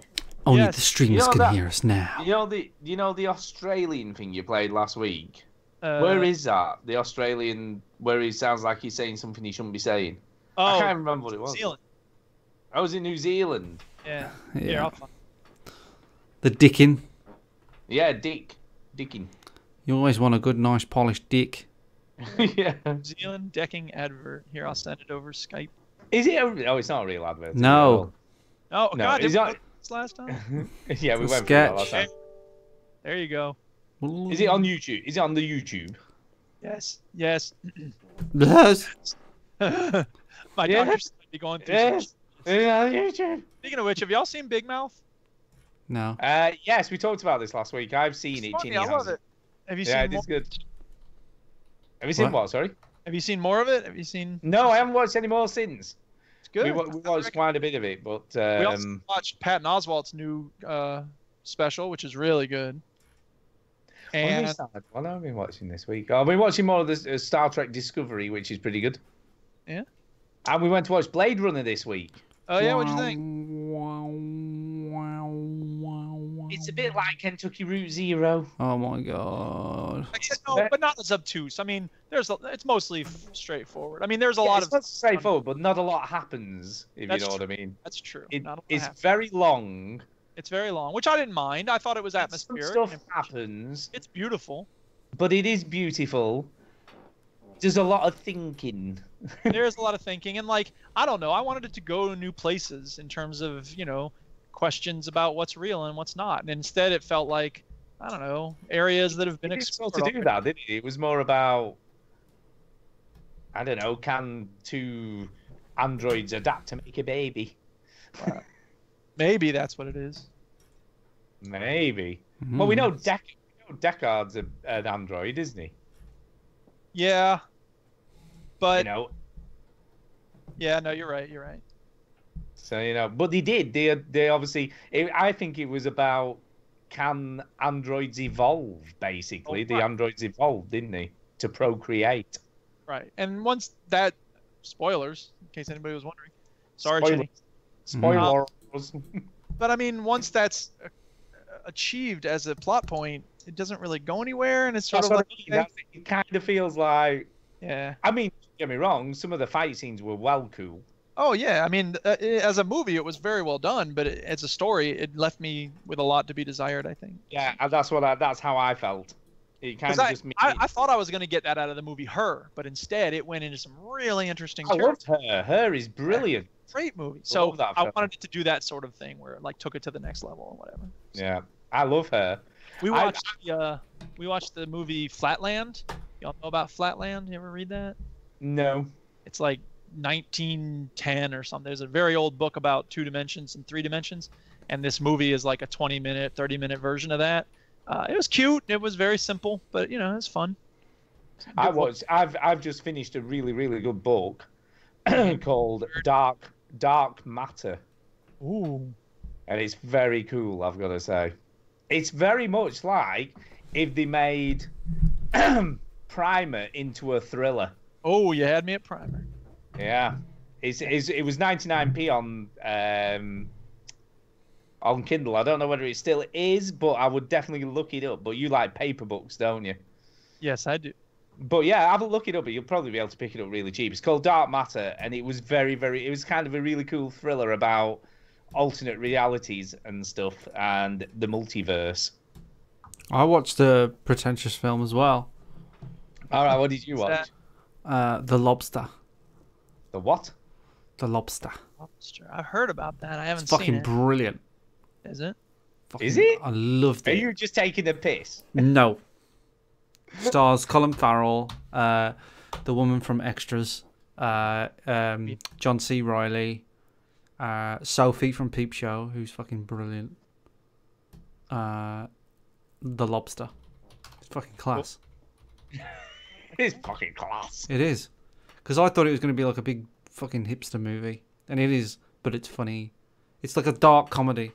Only the streamers can hear us now. You know the Australian thing you played last week? Where is that? The Australian, where he sounds like he's saying something he shouldn't be saying. I can't remember what it was. New Zealand. I was in New Zealand. Yeah. Yeah. I'll find. The dicking. Yeah, dicking. You always want a good, nice, polished dick. Yeah. New Zealand decking advert. Here, I'll send it over Skype. Is it? Oh, it's not a real advert. No. Oh, no, God. Did we not... go this last time? Yeah, we It's a went through that last sketch. time. There you go. Is it on YouTube? Is it on the YouTube? Yes. Yes. Yes. My doctor's be going through. Yes. It's on YouTube. Speaking of which, have y'all seen Big Mouth? No. Yes, we talked about this last week. I've seen it. Funny, Ginny I love has it. Have you Yeah, seen more? it's good. Have you seen what? Sorry. Have you seen more of it? Have you seen? No, I haven't watched any more since. It's good. We watched quite a bit of it, but we also watched Patton Oswalt's new special, which is really good. And what have I been watching this week? I've been watching more of the Star Trek Discovery, which is pretty good. Yeah. And we went to watch Blade Runner this week. Oh yeah, what'd you think? It's a bit like Kentucky Route Zero. Oh my god. No, but not as obtuse. I mean, it's mostly straightforward. I mean, there's a lot of It's straightforward, but not a lot happens. If That's you know true. what I mean. That's true. It, Not a lot it's happens. very long. It's very long, which I didn't mind. I thought it was Some atmospheric. stuff happens, It's beautiful. but it is beautiful. There's a lot of thinking. There's a lot of thinking, and like I don't know, I wanted it to go to new places in terms of questions about what's real and what's not, and instead it felt like I don't know areas that have been It didn't explored. sort of do that, did it? It was more about I don't know. Can two androids adapt to make a baby? Maybe that's what it is. Maybe. Well, we know Deckard's an android, isn't he? Yeah, but Yeah, no, you're right. You're right. So but they did. They obviously. I think it was about can androids evolve? Basically, the androids evolved, didn't they, to procreate? Right, and once that spoilers, in case anybody was wondering. Sorry, Spoiler- Jenny. Spoilers. But I mean, once that's achieved as a plot point, it doesn't really go anywhere, and it's sort That's of what like I mean. It kind of feels like. Yeah. I mean, don't get me wrong. Some of the fight scenes were well cool. Oh yeah, I mean, as a movie, it was very well done, but as a story, it left me with a lot to be desired. I think. Yeah, and that's how I felt. It kind 'Cause of I, just. I thought I was going to get that out of the movie Her, but instead it went into some really interesting. I loved Her. Her is brilliant. Great movie. I So love that I film. wanted it to do that sort of thing where it like took it to the next level or whatever. Yeah, I love Her. We watched the movie Flatland. Y'all know about Flatland? You ever read that? No. It's like 1910 or something. There's a very old book about 2 dimensions and 3 dimensions, and this movie is like a 20-minute, 30-minute version of that. It was cute. It was very simple, but it was fun. I've just finished a really really good book called Dark Matter. Ooh. And it's very cool, I've got to say. It's very much like if they made Primer into a thriller. Oh, you had me at Primer. Yeah. It was 99p on Kindle. I don't know whether it still is, but I would definitely look it up. But you like paper books, don't you? Yes, I do. But yeah, have a look it up. You'll probably be able to pick it up really cheap. It's called Dark Matter, and it was it was kind of a really cool thriller about alternate realities and stuff, and the multiverse. I watched a pretentious film as well. All right, what did you watch? The Lobster. The what? The Lobster. Lobster. I've heard about that. I haven't It's seen fucking it. brilliant. Is it? Is it? I loved Are it. you just taking a piss? No. Stars Colin Farrell, the woman from Extras, John C. Reilly, Sophie from Peep Show, who's fucking brilliant. The Lobster. It's fucking class. It's fucking class. It is. Because I thought it was going to be like a big fucking hipster movie. And it is, but it's funny. It's like a dark comedy.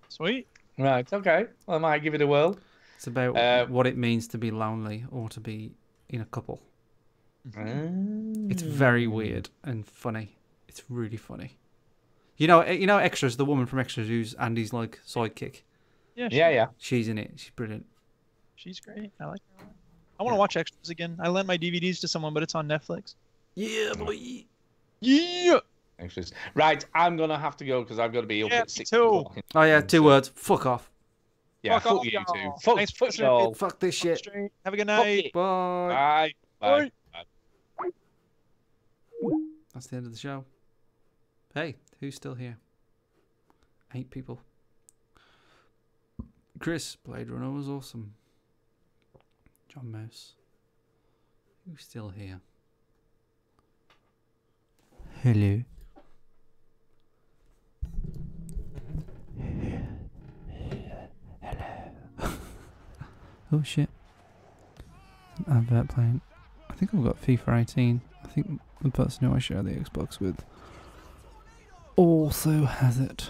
Sweet. Right, okay. Well, I might give it a whirl. It's about what it means to be lonely or to be in a couple. It's very weird and funny. It's really funny. You know Extras, the woman from Extras who's Andy's like sidekick. Yeah. She's in it. She's brilliant. She's great. I like her. I want to watch Extras again. I lent my DVDs to someone, but it's on Netflix. Yeah, boy. Yeah. Extras. Right, I'm gonna have to go because I've got to be up at 6 too. o'clock. Oh yeah, 2 words. Fuck off. Yeah, Fuck fuck off, you y'all. two. Fuck, Thanks for fuck listening. y'all. Fuck this shit. Have a good Fuck night. it. Bye. Bye. Bye. That's the end of the show. Hey, who's still here? 8 people. Chris, Blade Runner was awesome. John Mouse. Who's still here? Hello. Hello. Oh shit. Advert playing. I think I've got FIFA 18. I think the person who I share the Xbox with also has it.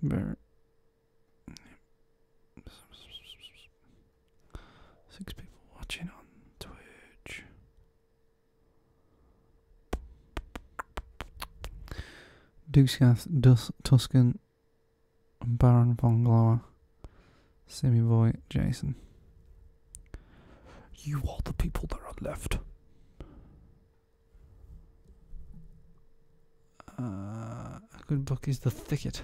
6 people watching on Twitch. Duscath, Tuscan, Baron Von Glower, Simi Boy, Jason. You are the people that are left. A good book is The Thicket.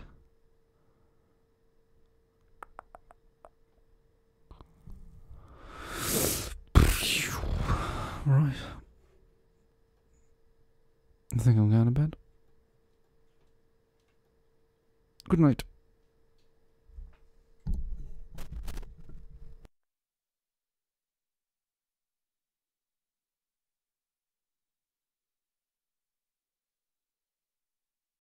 Right. I think I'm going to bed. Good night.